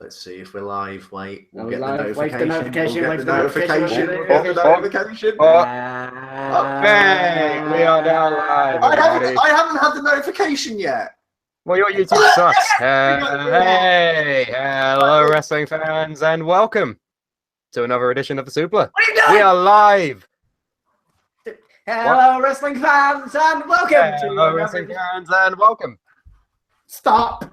Let's see if we're live. Wait, we'll Are get we the live? Wait notification. for the notification, We'll wait get for the the notification. notification. We'll get the notification. Hey, we are now live, everybody. I haven't had the notification yet. Well, your YouTube sucks. Hey, hello, wrestling fans, and welcome to another edition of the Suplah. What are you doing? We are live. Hello, wrestling fans, and welcome Hello, wrestling fans, and welcome. Stop. Can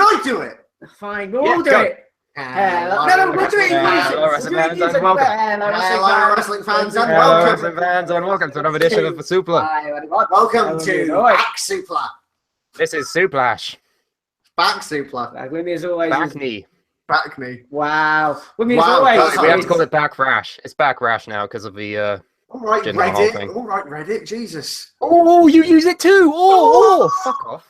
I do it? Fine, we'll Yeah, all do go. it. No, we're doing Hello, wrestling fans, and welcome. Hello, wrestling fans, and Hello, welcome. wrestling fans, and welcome to another edition of the Suplah. Welcome to Back Suplah. This is Suplash. Back Suplah. With me as always. Back knee. Back me. Wow. With me as Wow, always. We have to call it back rash. It's back rash now because of the. All right, Jinder Mahal thing. Reddit. All right, Reddit. Jesus. Oh, you use it too. Oh, fuck off.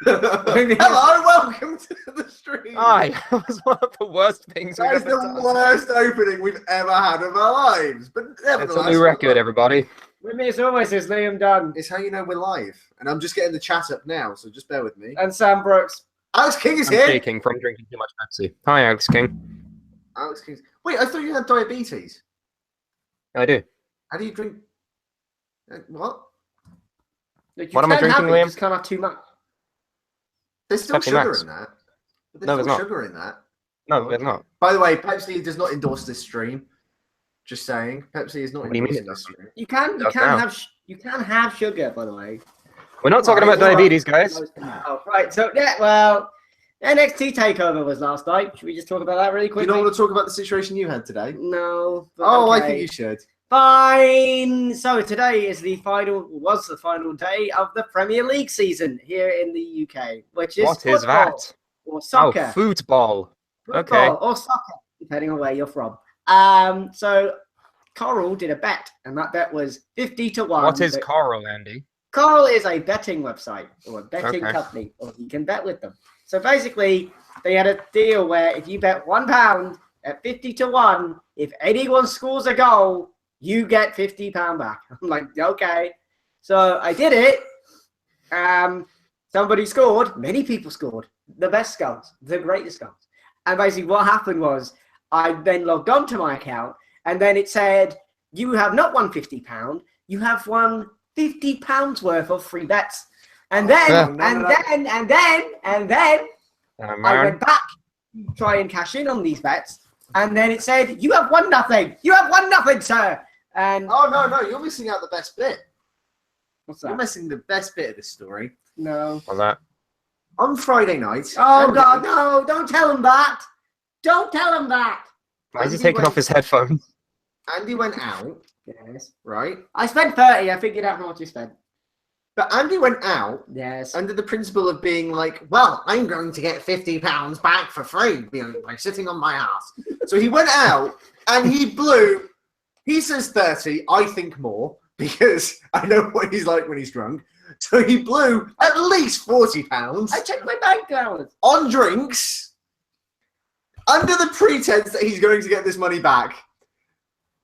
Hello, welcome to the stream. Aye, that was one of the worst things we've That is ever the done. worst opening we've ever had of our lives. But It's a nevertheless, new record, everybody. With me as always is Liam Dunn it's how you know we're live. And I'm just getting the chat up now, so just bear with me. and Sam Brooks. Alex King is I'm here. shaking from drinking too much Pepsi. Hi, Alex King. Alex King. Wait, I thought you had diabetes. I do. How do you drink? What? Look, you What am I can have drinking, it, Liam? just can't have too much. There's still Pepsi sugar Max. in that. But No, there's there's still not. sugar in that. No, there's not. By the way, Pepsi does not endorse this stream. Just saying, Pepsi is not What do you mean endorsing it this stream. You can Does now. have sugar, by the way. We're not talking about diabetes, guys. Oh, right. So yeah, well, NXT Takeover was last night. Should we just talk about that really Do you quickly? not want to talk about the situation you had today? No. but Oh, I okay. think you should. Fine. So today was the final day of the Premier League season here in the UK, which is What is football that? or soccer, Oh, football. football okay. or soccer, depending on where you're from. So Coral did a bet, and that bet was 50-1. What is that- Coral, Andy? Coral is a betting website or a betting Okay. company, or you can bet with them. So basically, they had a deal where if you bet £1 at 50-1, if anyone scores a goal, you get £50 back. I'm like, okay. So I did it. Somebody scored. Many people scored. The best goals, the greatest goals. And basically, what happened was I then logged onto my account, and then it said, "You have not won £50. You have won £50 worth of free bets." And then, and then, I went back to try and cash in on these bets, and then it said, "You have won nothing. You have won nothing, sir." And Oh, no, you're missing out the best bit. what's You're that? missing the best bit of this story. No. What's that? On Friday night. Oh Andy- God, no! Don't tell him that. Don't tell him that. Why is he Andy taking went- off his headphones? Andy went out, Yes. right? I spent 30. I figured out how much you spent. But Andy went out Yes. under the principle of being like, well, I'm going to get £50 back for free by sitting on my ass. So he went out and he blew. He says 30, I think more, because I know what he's like when he's drunk. So he blew at least £40 I checked my bank balance. on drinks under the pretense that he's going to get this money back.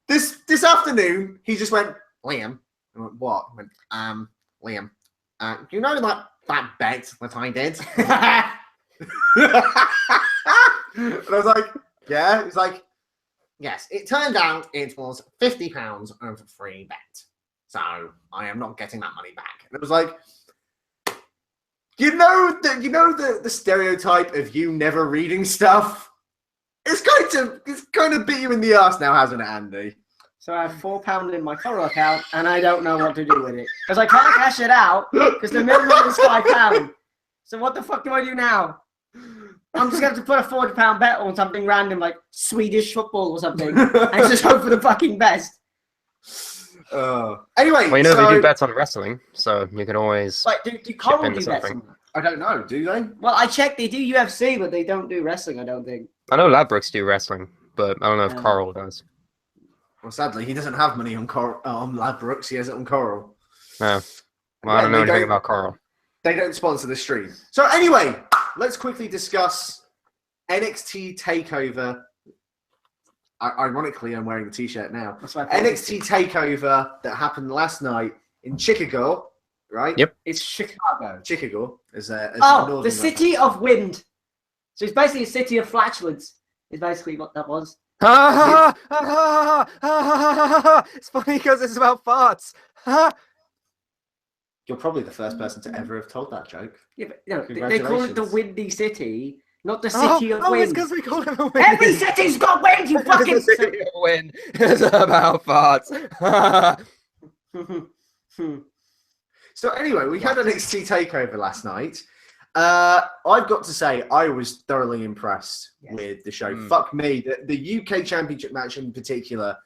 This afternoon, he just went, Liam. I went, what? I went, Liam, do you know that bet that I did? And I was like, yeah. He's like, yes. It turned out it was £50 of a free bet. So I am not getting that money back. And it was like, the stereotype of you never reading stuff? It's going to beat you in the ass now, hasn't it, Andy? So I have £4 in my Coral account, and I don't know what to do with it because I can't cash it out because the minimum is £5. So what the fuck do I do now? I'm just going to have to put a £40 bet on something random like Swedish football or something, and just hope for the fucking best. Anyway, Well, you know so, they do bets on wrestling, so you can always. Like, do Coral into do bets? something. I don't know. Do they? Well, I checked. They do UFC, but they don't do wrestling. I don't think. I know Ladbrokes do wrestling, but I don't know if Yeah. Coral does. Well, sadly, he doesn't have money on Ladbrokes. He has it on Coral. No. Well, I don't know they anything don't- about Coral. They don't sponsor the stream. So anyway, let's quickly discuss NXT Takeover. Ironically, I'm wearing the t-shirt now. That's why NXT Takeover that happened last night in Chicago, right? Yep. It's Chicago. Chicago is a Oh, northern the city of wind. So it's basically a city of flatulence. Is basically what that was. It's funny because it's about farts. You're probably the first person to ever have told that joke. Yeah, but no, they call it the Congratulations. Windy City, not the City of Wind. It's because we call it a wind. Every city's got wind, you fucking. The city of wind is about farts. So anyway, we had an NXT takeover last night. I've got to say, I was thoroughly impressed with the show. Fuck me, the UK Championship match in particular,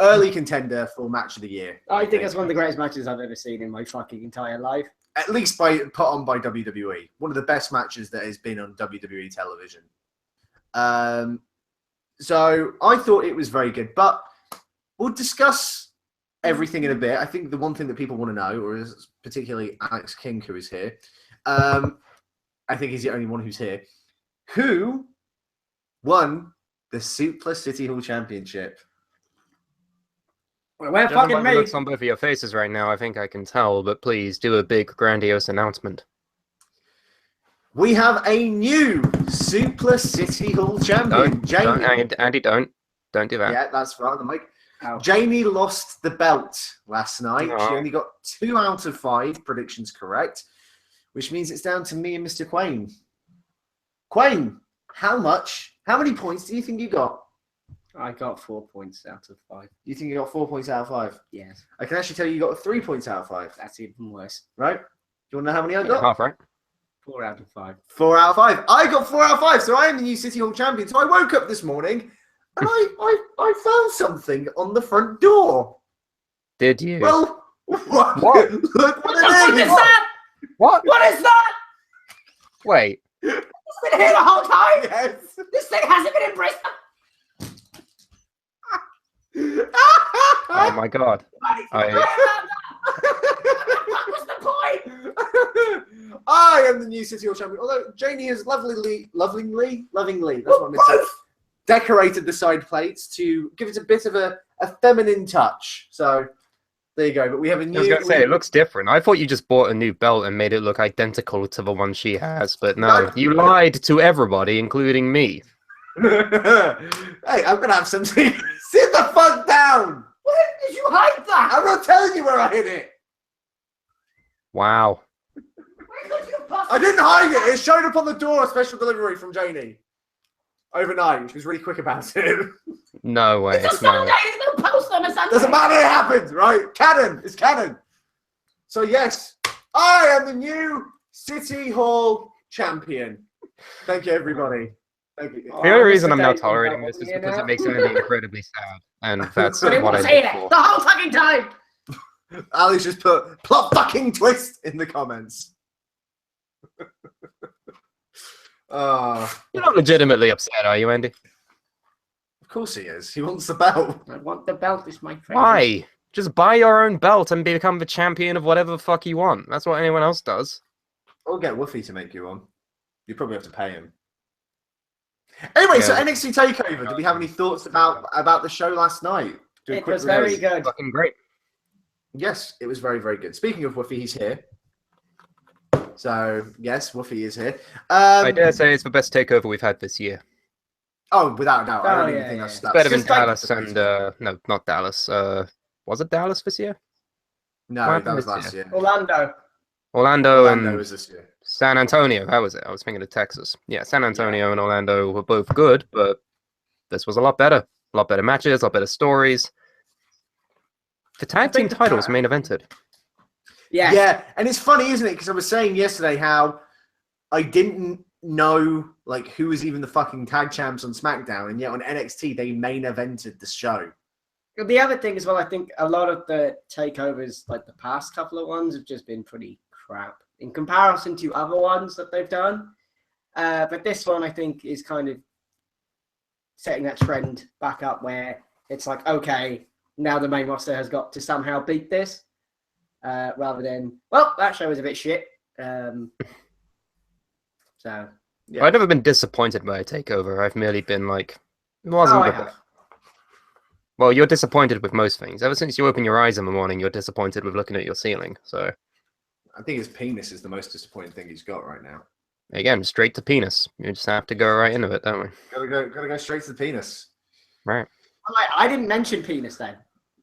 early contender for match of the year. I think it's one of the greatest matches I've ever seen in my fucking entire life. At least put on by WWE. One of the best matches that has been on WWE television. So I thought it was very good, but we'll discuss everything in a bit. I think the one thing that people want to know, or is particularly Alex King, who is here, I think he's the only one who's here, who won the Suplah City Hall Championship. Well, where Judging by fucking the me? looks on both of your faces right now, I think I can tell, but please do a big, grandiose announcement. We have a new Suplah City Hall champion. Andy, don't do that. Yeah, that's right on the mic. Ow. Jamie lost the belt last night. Oh. She only got 2 out of 5 predictions correct, which means it's down to me and Mr. Quayne. Quayne, how many points do you think you got? I got 4 points out of 5. You think you got 4 points out of 5? Yes, I can actually tell you got 3 points out of 5, that's even worse. right? Do you want to know how many I Yeah, got? half right. 4 out of 5. 4 out of 5. I got 4 out of 5, so I am the new City Hall champion. So I woke up this morning and I found something on the front door. Did you? Well, what? What? Look What what the fuck it is is. that? What? What is that? Wait. It's been here the whole time. Yes. This thing hasn't been embraced. Oh my god. What was the point? I am the new City Hall champion. Although Janie has lovingly, that's what I'm saying, decorated the side plates to give it a bit of a feminine touch. So there you go. But we have a new. I was going to say, it looks different. I thought you just bought a new belt and made it look identical to the one she has, but no, you lied to everybody, including me. Hey, I'm gonna have something. Sit the fuck down. Where did you hide that? I'm not telling you where I hid it. Wow. Where could you possibly? I didn't hide it. It showed up on the door. A special delivery from Janie overnight. She was really quick about it. No way. It's a No. Sunday. There's no post on a Sunday. Doesn't matter. It happened, right? Canon. It's canon. So yes, I am the new City Hall champion. Thank you, everybody. Thank you. The only reason I'm now Mr. tolerating Dave, this is you because know? it makes me incredibly sad. And that's But it what I was saying live it for. the whole fucking time. Ali's just put plot fucking twist in the comments. Of You're not legitimately upset, are you, Andy? course he is. He wants the belt. I want the belt. Is my favorite. Why? Just buy your own belt and become the champion of whatever the fuck you want. That's what anyone else does. Or get Woofy to make you one. You probably have to pay him. Anyway, so Yeah. NXT Takeover. Did we have any thoughts about the show last night? Do a It quick was very review. good. Fucking great. Yes, it was very, very good. Speaking of Woofy, he's here. So yes, Woofy is here. I dare say it's the best takeover we've had this year. Oh, without a doubt. I Oh, don't even yeah, think yeah. that's Better than just like- Dallas and no, not Dallas. Was it Dallas this year? No, What that happened was this last year. Orlando. Orlando Orlando and was this year. San Antonio. That was it. I was thinking of Texas. Yeah, San Antonio and Orlando were both good, but this was a lot better. A lot better matches, a lot better stories. The tag team think the titles tag- main evented. Yeah. Yeah, and it's funny, isn't it? Because I was saying yesterday how I didn't know like who was even the fucking tag champs on SmackDown, and yet on NXT they main evented the show. The other thing as well, I think a lot of the takeovers, like the past couple of ones, have just been pretty crap in comparison to other ones that they've done. But this one, I think, is kind of setting that trend back up where it's like, okay, now the main roster has got to somehow beat this, rather than, well, that show was a bit shit. So Yeah. I've never been disappointed by a takeover. I've merely been like, it wasn't Oh, I the have. best. Well, you're disappointed with most things. Ever since you open your eyes in the morning, you're disappointed with looking at your ceiling. So I think his penis is the most disappointing thing he's got right now. Again, straight to penis. You just have to go right into it, don't we? Gotta go straight to the penis. Right. I didn't mention penis then,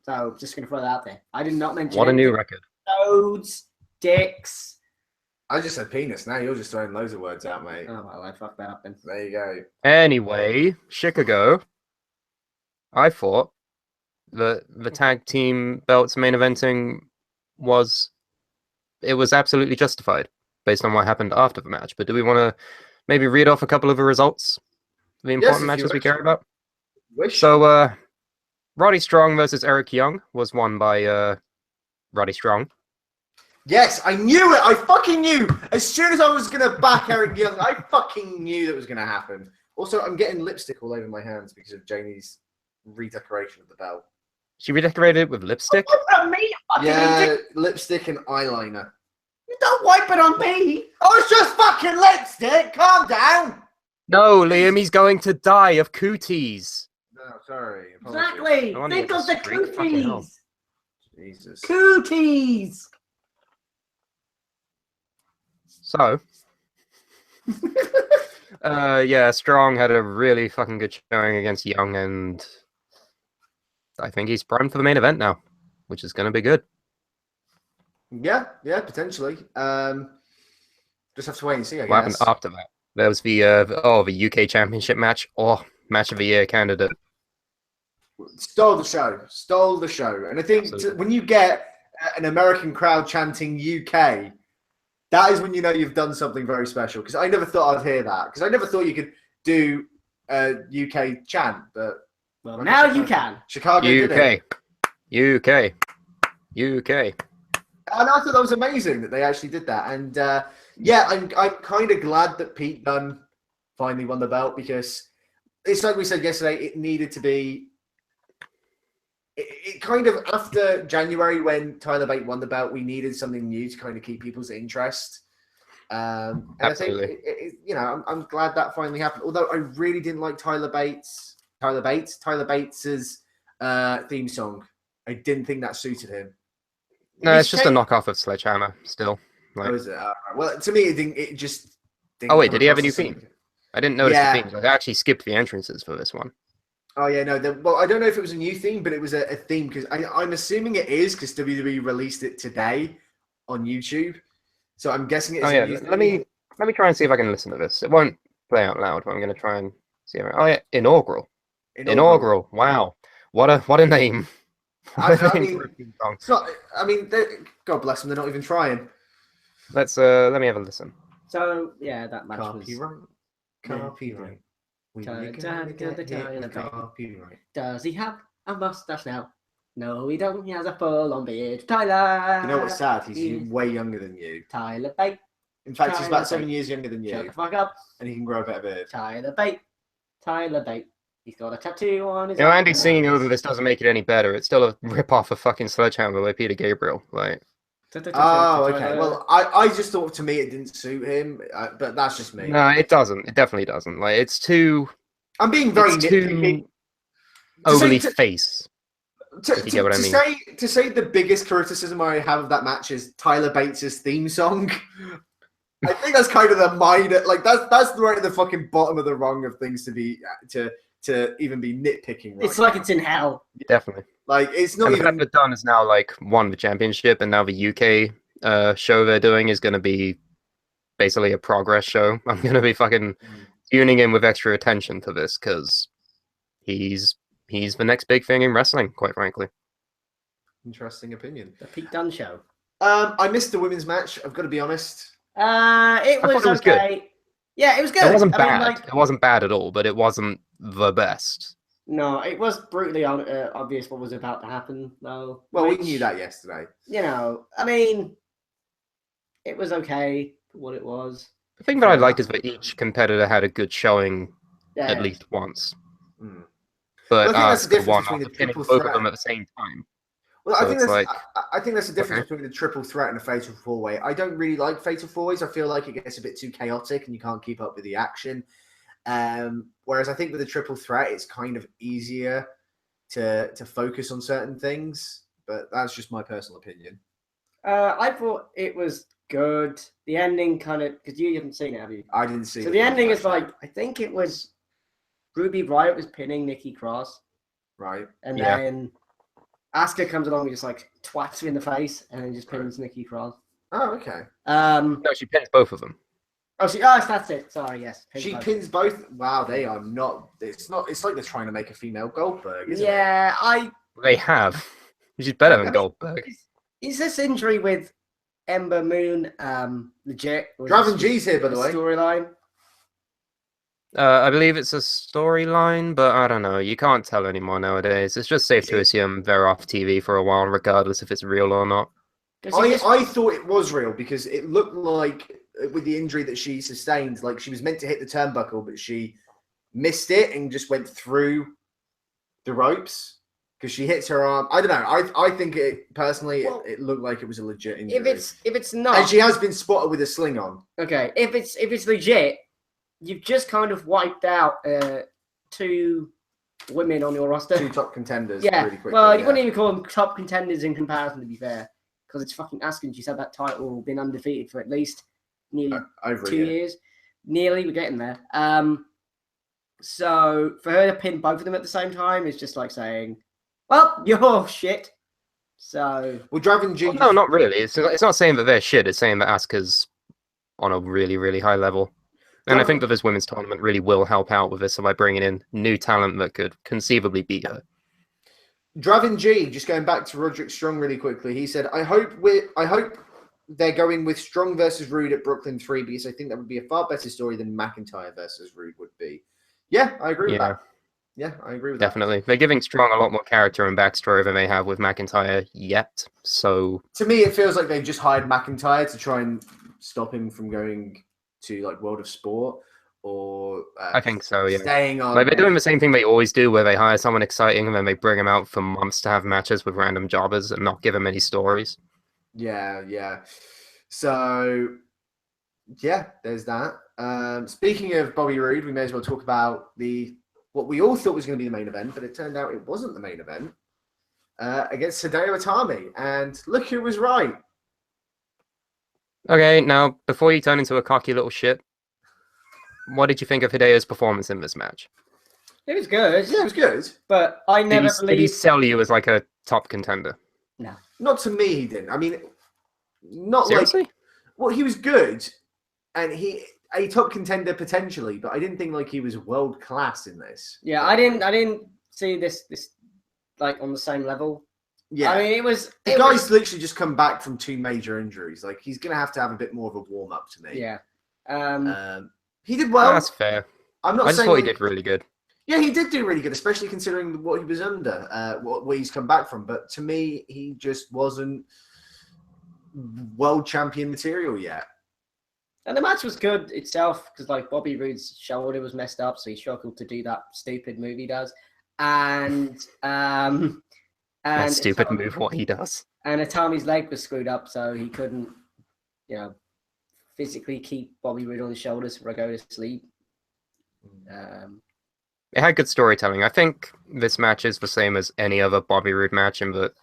so just gonna throw that out there. I did not mention. What a new record. Toads, dicks. I just said penis. Now you're just throwing loads of words out, mate. Oh well, I fucked that up then. There you go. Anyway, Chicago. I thought the tag team belts main eventing was absolutely justified based on what happened after the match. But do we want to maybe read off a couple of the results, the important matches we care about? So, Roddy Strong versus Eric Young was won by Roddy Strong. Yes, I knew it. I fucking knew. As soon as I was going to back Eric Young, I fucking knew that was going to happen. Also, I'm getting lipstick all over my hands because of Janie's redecoration of the belt. She redecorated it with lipstick? Yeah, lipstick and eyeliner. You don't wipe it on me. Oh, it's just fucking lipstick. Calm down. No, Liam, he's going to die of cooties. No, sorry. Exactly. No wonder Think it's of the a streak. Fucking hell. cooties. Jesus. Cooties. So, yeah, Strong had a really fucking good showing against Young, and I think he's primed for the main event now, which is going to be good. Yeah, potentially. Just have to wait and see, I guess. What happened after that? There was the UK Championship match. Oh, match of the year candidate. Stole the show. And I think when you get an American crowd chanting UK, that is when you know you've done something very special. Because I never thought I'd hear that. Because I never thought you could do a UK chant. But well, now you can. Chicago did it. UK. And I thought that was amazing that they actually did that. And yeah, I'm kind of glad that Pete Dunne finally won the belt, because it's like we said yesterday, it needed to be. It kind of, after January when Tyler Bate won the belt, we needed something new to kind of keep people's interest. And Absolutely. I think, I'm glad that finally happened. Although I really didn't like Tyler Bates's theme song. I didn't think that suited him. No, it's just a knockoff of Sledgehammer still. Like, is it? Well, to me, it just didn't. Oh, wait, did he have a new theme? I didn't notice Yeah. the themes. I actually skipped the entrances for this one. Oh, yeah, no. Well, I don't know if it was a new theme, but it was a theme, because I'm assuming it is, because WWE released it today on YouTube. So I'm guessing it's a new theme. Let me try and see if I can listen to this. It won't play out loud, but I'm going to try and see. Oh, yeah, Inaugural. Wow. What a name. God bless them. They're not even trying. Let me have a listen. So yeah, that match Copyright. Copyright. Does he have a mustache now? No, he don't. He has a full-on beard. Tyler. You know what's sad? He's way younger than you. Tyler Bate. In fact, he's about 7 years younger than Shut you, the fuck up. and he can grow a better beard. Tyler Bate. He's got a tattoo on his. Andy singing over this doesn't make it any better. It's still a rip-off of fucking Sledgehammer by Peter Gabriel. Like. Oh, okay. Well, I just thought, to me, it didn't suit him, but that's just me. No, it doesn't. It definitely doesn't. Like, it's too. I'm being very nitpicky. Too overly face. If you get what I mean. To say the biggest criticism I have of that match is Tyler Bates' theme song. I think that's kind of the minor, like that's right at the fucking bottom of the rung of things to be to even be nitpicking. Right it's like now. It's in hell. Definitely. Like, it's not and even. The fact that Dunn has now won the championship, and now the UK show they're doing is going to be basically a progress show. I'm going to be fucking tuning in with extra attention to this, because he's the next big thing in wrestling, quite frankly. Interesting opinion. The Pete Dunne show. I missed the women's match. I've got to be honest. It was okay. Good. Yeah, it was good. It wasn't bad. It wasn't bad at all, but it wasn't the best. No, it was brutally obvious what was about to happen, though. Well, we knew that yesterday. I mean, it was okay for what it was. The thing that I liked is that each competitor had a good showing at least once. Mm. But I think that's the difference one between the after pinning triple both threat. of them at the same time. Well, So I think that's the difference between the triple threat and a fatal four-way. I don't really like fatal four-ways. I feel like it gets a bit too chaotic and you can't keep up with the action. Whereas I think with a triple threat, it's kind of easier to focus on certain things. But that's just my personal opinion. I thought it was good. The ending kind of, because you haven't seen it, have you? I didn't see. So the ending is like, I think it was Ruby Riott was pinning Nikki Cross, right, and Yeah. then Asuka comes along and just like twats her in the face, and then just pins Nikki Cross. Oh, okay. No, she pins both of them. Oh, that's it. Sorry, yes. She pins both. Wow, they are not. It's not. It's like they're trying to make a female Goldberg, isn't it? Yeah, They have. She's better than Goldberg. Is this injury with Ember Moon legit? Draven G's here, by the way. Storyline. I believe it's a storyline, but I don't know. You can't tell anymore nowadays. It's just safe to assume they're off TV for a while, regardless if it's real or not. I thought it was real because it looked like, with the injury that she sustained, like she was meant to hit the turnbuckle, but she missed it and just went through the ropes because she hits her arm. I don't know. I think it personally, it looked like it was a legit injury. If it's not, and she has been spotted with a sling on. Okay, if it's legit, you've just kind of wiped out 2 women on your roster. 2 top contenders. Yeah. Really quickly, Well, you wouldn't even call them top contenders in comparison, to be fair, because it's fucking Asuka. She's had that title, been undefeated for at least nearly over 2 years. Nearly, we're getting there. So for her to pin both of them at the same time is just like saying, "Well, you're shit." So Draven G. No, not really. It's not saying that they're shit. It's saying that Asuka's on a really, really high level. And I think that this women's tournament really will help out with this by bringing in new talent that could conceivably beat her. Draven G, just going back to Roderick Strong really quickly, he said, I hope they're going with Strong versus Rude at Brooklyn 3 because I think that would be a far better story than McIntyre versus Rude would be. Yeah, I agree with that. Yeah, I agree with Definitely. They're giving Strong a lot more character and backstory than they have with McIntyre yet. So to me, it feels like they've just hired McIntyre to try and stop him from going to like World of Sport or I think so, yeah. Staying on. Like they're doing the same thing they always do, where they hire someone exciting and then they bring him out for months to have matches with random jobbers and not give him any stories. Yeah. So, yeah, there's that. Speaking of Bobby Roode, we may as well talk about what we all thought was going to be the main event, but it turned out it wasn't the main event against Hideo Itami. And look who was right. Okay, now, before you turn into a cocky little shit, what did you think of Hideo's performance in this match? it was good. Yeah, it was good. But I never Did he believed. sell you as like a top contender? No. Not to me, he didn't. I mean, not Seriously? like... Well, he was good, and a top contender potentially, but I didn't think like he was world class in this. Yeah, I didn't see this like on the same level. Yeah, I mean, it was. The guy's literally just come back from 2 major injuries. Like he's gonna have a bit more of a warm up to me. Yeah. He did well. That's fair. I'm not I just saying thought he did really good. Yeah, he did do really good, especially considering what he was under, what he's come back from. But to me, he just wasn't world champion material yet. And the match was good itself because like Bobby Roode's shoulder was messed up, so he struggled to do that stupid move he does. And That stupid move, what he does. And Itami's leg was screwed up, so he couldn't, physically keep Bobby Roode on his shoulders for a go to sleep. It had good storytelling. I think this match is the same as any other Bobby Roode match in that,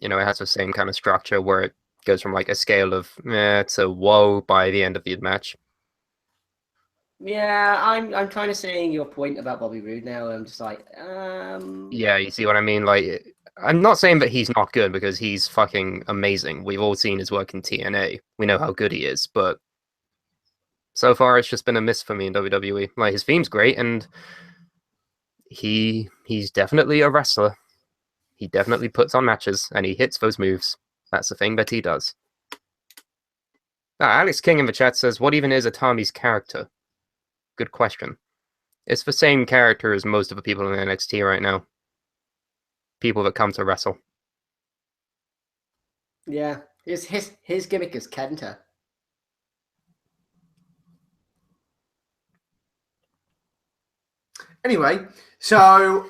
it has the same kind of structure where it goes from like a scale of to whoa by the end of the match. Yeah, I'm kind of seeing your point about Bobby Roode now. I'm just like, Yeah, you see what I mean? Like, I'm not saying that he's not good because he's fucking amazing. We've all seen his work in TNA. We know how good he is, but so far it's just been a miss for me in WWE. Like, his theme's great, and he's definitely a wrestler. He definitely puts on matches, and he hits those moves. That's the thing that he does. Alex King in the chat says, what even is Itami's character? Good question. It's the same character as most of the people in NXT right now. People that come to wrestle. Yeah, his gimmick is Kenta. Anyway, so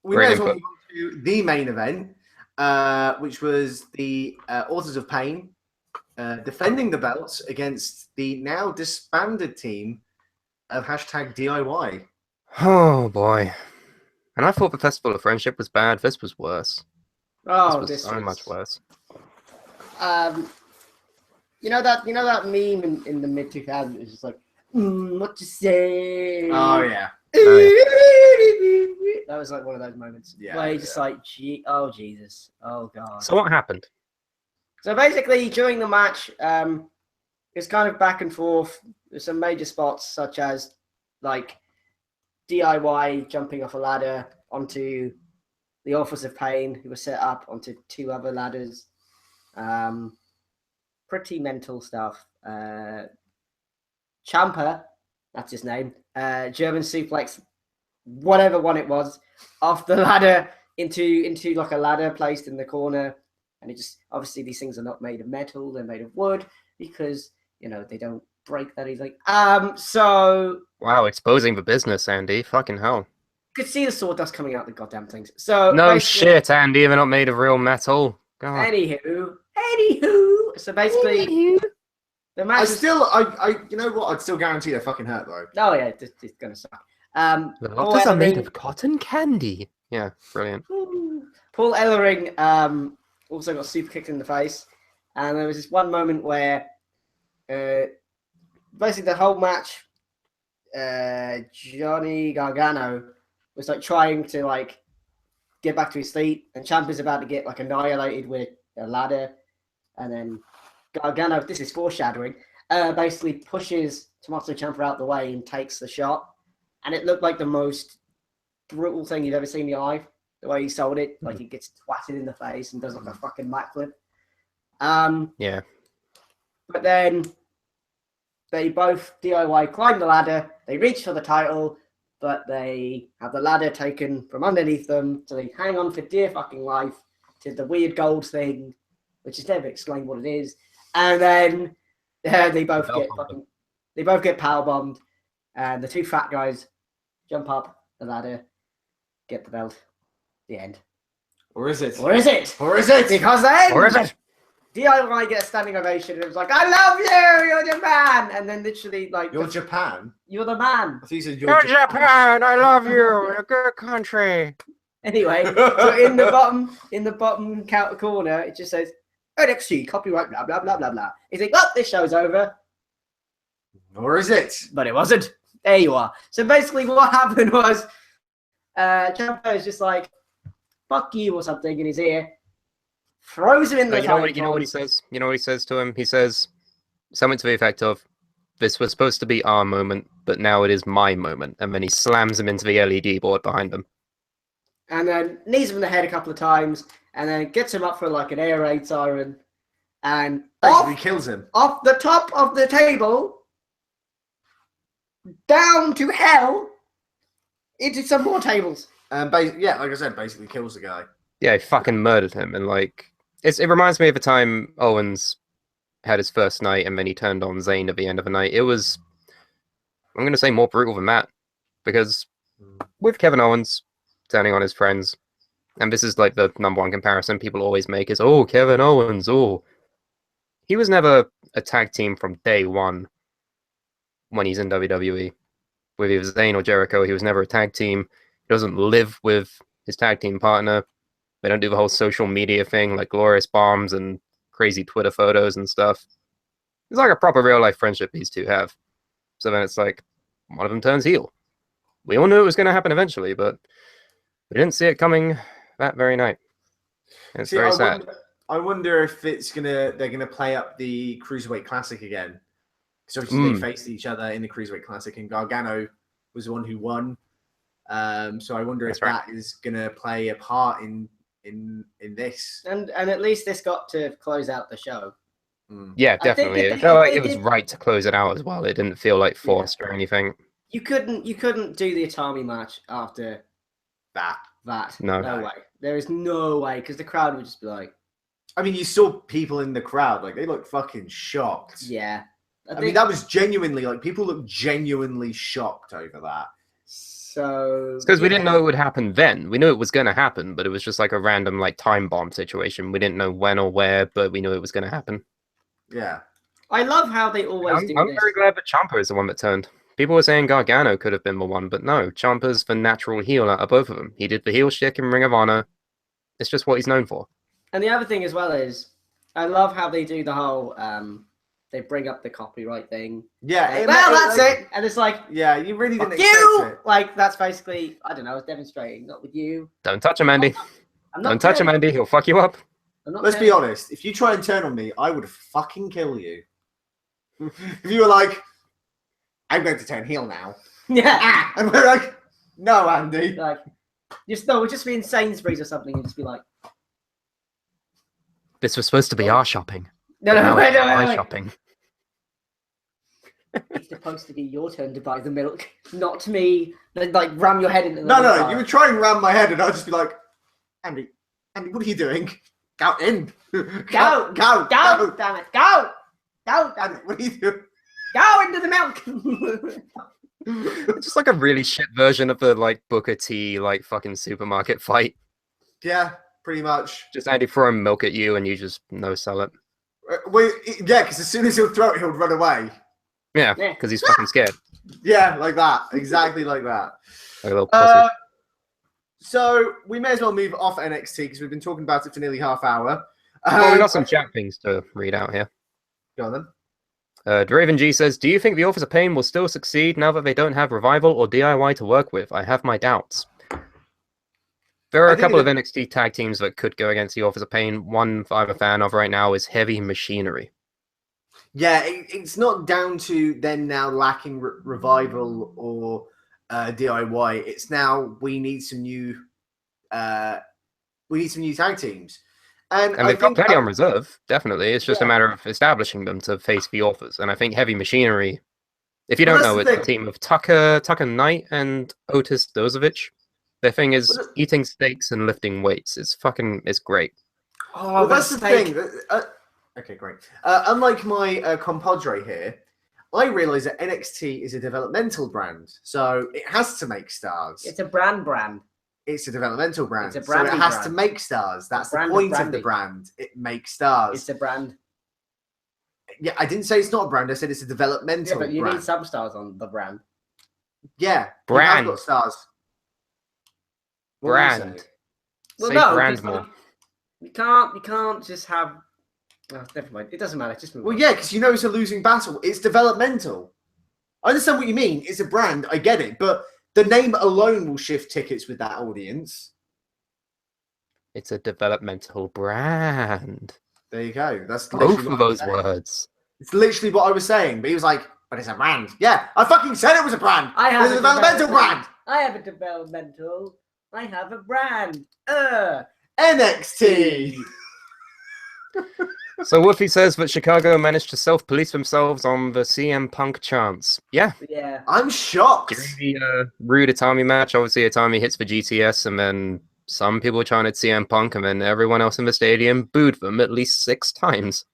we may as well move on to the main event, which was the Authors of Pain defending the belts against the now disbanded team of #DIY. Oh boy. And I thought the Festival of Friendship was bad. This was worse. Oh, this was so much worse. Yeah, You know that meme in the mid 2000s. It's just like, what to say? Oh yeah. That was like one of those moments. Yeah, Where you just like, oh Jesus, oh God. So what happened? So basically, during the match, it's kind of back and forth. There's some major spots such as like DIY jumping off a ladder onto the Authors of Pain, who were set up onto 2 other ladders. Pretty mental stuff. Ciampa, that's his name. German suplex, whatever one it was, off the ladder into like a ladder placed in the corner. And it just, obviously these things are not made of metal, they're made of wood because, they don't break that easily. So... Wow, exposing the business, Andy. Fucking hell. You could see the sawdust coming out the goddamn things. So No shit, Andy. They're not made of real metal. God. Anywho. So basically, the match. I you know what? I'd still guarantee they're fucking hurt though. Oh yeah, it's gonna suck. The lotters are made of cotton candy. Yeah, brilliant. Paul Ellering also got super kicked in the face, and there was this one moment where, basically the whole match, Johnny Gargano was like trying to like get back to his feet, and Ciampa's about to get like annihilated with a ladder, and then Gargano, this is foreshadowing, basically pushes Tommaso Ciampa out the way and takes the shot, and it looked like the most brutal thing you've ever seen in your life. The way he sold it, like he gets twatted in the face and does like a fucking mat flip. Yeah. But then they both DIY climb the ladder. They reach for the title, but they have the ladder taken from underneath them, so they hang on for dear fucking life to the weird gold thing, which is never explained what it is. And then they both get power bombed, and the 2 fat guys jump up the ladder, get the belt. The end. Or is it? Or is it? Or is it? Because then Or is it? DIY get a standing ovation, and it was like, I love you, you're the man. And then literally like, You're Japan? You're the man. I think you said You're Japan, I love you. You're a good country. Anyway, so in the bottom counter corner, it just says NXT copyright blah blah blah blah blah. He's like, oh, this show's over. Or is it? But it wasn't. There you are. So basically what happened was Ciampa is just like, fuck you or something in his ear, throws him in the You know what he says? You know what he says to him? He says something to the effect of, this was supposed to be our moment, but now it is my moment. And then he slams him into the LED board behind him. And then knees him in the head a couple of times, and then gets him up for like an air raid siren, and Basically kills him. Off the top of the table, down to hell, into some more tables. Yeah, like I said, basically kills the guy. Yeah, he fucking murdered him. And like, it reminds me of the time Owens had his first night and then he turned on Zayn at the end of the night. It was, I'm going to say, more brutal than that. Because with Kevin Owens turning on his friends, and this is like the number one comparison people always make is, oh, Kevin Owens, oh. He was never a tag team from day one when he's in WWE. Whether he was Zayn or Jericho, he was never a tag team. He doesn't live with his tag team partner. They don't do the whole social media thing, like glorious bombs and crazy Twitter photos and stuff. It's like a proper real-life friendship these two have. So then it's like, one of them turns heel. We all knew it was going to happen eventually, but we didn't see it coming that very night. And it's very sad. I wonder if they're gonna play up the Cruiserweight Classic again. Because obviously they faced each other in the Cruiserweight Classic, and Gargano was the one who won. So I wonder if that is gonna play a part in this. And at least this got to close out the show. Yeah, definitely. It felt like it was right to close it out as well. It didn't feel like forced or anything. You couldn't do the Atami match after that. No way. There is no way, because the crowd would just be like. I mean, you saw people in the crowd, like, they looked fucking shocked. Yeah. I mean, that was genuinely, like, people looked genuinely shocked over that. So... It's because we didn't know it would happen then. We knew it was going to happen, but it was just like a random, like, time bomb situation. We didn't know when or where, but we knew it was going to happen. Yeah. I love how they always do this. I'm very glad that Ciampa is the one that turned. People were saying Gargano could have been the one, but no, Ciampa's the natural heel out of both of them. He did the heel shtick in Ring of Honor. It's just what he's known for. And the other thing as well is, I love how they do the whole they bring up the copyright thing. Yeah. Like, well, that's it. And it's like, Yeah, you really didn't fuck expect you! it. Like, that's basically, I don't know, it's demonstrating. Not with you. Don't touch him, Andy. I'm not Don't touch him, turning. Andy. He'll fuck you up. I'm not Let's be turning. honest. If you try and turn on me, I would fucking kill you. If you were like, I'm going to turn heel now. Yeah. And we're like, no, Andy. Like, we'll just be in Sainsbury's or something and just be like, This was supposed to be our shopping. no, Now wait, it's my wait. shopping. It's supposed to be your turn to buy the milk, not me. Then, like, ram your head into the No, milk no, bar. you would try and ram my head, and I'd just be like, Andy, what are you doing? Go in. Go, go, damn it, go, damn Andy, it, what are you doing? go into the milk. It's just like a really shit version of the like Booker T like fucking supermarket fight. Yeah, pretty much. Just Andy throwing milk at you and you just no sell it. Well, yeah, because as soon as he'll throw it, he'll run away. Yeah, Yeah. because he's fucking scared. Yeah, like that. Exactly like that. Like a little pussy. So we may as well move off NXT because we've been talking about it for nearly half hour. Well, we got some chat things to read out here. Go on then. Draven G says, do you think the Authors of Pain will still succeed now that they don't have Revival or DIY to work with? I have my doubts. There are I a think couple of NXT tag teams that could go against the Authors of Pain. One I'm a fan of right now is Heavy Machinery. Yeah, it's not down to them now lacking Revival or DIY. It's now we need some new tag teams. And And I they've got think plenty on reserve, definitely. It's just a Yeah. matter of establishing them to face the Authors. And I think Heavy Machinery, if you Well, don't that's know, the it's a thing. team of Tucker Knight and Otis Dozovich. Their thing is Well, eating steaks and lifting weights. It's great. Oh, well, but that's the steak. thing. Okay, great. Unlike my compadre here, I realise that NXT is a developmental brand, so it has to make stars. It's a brand. It's a developmental brand, It's a so it brandy has brand. to make stars. That's the brand of point of the brandy. brand. It makes stars. It's a brand. Yeah, I didn't say it's not a brand. I said it's a Yeah, developmental but you brand. need some stars on the brand. Yeah, Brand. You have got stars. What were you Brand. saying? Well, Say no, brand 'cause, more. like, you can't just have. Oh, never mind. It doesn't matter. Just move Well, on. yeah, because you know it's a losing battle. It's developmental. I understand what you mean. It's a brand. I get it, but the name alone will shift tickets with that audience. It's a developmental brand. There you go. That's Both literally of what I was those saying. words. It's literally what I was saying. But he was like, "But it's a brand." Yeah, I fucking said it was a brand. I have It's a a developmental brand. I have a developmental. I have a brand. NXT. So Wolfie says that Chicago managed to self-police themselves on the CM Punk chants. Yeah. Yeah. I'm shocked. During the Rude Itami match, obviously Itami hits the GTS, and then some people chanted CM Punk, and then everyone else in the stadium booed them at least 6 times.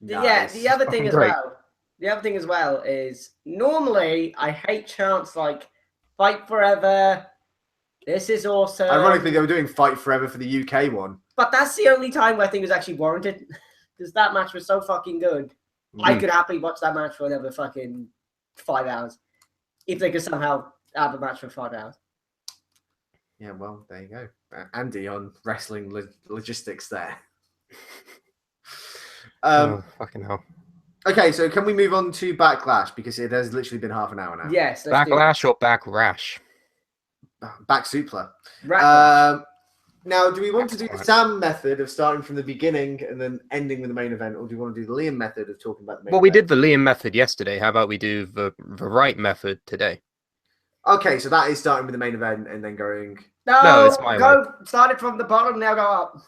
Yeah. Nice. The other thing Fucking as great. well. The other thing as well is normally I hate chants like "Fight Forever." This is awesome. Ironically, they were doing Fight Forever for the UK one. But that's the only time where I think it was actually warranted. Because that match was so fucking good. I could happily watch that match for another fucking 5 hours. If they could somehow have a match for 5 hours. Yeah, well, there you go. Andy on wrestling logistics there. Oh, fucking hell. Okay, so can we move on to Backlash? Because it has literally been half an hour now. Yes. Let's do it. Backlash or Backrash? Back Suplah. Backlash. Now, do we want to do the Excellent. Sam method of starting from the beginning and then ending with the main event, or do we want to do the Liam method of talking about the main Well, we event? did the Liam method yesterday. How about we do the right method today? Okay, so that is starting with the main event and then going... No, it's my go. Start it from the bottom, now go up.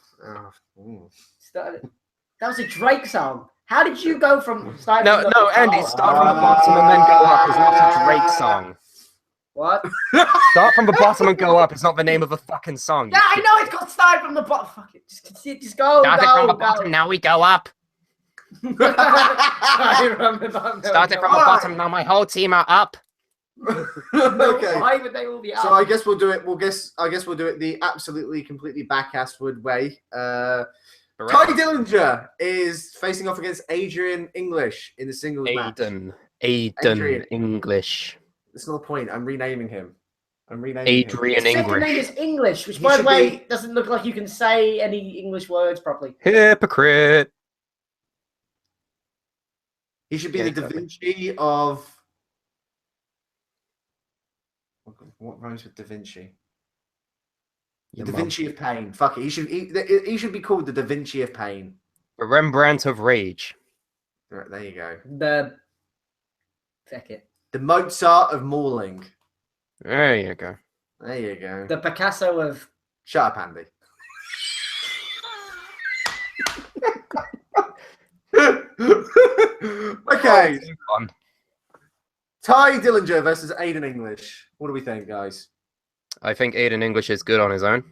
ooh. That was a Drake song. How did you go from starting No, from no, the Andy, bottom? start from the bottom and then go up. It's not a Drake song. What? Start from the bottom and go up. It's not the name of a fucking song. Yeah, I know it's got started from the bottom. Fuck it. Just go. Start it go, from the go. bottom, now we go up. Started from the bottom. Start it from the bottom, now my whole team are up. Okay. Why would they all be So up? I guess we'll do it. I guess we'll do it the absolutely, completely back-assward way. Ty Dillinger is facing off against Adrian English in the singles match. Aiden Adrian. English. It's not the point. I'm renaming him. Adrian His second name English. is English, which, He by the should way, be- doesn't look like you can say any English words properly. Hypocrite. He should be Yeah, the Da exactly. Vinci of. What rhymes with Da Vinci? The Your Da mum. Vinci of Pain. Fuck it. He should be called the Da Vinci of Pain. The Rembrandt of Rage. Right, there you go. The fuck it. The Mozart of Mauling. There you go. There you go. The Picasso of. Shut up, Andy. Okay. Fun. Ty Dillinger versus Aiden English. What do we think, guys? I think Aiden English is good on his own.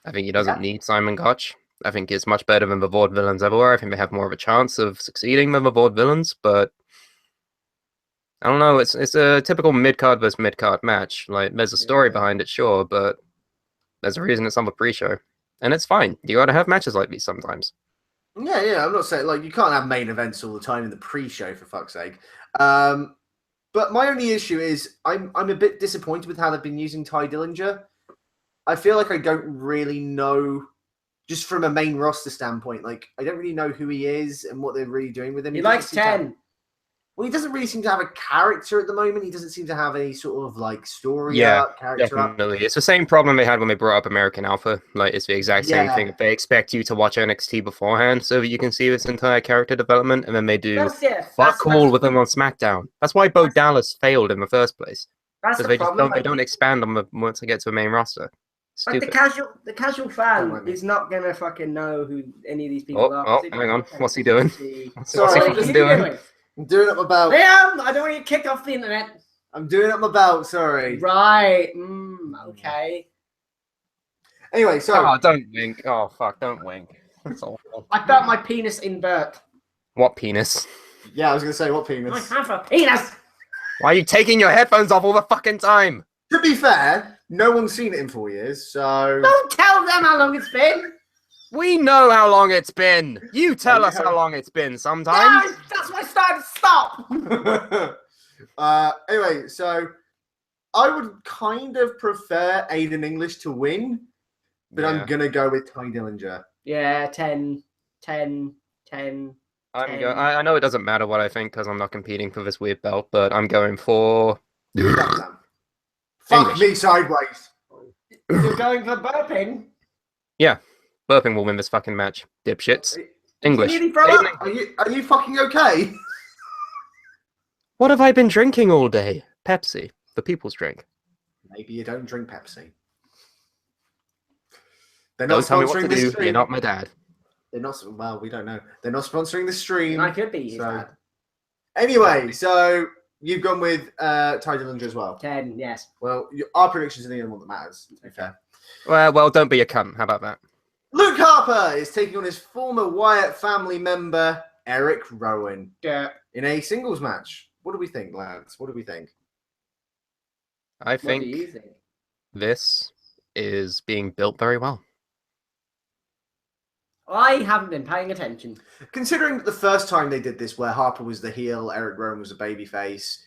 I think he doesn't Yeah. need Simon Gotch. I think he's much better than the Vaudevillains ever were. I think they have more of a chance of succeeding than the Vaudevillains, but I don't know. It's a typical mid-card versus mid-card match. Like, there's a story Yeah. behind it, sure, but there's a reason it's on the pre-show. And it's fine. You gotta have matches like these sometimes. Yeah. I'm not saying like you can't have main events all the time in the pre-show for fuck's sake. But my only issue is I'm a bit disappointed with how they've been using Ty Dillinger. I feel like I don't really know, just from a main roster standpoint, like I don't really know who he is and what they're really doing with him. He doesn't likes seem to have- 10. Well, he doesn't really seem to have a character at the moment. He doesn't seem to have any sort of like story Yeah, arc, character arc. Definitely. It's the same problem they had when they brought up American Alpha. Like, it's the exact same Yeah. thing. They expect you to watch NXT beforehand so that you can see this entire character development, and then they do fuck all with them on SmackDown. That's why Bo Dallas failed in the first place. That's Because the they just problem. don't expand on the once they get to the main roster. Like Stupid. the casual fan Don't mind me. is not gonna fucking know who any of these people are. Oh, hang on. What's he doing? Sorry, What's what he are fucking you doing? I'm doing up my belt. Liam, I don't want you kicked off the internet. I'm doing up my belt. Sorry. Right. Okay. Anyway, so Oh, don't wink. Oh, fuck, don't wink. That's awful. I felt my penis invert. What penis? yeah, I was gonna say what I penis. have a penis. Why are you taking your headphones off all the fucking time? To be fair, no one's seen it in 4 years, so Don't tell them how long it's been. We know how long it's been. You tell you us have- how long it's been sometimes. Guys, that's why I started to stop. anyway, so I would kind of prefer Aiden English to win, but Yeah. I'm gonna go with Ty Dillinger. Yeah, 10. I know it doesn't matter what I think because I'm not competing for this weird belt, but I'm going for Damn. Fuck English. me sideways. You're going for burping? Burping will win this fucking match. Dipshits. English. Really, bro? Aiden English. Are you fucking okay? What have I been drinking all day? Pepsi, the people's drink. Maybe you don't drink Pepsi. They're not Don't tell me what sponsoring to this do. stream. You're not my dad. They're not. Well, we don't know. They're not sponsoring the stream. I could be his So- dad. Anyway, so you've gone with Ty Dillinger as well. 10, yes. Well, our predictions are the only one that matters, to be fair. Well, don't be a cunt. How about that? Luke Harper is taking on his former Wyatt family member, Eric Rowan, Yeah. in a singles match. What do we think, lads? What do we think? I What do think you think? this is being built very well. I haven't been paying attention. Considering that the first time they did this, where Harper was the heel, Eric Rowan was a babyface,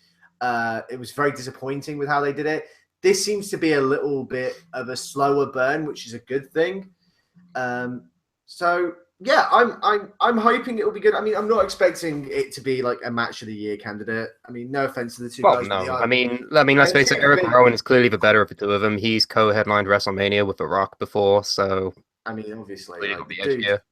it was very disappointing with how they did it. This seems to be a little bit of a slower burn, which is a good thing. So yeah, I'm hoping it will be good. I mean, I'm not expecting it to be like a match of the year candidate. I mean, no offense to the two Well, guys. but they no. are- I mean, let's face it. think Eric they- Rowan is clearly the better of the two of them. He's co-headlined WrestleMania with The Rock before, so I mean, obviously, clearly like, got the dude, edge here.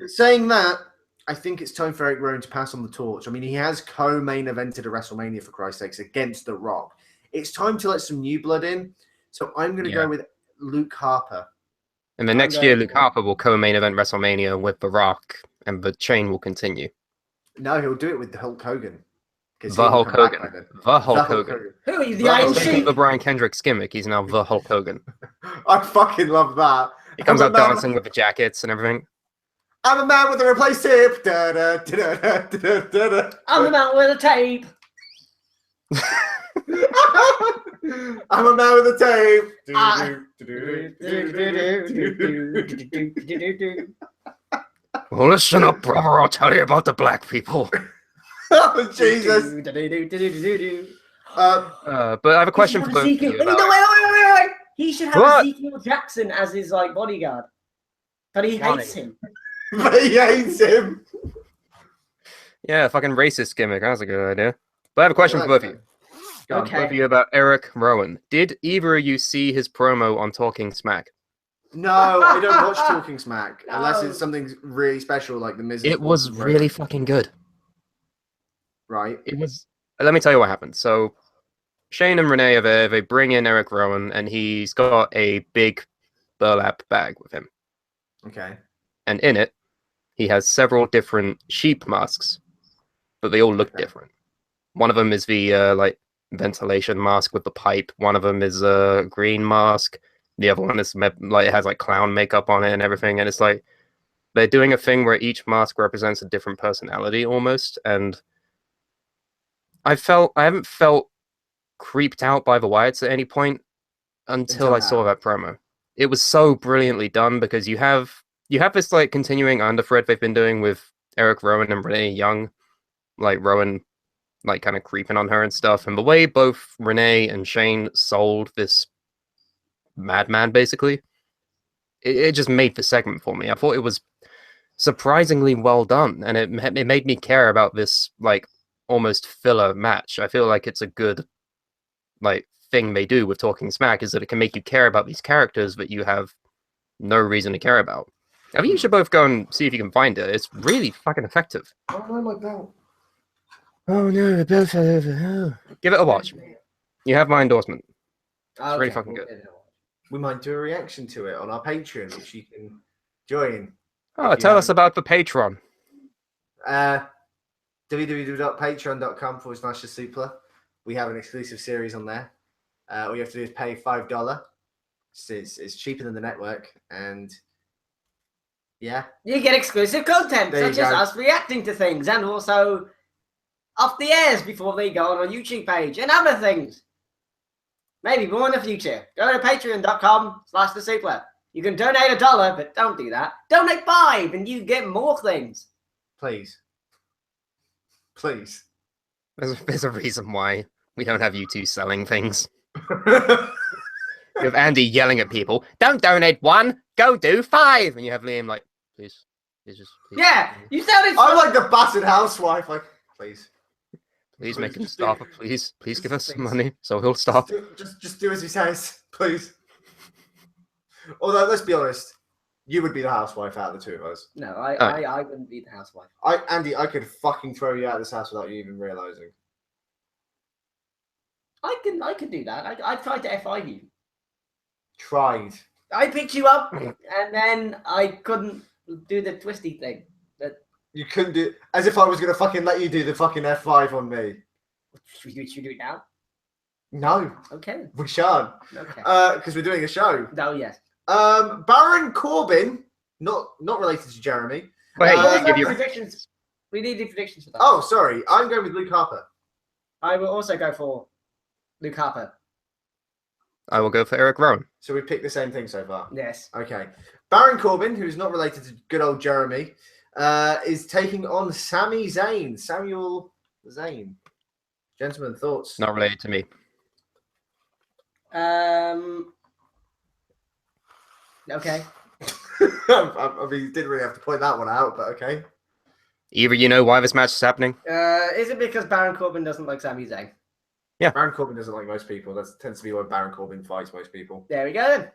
saying that, I think it's time for Eric Rowan to pass on the torch. I mean, he has co-main evented a WrestleMania, for Christ's sakes, against The Rock. It's time to let some new blood in. So I'm going to Yeah. go with Luke Harper. And the I'm next going year, for Luke it. Harper will co-main event WrestleMania with The Rock, and the chain will continue. No, he'll do it with the Hulk Hogan. 'Cause The he will Hulk come back Hogan. by then. The Hulk Hogan. Who are you, the Well, Iron let's Instead of Sheik? the Brian Kendrick's gimmick, he's now the Hulk Hogan. I fucking love that. He comes I'm out a man- dancing with the jackets and everything. I'm a man with a replaced hip. Da, da, da, da, da, da, da. I'm the man with a tape. I'm a man with a tape. Ah. Well, listen up, brother. I'll tell you about the black people. Oh, Jesus. But I have a question for both of you. Wait, about- wait. He should have What? Ezekiel Jackson as his like bodyguard, but he Why? hates him. But he hates him. Yeah, fucking racist gimmick. That's a good idea. But I have a question for both of you. Go on. Okay. Both of you about Eric Rowan. Did either of you see his promo on Talking Smack? No, I don't watch Talking Smack unless No. it's something really special like the Miz. It was really fucking good. right. It was. Let me tell you what happened. So, Shane and Renee are there. They bring in Eric Rowan, and he's got a big burlap bag with him. Okay. And in it, he has several different sheep masks, but they all look Okay. different. One of them is the like ventilation mask with the pipe. One of them is a green mask. The other one is like it has like clown makeup on it and everything. And it's like they're doing a thing where each mask represents a different personality almost. And I haven't felt creeped out by the Wyatts at any point until I saw now. that promo. It was so brilliantly done because you have this like continuing underthread they've been doing with Eric Rowan and Renee Young, like Rowan like kind of creeping on her and stuff. And the way both Renee and Shane sold this madman basically, it just made the segment for me. I thought it was surprisingly well done, and it made me care about this like almost filler match. I feel like it's a good like thing they do with Talking Smack is that it can make you care about these characters that you have no reason to care about. I think you should both go and see if you can find it. It's really fucking effective. Oh no, my belt. Oh no, both over. Give it a watch. You have my endorsement. It's really fucking good. We might do a reaction to it on our Patreon, which you can join. Oh, If you tell us haven't- about the Patreon. www.patreon.com/Suplah. We have an exclusive series on there. All you have to do is pay $5. It's cheaper than the network, and yeah, You get exclusive content, There you such as go. us reacting to things, and also off the airs before they go on our YouTube page, and other things. Maybe more in the future. Go to patreon.com/thesuplah. You can donate $1, but don't do that. Donate $5, and you get more things. please. There's a reason why we don't have you two selling things. You have Andy yelling at people, "Don't donate 1, go do 5," and you have Liam like, "Please, please Yeah, you sounded. I'm like the battered housewife. Like, please make him just stop. do- Please give us some please. money so he'll stop." Just do as he says, please. Although, let's be honest, you would be the housewife out of the two of us. No, Oh. I wouldn't be the housewife. Andy, I could fucking throw you out of this house without you even realizing. I can do that. I tried to F5 you. Tried. I picked you up, and then I couldn't do the twisty thing. You couldn't do as if I was gonna fucking let you do the fucking F5 on me. Should we do it now? No, Okay. we shan't. Okay. Because we're doing a show. Oh yes. Baron Corbin, not related to Jeremy. But hey, Uh, you Also, can give you predictions. We need the predictions for that. Oh, sorry, I'm going with Luke Harper. I will also go for Luke Harper. I will go for Eric Rowan. So we picked the same thing so far. Yes. Okay. Baron Corbin, who's not related to good old Jeremy, is taking on Sami Zayn. Samuel Zayn. Gentlemen, thoughts? Not related to me. Okay. I mean, you didn't really have to point that one out, but okay. Either you know why this match is happening. Is it because Baron Corbin doesn't like Sami Zayn? Baron Corbin doesn't like most people. That tends to be why Baron Corbin fights most people. There we go then.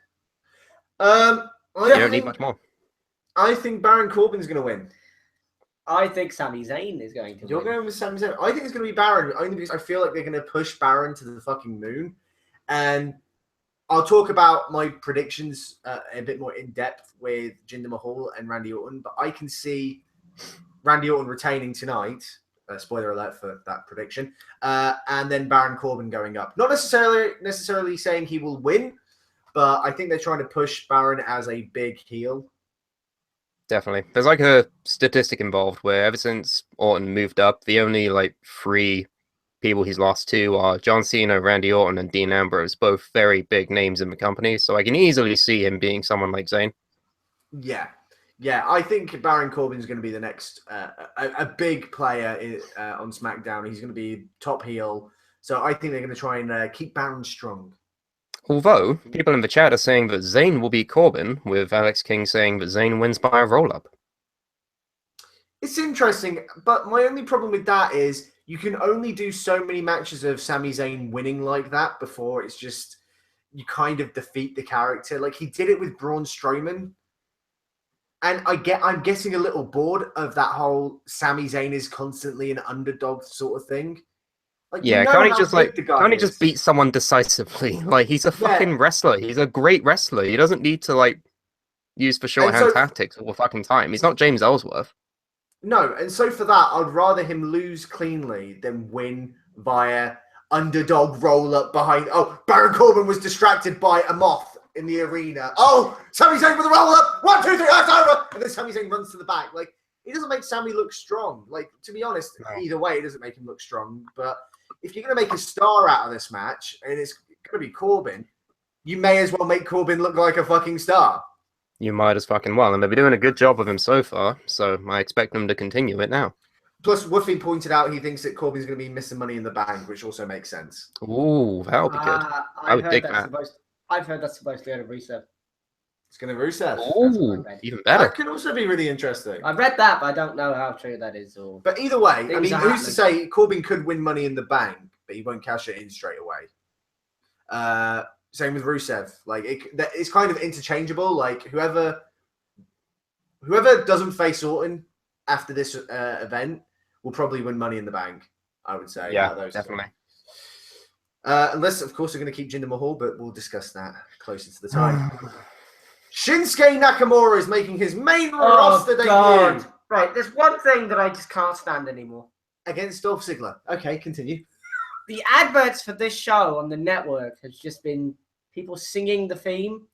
I You don't need think- much more. I think Baron Corbin's going to win. I think Sami Zayn is going to You're win. going with Sami Zayn. I think it's going to be Baron, only because I feel like they're going to push Baron to the fucking moon. And I'll talk about my predictions a bit more in depth with Jinder Mahal and Randy Orton, but I can see Randy Orton retaining tonight. Spoiler alert for that prediction. And then Baron Corbin going up. Not necessarily saying he will win, but I think they're trying to push Baron as a big heel. Definitely. There's like a statistic involved where ever since Orton moved up, the only like 3 people he's lost to are John Cena, Randy Orton, and Dean Ambrose, both very big names in the company. So I can easily see him being someone like Zayn. Yeah. I think Baron Corbin is going to be the next a big player on SmackDown. He's going to be top heel. So I think they're going to try and keep Baron strong. Although, people in the chat are saying that Zayn will beat Corbin, with Alex King saying that Zayn wins by a roll-up. It's interesting, but my only problem with that is you can only do so many matches of Sami Zayn winning like that before it's just you kind of defeat the character. Like he did it with Braun Strowman, and I'm getting a little bored of that whole Sami Zayn is constantly an underdog sort of thing. Like Yeah, we know can't he how just good the guy can't he is. just beat someone decisively? Like he's a fucking wrestler. He's a great wrestler. He doesn't need to like use for shorthand tactics all the fucking time. He's not James Ellsworth. No, and so for that, I'd rather him lose cleanly than win via underdog roll up behind. Oh, Baron Corbin was distracted by a moth in the arena. Oh, Sami Zayn with a roll up. 1, 2, 3, that's over. And then Sami Zayn runs to the back. Like, it doesn't make Sami look strong. Like, to be honest, either way, it doesn't make him look strong. But if you're going to make a star out of this match, and it's going to be Corbin, you may as well make Corbin look like a fucking star. You might as fucking well, and they've been doing a good job of him so far, so I expect them to continue it now. Plus, Woofy pointed out he thinks that Corbin's going to be missing Money in the Bank, which also makes sense. Ooh, that'll be good. I would dig that. I've heard that's supposed to go to Rusev. It's going to Rusev. Ooh, even better. That could also be really interesting. I've read that, but I don't know how true that is. But either way, I mean, who's to say Corbin could win Money in the Bank, but he won't cash it in straight away. Same with Rusev. Like, it's kind of interchangeable. Like, whoever doesn't face Orton after this event will probably win Money in the Bank, I would say. Yeah, definitely. Unless, of course, we're going to keep Jinder Mahal, but we'll discuss that closer to the time. Shinsuke Nakamura is making his main roster debut. Right, there's one thing that I just can't stand anymore. Against Dolph Ziggler. Okay, continue. The adverts for this show on the network has just been people singing the theme.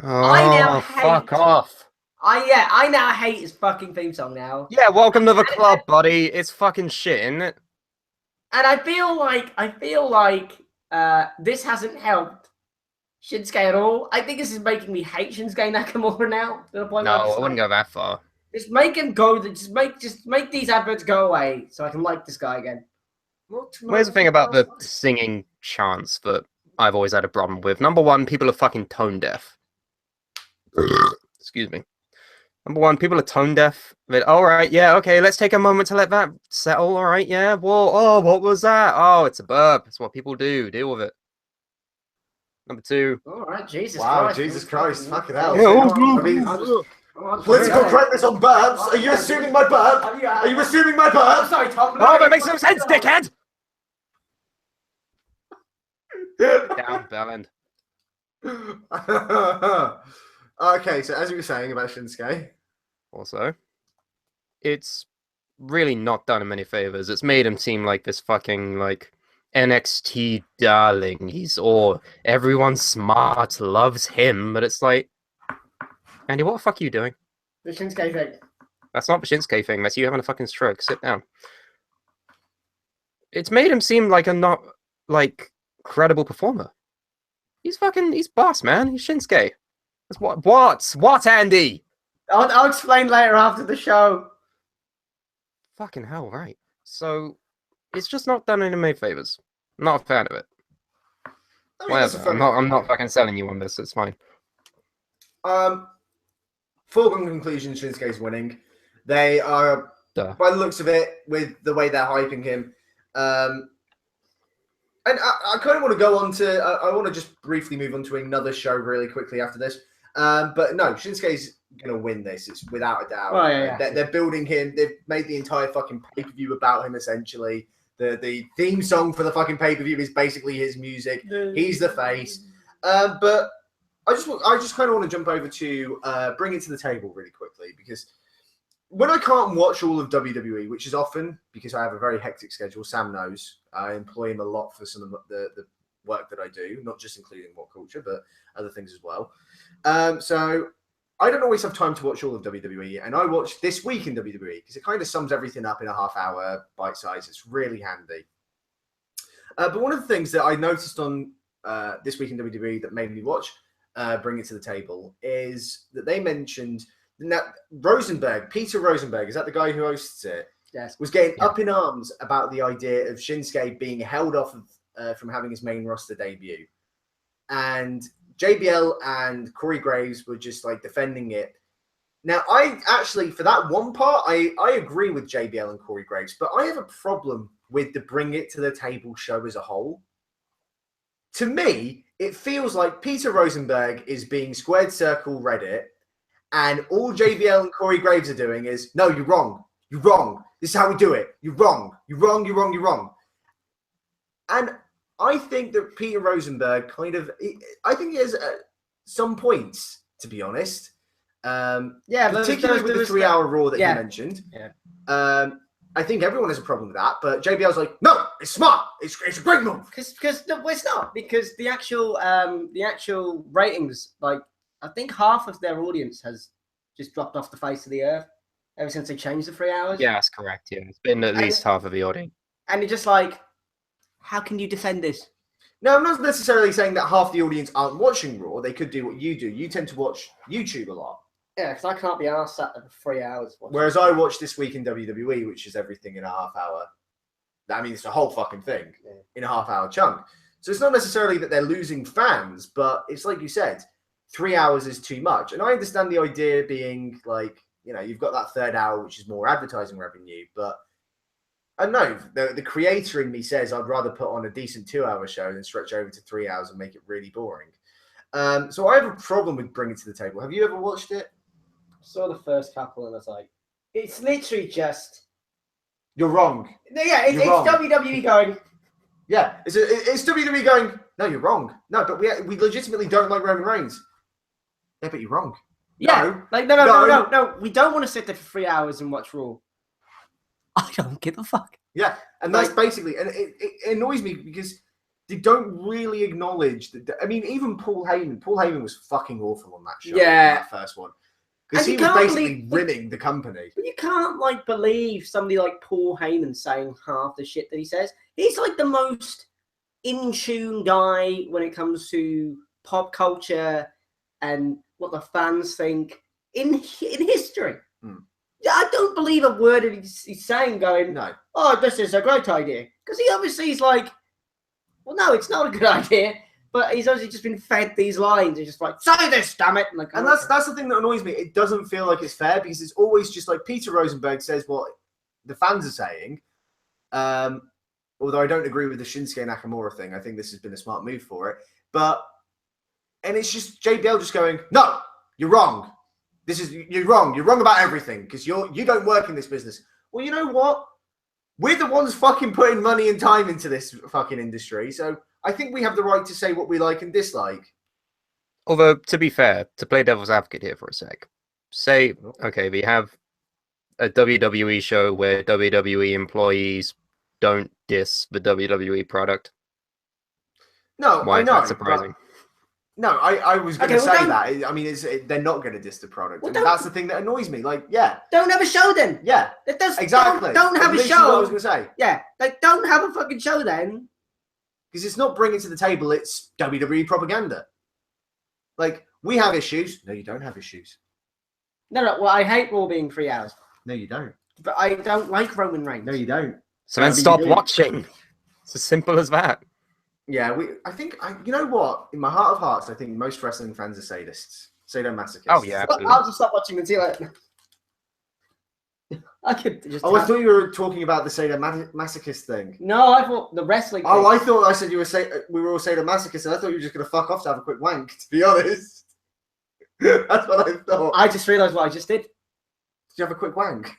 Oh, fuck off. I now hate his fucking theme song now. Yeah, welcome to the club, buddy. It's fucking shit, isn't it? And I feel like this hasn't helped Shinsuke at all. I think this is making me hate Shinsuke Nakamura now. To the point no, I wouldn't go that far. Just make him go. Just make these adverts go away so I can like this guy again. Where's the thing about the singing chants that I've always had a problem with? Number one, people are fucking tone deaf. Excuse me. Number one, people are tone deaf. But, all right, yeah, okay, let's take a moment to let that settle. All right, yeah. Whoa, oh, what was that? Oh, it's a burp. It's what people do. Deal with it. Number two. All right, Jesus wow, Christ. Jesus Christ. Fucking hell. Political correctness on burps. Are you assuming my burp? Are you assuming my burp? I'm sorry, Tom. Oh, that makes no sense, dickhead! Down, Belland. Okay, so as you were saying about Shinsuke. Also, it's really not done him many favors. It's made him seem like this fucking, like, NXT darling. He's everyone smart, loves him, but it's like, Andy, what the fuck are you doing? The Shinsuke thing. That's not the Shinsuke thing. That's you having a fucking stroke. Sit down. It's made him seem like a not, like, credible performer. He's boss, man. He's Shinsuke. That's what, Andy? I'll explain later after the show. Fucking hell, right. So, it's just not done any made favors. I'm not a fan of it. Whatever. I'm not fucking selling you on this. It's fine. Foregone conclusion, Shinsuke's winning. They are, by the looks of it, with the way they're hyping him. And I kind of want to go on to, I want to just briefly move on to another show really quickly after this. But no, Shinsuke's going to win this. It's without a doubt. Oh, yeah. They're building him. They've made the entire fucking pay-per-view about him, essentially. The theme song for the fucking pay-per-view is basically his music. He's the face. But I just kind of want to jump over to bring it to the table really quickly, because when I can't watch all of WWE, which is often because I have a very hectic schedule, Sam knows. I employ him a lot for some of the work that I do, not just including What Culture, but other things as well. So I don't always have time to watch all of WWE, and I watch This Week in WWE because it kind of sums everything up in a half-hour bite size. It's really handy. But one of the things that I noticed on This Week in WWE that made me watch Bring It to the Table is that they mentioned that Peter Rosenberg, is that the guy who hosts it? Yes. Was getting up in arms about the idea of Shinsuke being held off from having his main roster debut. And JBL and Corey Graves were just like defending it. Now, I actually, for that one part, I agree with JBL and Corey Graves, but I have a problem with the Bring It to the Table show as a whole. To me, it feels like Peter Rosenberg is being squared circle Reddit, and all JBL and Corey Graves are doing is, no, you're wrong. You're wrong. This is how we do it. You're wrong. You're wrong. You're wrong. You're wrong. And I think that Peter Rosenberg I think he has some points, to be honest. Particularly with the 3-hour Raw that you mentioned. Yeah. I think everyone has a problem with that, but JBL's like, no, it's smart. It's a great move. Because no, it's not, because the actual ratings, like, I think half of their audience has just dropped off the face of the earth ever since they changed the 3 hours. Yeah, that's correct. Yeah, it's been at least half of the audience. And you're just like, how can you defend this? No, I'm not necessarily saying that half the audience aren't watching Raw. They could do what you do. You tend to watch YouTube a lot. Yeah, because I can't be arsed sat there for 3 hours. Whereas I watch This Week in WWE, which is everything in a half hour. I mean, it's the whole fucking thing in a half-hour chunk. So it's not necessarily that they're losing fans, but it's like you said, 3 hours is too much. And I understand the idea being like, you know, you've got that third hour, which is more advertising revenue. But I don't know, the creator in me says I'd rather put on a decent 2-hour show than stretch over to 3 hours and make it really boring. So I have a problem with Bring It to the Table. Have you ever watched it? I saw the first couple and I was like, it's literally just... You're wrong. Yeah, it's WWE going... Yeah, it's WWE going, no, you're wrong. No, but we legitimately don't like Roman Reigns. Yeah, but you're wrong. Yeah, no. We don't want to sit there for 3 hours and watch Raw. I don't give a fuck. Yeah, and that's basically... And it annoys me because they don't really acknowledge... I mean, even Paul Heyman was fucking awful on that show. Yeah. That first one. Because he was basically rimming the company. But you can't, like, believe somebody like Paul Heyman saying half the shit that he says. He's, like, the most in-tune guy when it comes to pop culture and what the fans think in history. I don't believe a word that he's saying going, no. Oh, this is a great idea. Because he obviously is like, well, no, it's not a good idea. But he's obviously just been fed these lines. He's just like, say this, damn it. And that's the thing that annoys me. It doesn't feel like it's fair because it's always just like Peter Rosenberg says what the fans are saying. Although I don't agree with the Shinsuke Nakamura thing. I think this has been a smart move for it. And it's just JBL just going, no, you're wrong. You're wrong. You're wrong about everything because you don't work in this business. Well, you know what? We're the ones fucking putting money and time into this fucking industry. So I think we have the right to say what we like and dislike. Although, to be fair, to play devil's advocate here for a sec, say, okay, we have a WWE show where WWE employees don't diss the WWE product. No, why I know. Is that surprising? No, I was going to say that. I mean, they're not going to diss the product. And that's the thing that annoys me. Like, yeah. Don't have a show then. Yeah. Exactly. Don't have a show. What I was going to say. Yeah. Like, don't have a fucking show then. Because it's not Bring It to the Table, it's WWE propaganda. Like, we have issues. No, you don't have issues. No, well, I hate Raw being 3 hours. No, you don't. But I don't like Roman Reigns. No, you don't. So then stop watching. It's as simple as that. Yeah, you know what? In my heart of hearts, I think most wrestling fans are sadists. Sadomasochists. Oh, yeah, absolutely. I'll just stop watching and see later. I could just. I thought you were talking about the sadomasochist thing. No, I thought the wrestling thing. Oh, I thought I said we were all sadomasochists, and I thought you were just going to fuck off to have a quick wank, to be honest. That's what I thought. I just realised what I just did. Did you have a quick wank?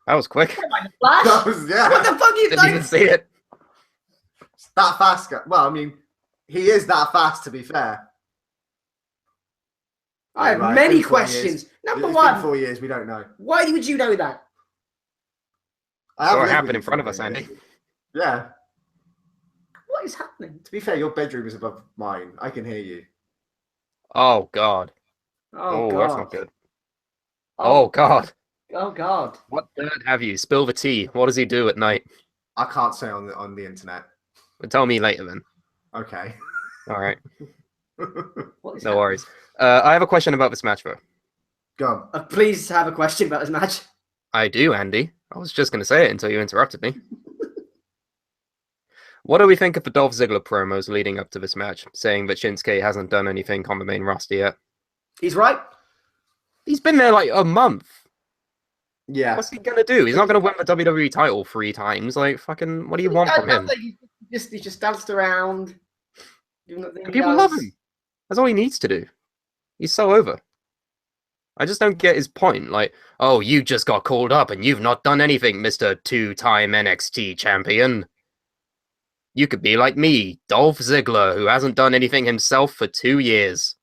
That was quick. Flash? That was, yeah. What the fuck are you Didn't even see it. It's that fast. Well, I mean, he is that fast, to be fair. I have many questions. Number one. Been 4 years, we don't know. Why would you know that? What happened in front of us, Andy? Yeah. What is happening? To be fair, your bedroom is above mine. I can hear you. Oh, God. Oh, God. That's not good. Oh, God. Oh, God. What dirt have you? Spill the tea. What does he do at night? I can't say on the internet. Well, tell me later, then. Okay. All right. No worries. I have a question about this match, though. Go on. Please have a question about this match. I do, Andy. I was just going to say it until you interrupted me. What do we think of the Dolph Ziggler promos leading up to this match, saying that Shinsuke hasn't done anything on the main roster yet? He's right. He's been there like a month. Yeah. What's he gonna do? He's not gonna win the WWE title 3 times. Like, fucking, what do you want from him? He just danced around. Doing the thing And he people love does. him. That's all he needs to do. He's so over. I just don't get his point. Like, oh, you just got called up and you've not done anything, Mr. 2-time NXT champion. You could be like me, Dolph Ziggler, who hasn't done anything himself for 2 years.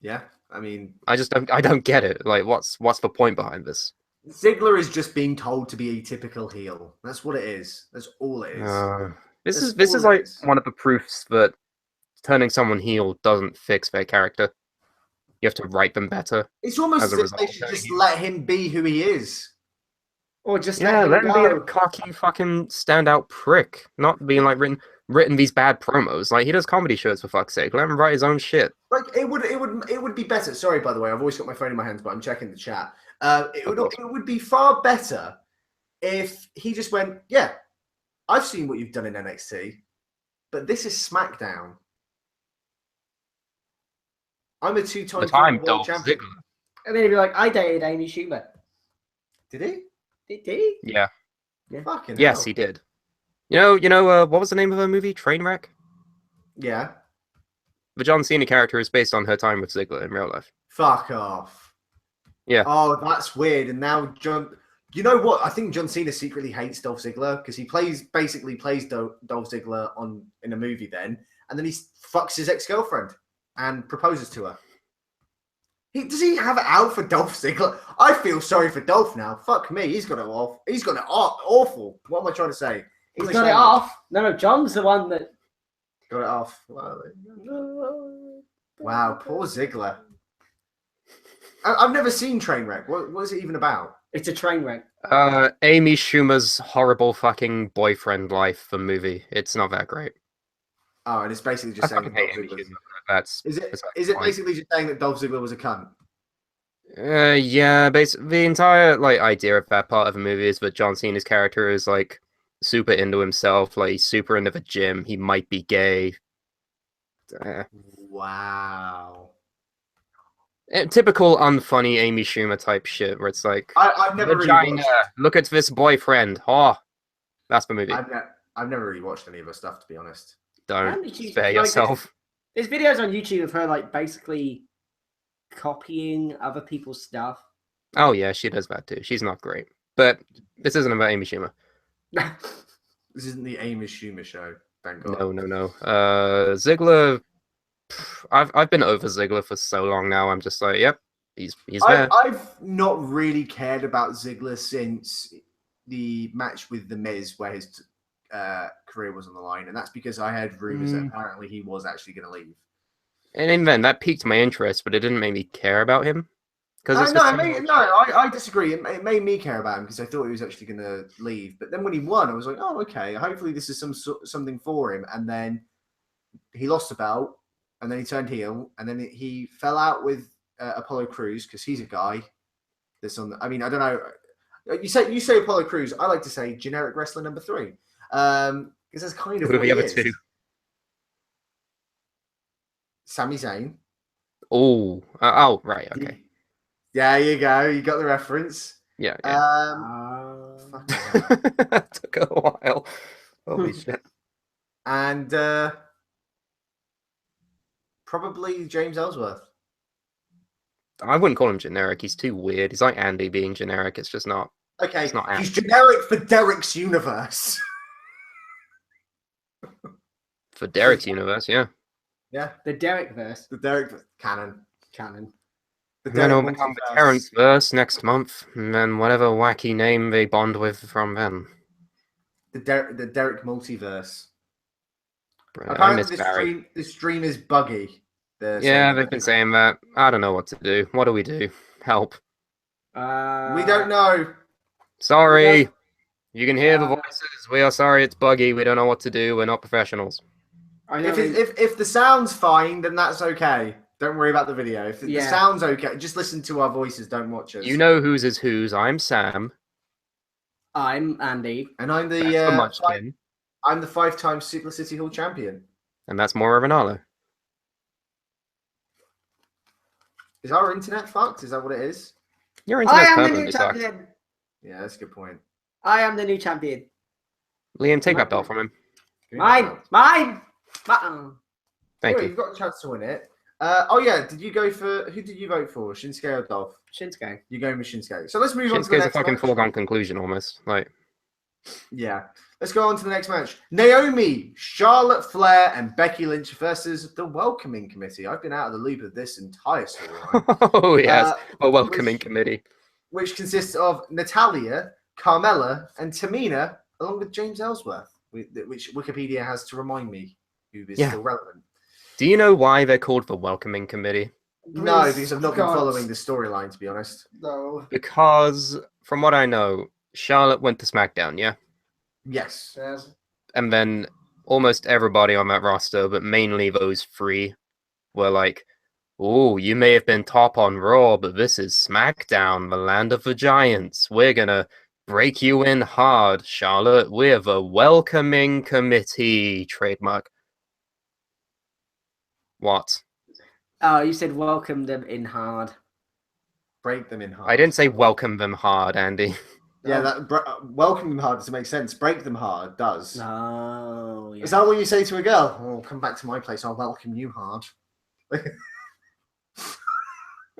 Yeah. I mean, I don't get it. Like, what's the point behind this? Ziggler is just being told to be a typical heel. That's what it is. That's all it is. This is like one of the proofs that turning someone heel doesn't fix their character. You have to write them better. It's almost as a as if result they of should turning just heel. let him be who he is. Or just Yeah, let him be a go. cocky fucking standout prick, not being like written these bad promos. Like, he does comedy shows, for fuck's sake. Let him write his own shit. Like it would be better. Sorry, by the way, I've always got my phone in my hands, but I'm checking the chat. It would be far better if he just went, yeah, I've seen what you've done in NXT, but this is SmackDown. I'm a 2-time world Dolph champion. Ziggler. And then he'd be like, I dated Amy Schumer. Did he? Did he? Yeah. Fucking Yes, hell. he did. You know, what was the name of her movie? Trainwreck? Yeah. The John Cena character is based on her time with Ziggler in real life. Fuck off. Yeah. Oh, that's weird. And now John, you know what? I think John Cena secretly hates Dolph Ziggler because he basically plays Dolph Ziggler in a movie then, and then he fucks his ex-girlfriend and proposes to her. Does he have it out for Dolph Ziggler? I feel sorry for Dolph now. Fuck me. He's got it off. He's got it awful. What am I trying to say? He's got it off. No, John's the one that got it off. Wow, poor Ziggler. I've never seen Trainwreck. What is it even about? It's a train wreck. Amy Schumer's horrible fucking boyfriend life, the movie. It's not that great. Oh, and it's basically just saying that Dolph Ziggler. Is it basically just saying that Dolph Ziggler was a cunt? Yeah, basically the entire like idea of that part of the movie is that John Cena's character is like super into himself, like he's super into the gym. He might be gay. Wow. Typical unfunny Amy Schumer type shit, where it's like, I've never vagina, really watched... look at this boyfriend. Oh, that's the movie. I've never really watched any of her stuff, to be honest. Don't spare yourself. There's videos on YouTube of her like basically copying other people's stuff. Oh yeah, she does that too. She's not great, but this isn't about Amy Schumer. This isn't the Amy Schumer show. Thank God. No. Ziggler. I've been over Ziggler for so long now. I'm just like, yep, he's there. I've not really cared about Ziggler since the match with The Miz, where his career was on the line, and that's because I heard rumors that apparently he was actually going to leave. And even then, that piqued my interest, but it didn't make me care about him. I disagree. It made me care about him because I thought he was actually going to leave. But then when he won, I was like, oh, okay. Hopefully this is something for him. And then he lost the belt, and then he turned heel, and then he fell out with Apollo Crews because he's a guy that's on. I mean, I don't know. You say Apollo Crews. I like to say generic wrestler number 3 because that's kind of what he is. Two? Sami Zayn. Oh, right, okay. Yeah, you go. You got the reference. Yeah. Took a while. Holy shit. And probably James Ellsworth. I wouldn't call him generic. He's too weird. He's like Andy being generic. It's just not. Okay, it's not he's generic for Derek's universe. For Derek's universe, yeah. Yeah. The Derek verse. The Derek canon. Then it'll become the Terrence verse next month, and then whatever wacky name they bond with from then. The Derek multiverse. Brilliant. Apparently this stream is buggy. Yeah, they've been saying that. I don't know what to do. What do we do? Help. We don't know. Sorry. You can hear the voices. We are sorry it's buggy. We don't know what to do. We're not professionals. If the sound's fine, then that's okay. Don't worry about the video. If the sound's okay, just listen to our voices. Don't watch us. You know whose is whose. I'm Sam. I'm Andy. And I'm the 5-time Suplah City Hall champion. And that's Maura Ronaldo. Is our internet fucked? Is that what it is? Your I internet's am the new permanently sucked. champion. Yeah, that's a good point. I am the new champion. Liam, take that belt from him. Give me that belt. Mine. Thank Anyway, you. you've got a chance to win it. Oh yeah, did you go for who did you vote for? Shinsuke or Dolph? Shinsuke. You're going with Shinsuke. So let's move on to the Shinsuke's a next fucking match. foregone conclusion almost. Like, Yeah. Let's go on to the next match. Naomi, Charlotte Flair, and Becky Lynch versus the Welcoming Committee. I've been out of the loop of this entire storyline. oh yes, a welcoming which- committee. Which consists of Natalia, Carmella, and Tamina, along with James Ellsworth, which Wikipedia has to remind me who is still relevant. Do you know why they're called the welcoming committee? No, because I've not been following the storyline, to be honest. No. Because from what I know, Charlotte went to SmackDown, yeah? Yes. And then almost everybody on that roster, but mainly those three, were like, oh, you may have been top on Raw, but this is SmackDown, the land of the giants. We're gonna break you in hard, Charlotte. We're the welcoming committee. Trademark. What? Oh, you said welcome them in hard. Break them in hard. I didn't say welcome them hard, Andy. Yeah, welcome them hard doesn't make sense. Break them hard does. No. Is that what you say to a girl? Oh, come back to my place. I'll welcome you hard.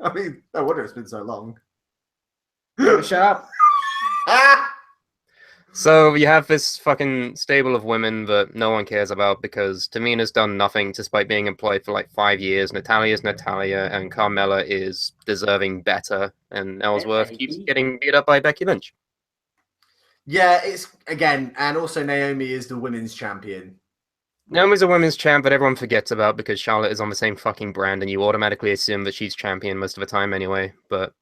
I mean, no wonder it's been so long. Shut up. So you have this fucking stable of women that no one cares about because Tamina's done nothing despite being employed for like 5 years. Natalia's Natalia, and Carmella is deserving better, and Ellsworth keeps getting beat up by Becky Lynch. Yeah, it's again, and also Naomi is the women's champion. Naomi's a women's champ that everyone forgets about because Charlotte is on the same fucking brand, and you automatically assume that she's champion most of the time anyway. But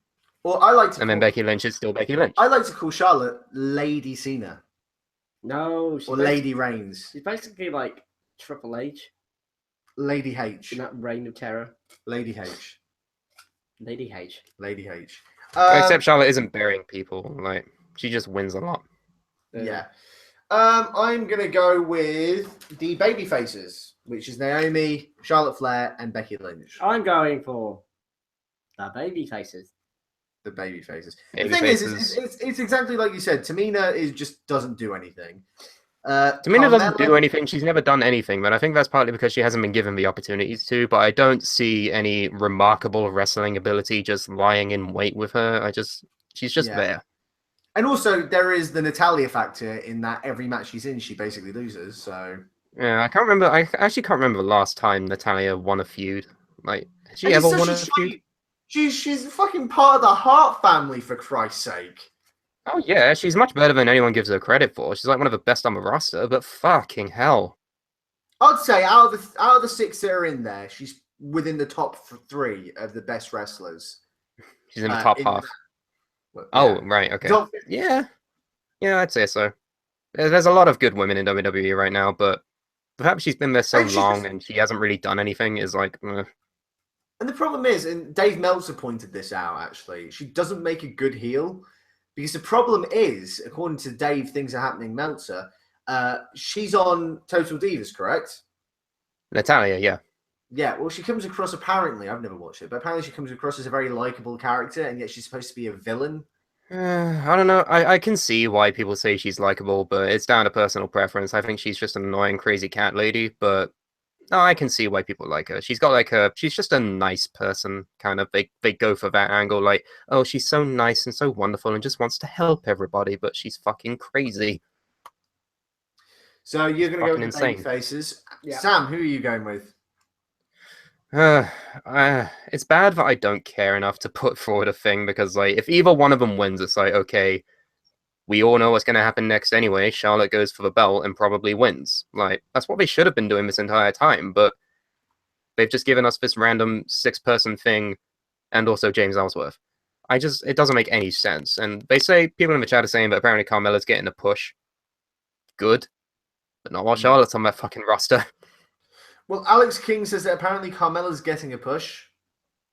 Well, I like to. then Becky Lynch is still Becky Lynch. I like to call Charlotte Lady Cena No. or Lady Reigns, She's basically like Triple H Lady H, in that Reign of Terror. Lady H, Lady H. Lady H. Except Charlotte isn't burying people. Like, she just wins a lot. Yeah. I'm gonna go with the baby faces, which is Naomi, Charlotte Flair, and Becky Lynch. I'm going for the baby faces. The baby faces. Baby the thing faces. is, it's exactly like you said. Tamina just doesn't do anything. Tamina doesn't do Carmella- anything. She's never done anything, but I think that's partly because she hasn't been given the opportunities to. But I don't see any remarkable wrestling ability just lying in wait with her. She's just Yeah. there. And also, there is the Natalia factor in that every match she's in, she basically loses. So Yeah, I can't remember. I actually can't remember the last time Natalia won a feud. Like, has she And ever it's won a such feud? She's fucking part of the Hart family, for Christ's sake. Oh yeah, she's much better than anyone gives her credit for. She's like one of the best on the roster. But fucking hell, I'd say out of the 6 that are in there, she's within the top 3 of the best wrestlers. she's in the top in half. Well, Oh yeah. right, okay. Top- Yeah, I'd say so. There's a lot of good women in WWE right now, but the fact she's been there so And she's long just- and she hasn't really done anything is like, And the problem is, and Dave Meltzer pointed this out, actually, she doesn't make a good heel. Because the problem is, according to Dave, things are happening, Meltzer, she's on Total Divas, correct? Natalia, yeah. Yeah, well, she comes across, apparently, I've never watched it, but apparently she comes across as a very likable character, and yet she's supposed to be a villain. I don't know. I can see why people say she's likable, but it's down to personal preference. I think she's just an annoying, crazy cat lady, but no, I can see why people like her. She's got like she's just a nice person, kind of. They go for that angle, like, oh, she's so nice and so wonderful and just wants to help everybody, but she's fucking crazy. So you're going to go Fucking with the baby insane. faces. Yeah. Sam, who are you going with? It's bad that I don't care enough to put forward a thing because, like, if either one of them wins, it's like, okay, we all know what's going to happen next anyway. Charlotte goes for the belt and probably wins. Like, that's what they should have been doing this entire time, but they've just given us this random 6-person thing and also James Ellsworth. It doesn't make any sense. And they say, people in the chat are saying that apparently Carmella's getting a push. Good. But not while Charlotte's on that fucking roster. Well, Alex King says that apparently Carmella's getting a push.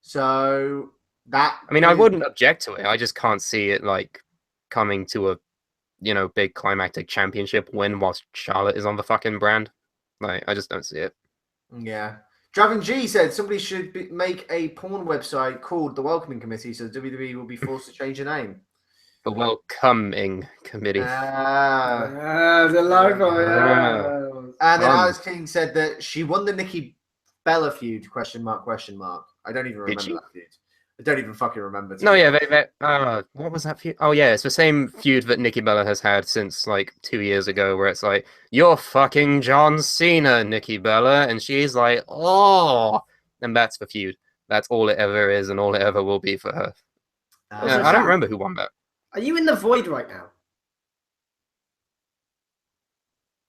So that... I mean, I wouldn't object to it. I just can't see it, like, coming to a, big climactic championship win whilst Charlotte is on the fucking brand. Like, I just don't see it. Yeah. Draven G said somebody should make a porn website called the Welcoming Committee, so WWE will be forced to change the name. The Welcoming Committee. The logo. And then Fun. Alex King said that she won the Nikki Bella feud, ? I don't even remember she? that feud. I don't even fucking remember. No, yeah, what was that feud? Oh, yeah, it's the same feud that Nikki Bella has had since, like, 2 years ago, where it's like, you're fucking John Cena, Nikki Bella, and she's like, oh, and that's the feud. That's all it ever is, and all it ever will be for her. Also, I don't Sam, remember who won that. Are you in the void right now?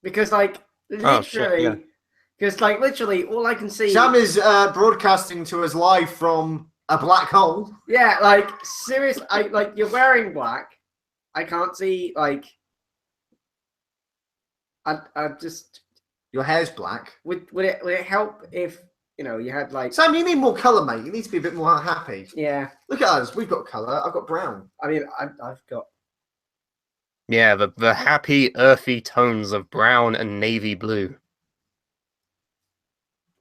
Because, like, literally, Oh, shit, yeah. because, like, literally, all I can see. Sam is broadcasting to us live from a black hole. Yeah, like, seriously, like, you're wearing black. I can't see, like. I just. Your hair's black. Would it help if, you had, like. Sam, you need more colour, mate. You need to be a bit more happy. Yeah. Look at us. We've got colour. I've got brown. I mean, I've got. Yeah, the happy, earthy tones of brown and navy blue.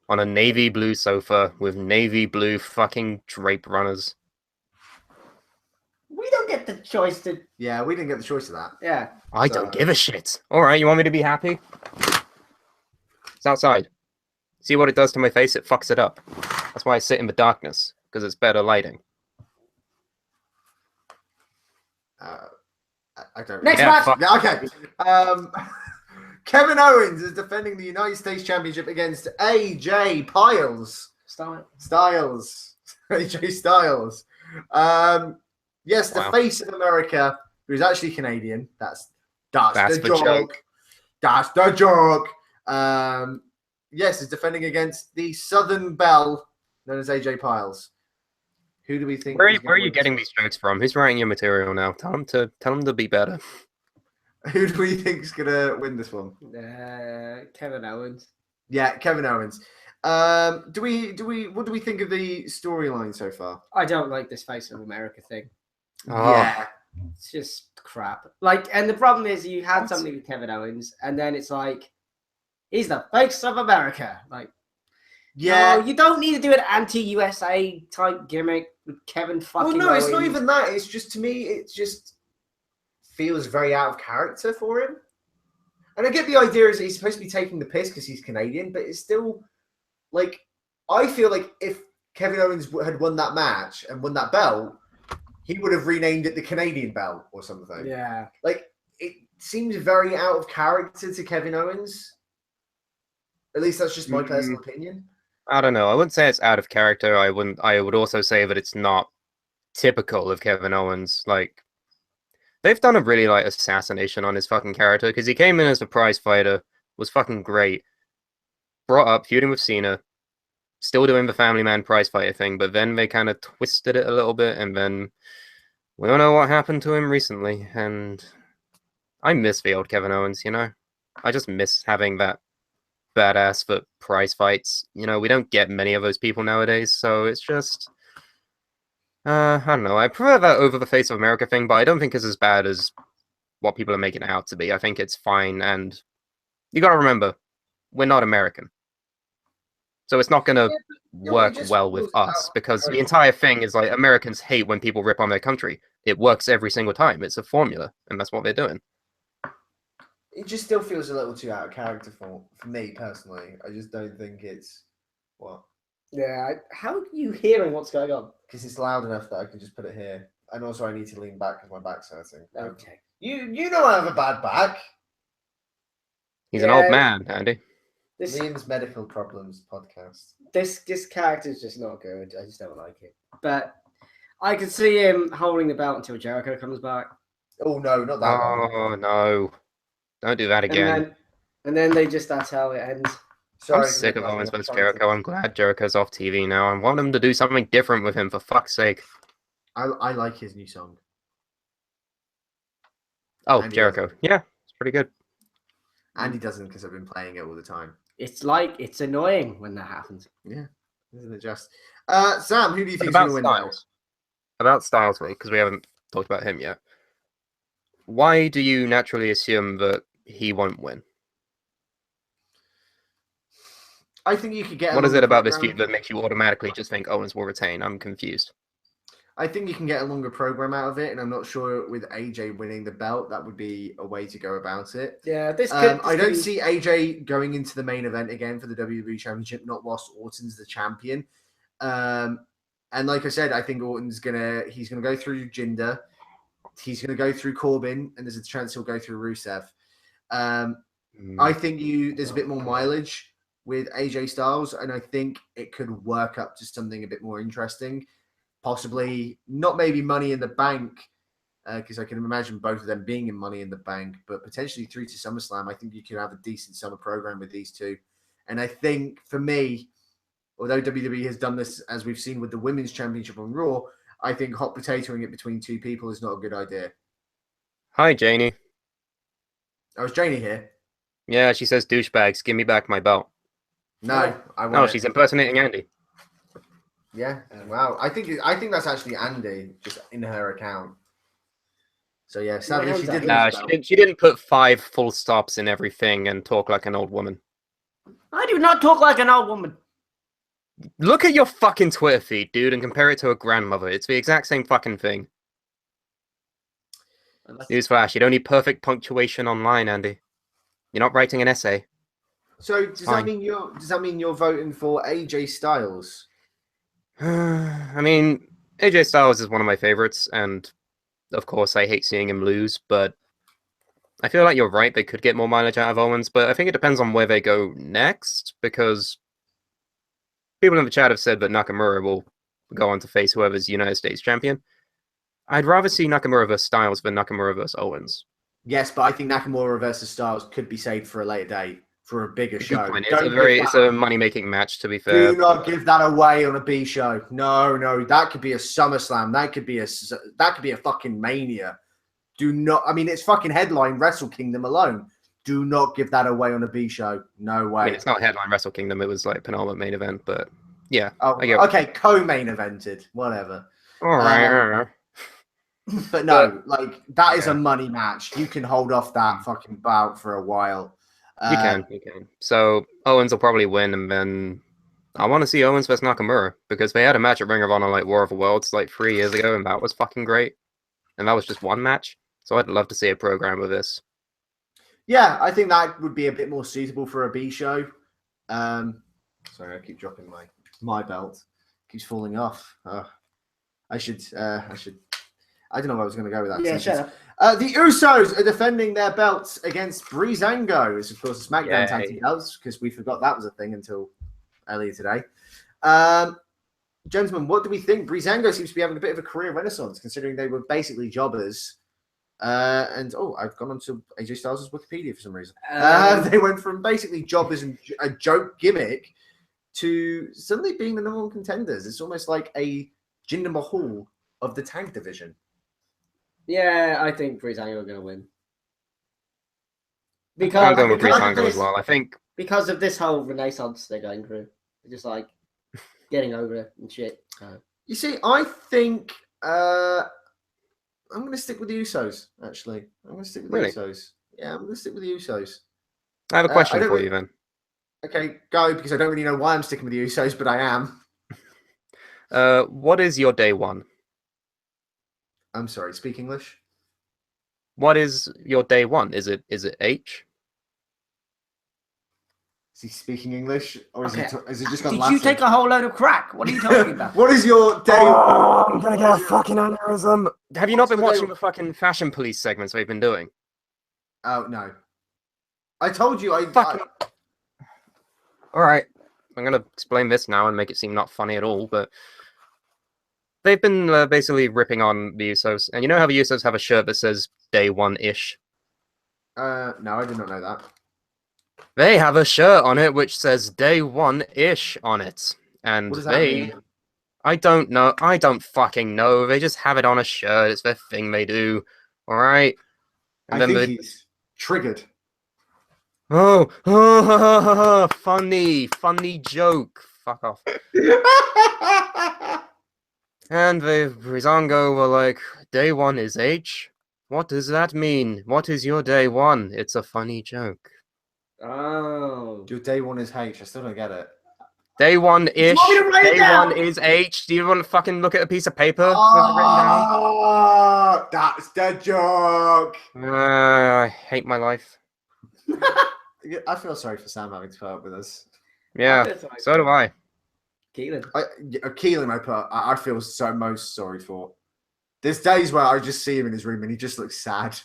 On a navy blue sofa with navy blue fucking drape runners. We don't get the choice to. Yeah, we didn't get the choice of that. Yeah. I don't give a shit. Alright, you want me to be happy? It's outside. See what it does to my face? It fucks it up. That's why I sit in the darkness, because it's better lighting. I don't. Next Yeah, match. fuck. Yeah, okay. Kevin Owens is defending the United States Championship against AJ Styles. AJ Styles. Yes, the Wow. face of America, who's actually Canadian. That's That's the the joke. joke. That's the joke. Yes, is defending against the Southern Belle, known as AJ Styles. Who do we think? Where is are gonna you win getting this these jokes from? Who's writing your material now? Tell them to be better. one? Who do we think is gonna win this one? Kevin Owens. Yeah, Kevin Owens. What do we think of the storyline so far? I don't like this face of America thing. Oh. Yeah. It's just crap. Like, and the problem is you had What? something with Kevin Owens, and then it's like, he's the face of America. Like, Yeah. no, you don't need to do an anti-USA type gimmick with Kevin fucking Well, no, it's not Owens. even that. It's just, to me, it just feels very out of character for him. And I get the idea is that he's supposed to be taking the piss because he's Canadian, but it's still, like, I feel like if Kevin Owens had won that match and won that belt, he would have renamed it the Canadian belt or something. Yeah. Like, it seems very out of character to Kevin Owens. At least that's just my personal opinion. I don't know. I wouldn't say it's out of character. I would also say that it's not typical of Kevin Owens. Like, they've done a really like assassination on his fucking character because he came in as a prize fighter, was fucking great, brought up feuding with Cena, still doing the family man prize fighter thing, but then they kind of twisted it a little bit, and then we don't know what happened to him recently. And I miss the old Kevin Owens. I just miss having that badass for prize fights. We don't get many of those people nowadays, so it's just I don't know. I prefer that over the face of America thing, but I don't think it's as bad as what people are making it out to be. I think it's fine, and you gotta remember, we're not American, so it's not gonna work well with us, because the entire thing is like Americans hate when people rip on their country. It works every single time. It's a formula, and that's what they're doing. It just still feels a little too out of character for me personally. I just don't think it's what. Yeah. How are you hearing what's going on? Because it's loud enough that I can just put it here. And also I need to lean back because my back's hurting. Okay. You know I have a bad back. He's an old man, Andy. Liam's Medical Problems podcast. This character's just not good. I just don't like it. But I could see him holding the belt until Jericho comes back. Oh no, not that one. Oh no. Don't do that again. And then that's how it ends. Sorry, I'm sick of Owens versus Jericho. I'm glad Jericho's off TV now. I want him to do something different with him, for fuck's sake. I like his new song. Oh, Andy Jericho. Yeah, it's pretty good. Andy doesn't, because I've been playing it all the time. It's annoying when that happens. Yeah, isn't it just? Sam, who do you think is About going to win now? Styles. About Styles, because we haven't talked about him yet. Why do you naturally assume that he won't win? I think you could get. What is it about this program. feud that makes you automatically just think Owens will retain? I'm confused. I think you can get a longer program out of it, and I'm not sure with AJ winning the belt that would be a way to go about it. Yeah, I don't see AJ going into the main event again for the WWE Championship, not whilst Orton's the champion. And like I said, I think Orton's he's gonna go through Jinder, he's gonna go through Corbin, and there's a chance he'll go through Rusev. I think there's a bit more mileage with AJ Styles, and I think it could work up to something a bit more interesting. Possibly not maybe Money in the Bank, because I can imagine both of them being in Money in the Bank, but potentially through to SummerSlam. I think you could have a decent summer program with these two. And I think for me, although WWE has done this, as we've seen with the Women's Championship on Raw, I think hot potatoing it between two people is not a good idea. Hi, Janie. Oh, is Janie here? Yeah, she says, douchebags, give me back my belt. No, I want. Oh, she's impersonating Andy. Yeah, wow. I think that's actually Andy, just in her account. So yeah, sadly she did. She didn't put 5 full stops in everything and talk like an old woman. I do not talk like an old woman. Look at your fucking Twitter feed, dude, and compare it to a grandmother. It's the exact same fucking thing. Newsflash, you don't need perfect punctuation online, Andy. You're not writing an essay. So does that mean you're voting for AJ Styles? I mean, AJ Styles is one of my favorites, and of course I hate seeing him lose, but I feel like you're right, they could get more mileage out of Owens, but I think it depends on where they go next, because people in the chat have said that Nakamura will go on to face whoever's United States champion. I'd rather see Nakamura versus Styles than Nakamura versus Owens. Yes, but I think Nakamura versus Styles could be saved for a later date, for a bigger show. It's a money-making match, to be fair. Do not give that away on a B show. No, that could be a SummerSlam. That could be a fucking Mania. Do not. I mean, it's fucking headline Wrestle Kingdom alone. Do not give that away on a B show. No way. I mean, it's not headline Wrestle Kingdom. It was like penultimate main event, but yeah. Oh, okay. Co-main evented. Whatever. All right. But no, that is a money match. You can hold off that fucking bout for a while. You can. So Owens will probably win, and then I want to see Owens versus Nakamura, because they had a match at Ring of Honor like War of the Worlds like 3 years ago, and that was fucking great. And that was just one match. So I'd love to see a program with this. Yeah, I think that would be a bit more suitable for a B show. Sorry, I keep dropping my belt. It keeps falling off. I should. I don't know where I was going to go with that. Yeah, shut up. The Usos are defending their belts against Breezango. It's, of course, a SmackDown tag team belts, because we forgot that was a thing until earlier today. Gentlemen, what do we think? Breezango seems to be having a bit of a career renaissance, considering they were basically jobbers. I've gone onto AJ Styles' Wikipedia for some reason. They went from basically jobbers and a joke gimmick to suddenly being the number one contenders. It's almost like a Jinder Mahal of the tag division. Yeah, I think Breezango are going to win. I'm going with Breezango as well. I think because of this whole renaissance they're going through, they're just like getting over it and shit. You see, I think I'm going to stick with the Usos. Actually, I'm going to stick with the Usos. Yeah, I'm going to stick with the Usos. I have a question for you then. Okay, go, because I don't really know why I'm sticking with the Usos, but I am. What is your day one? I'm sorry, speak English. What is your day one? Is it H? Is he speaking English, or is it just gone Did Latin? you take a whole load of crack? What are you talking about? What is your day? Oh, I'm gonna get a fucking aneurysm. Have you not been watching the fucking Fashion Police segments they've been doing? Oh no, I told you. All right, I'm gonna explain this now and make it seem not funny at all, but they've been basically ripping on the Usos, and you know how the Usos have a shirt that says "Day One-ish"? No, I did not know that. They have a shirt on it which says "Day One-ish" on it, and what does that mean? I don't know. I don't fucking know. They just have it on a shirt. It's their thing they do. All right. And I think he's triggered. Oh, funny joke. Fuck off. And the Breezango were like, day one is H? What does that mean? What is your day one? It's a funny joke. Oh. Your day one is H. I still don't get it. Day one ish. want me to write it Day down? one is H. Do you want to fucking look at a piece of paper with it written down? Oh, that's the joke. I hate my life. I feel sorry for Sam having to put up with us. Yeah, so do I. Keelan. Keelan, I feel so most sorry for. There's days where I just see him in his room and he just looks sad.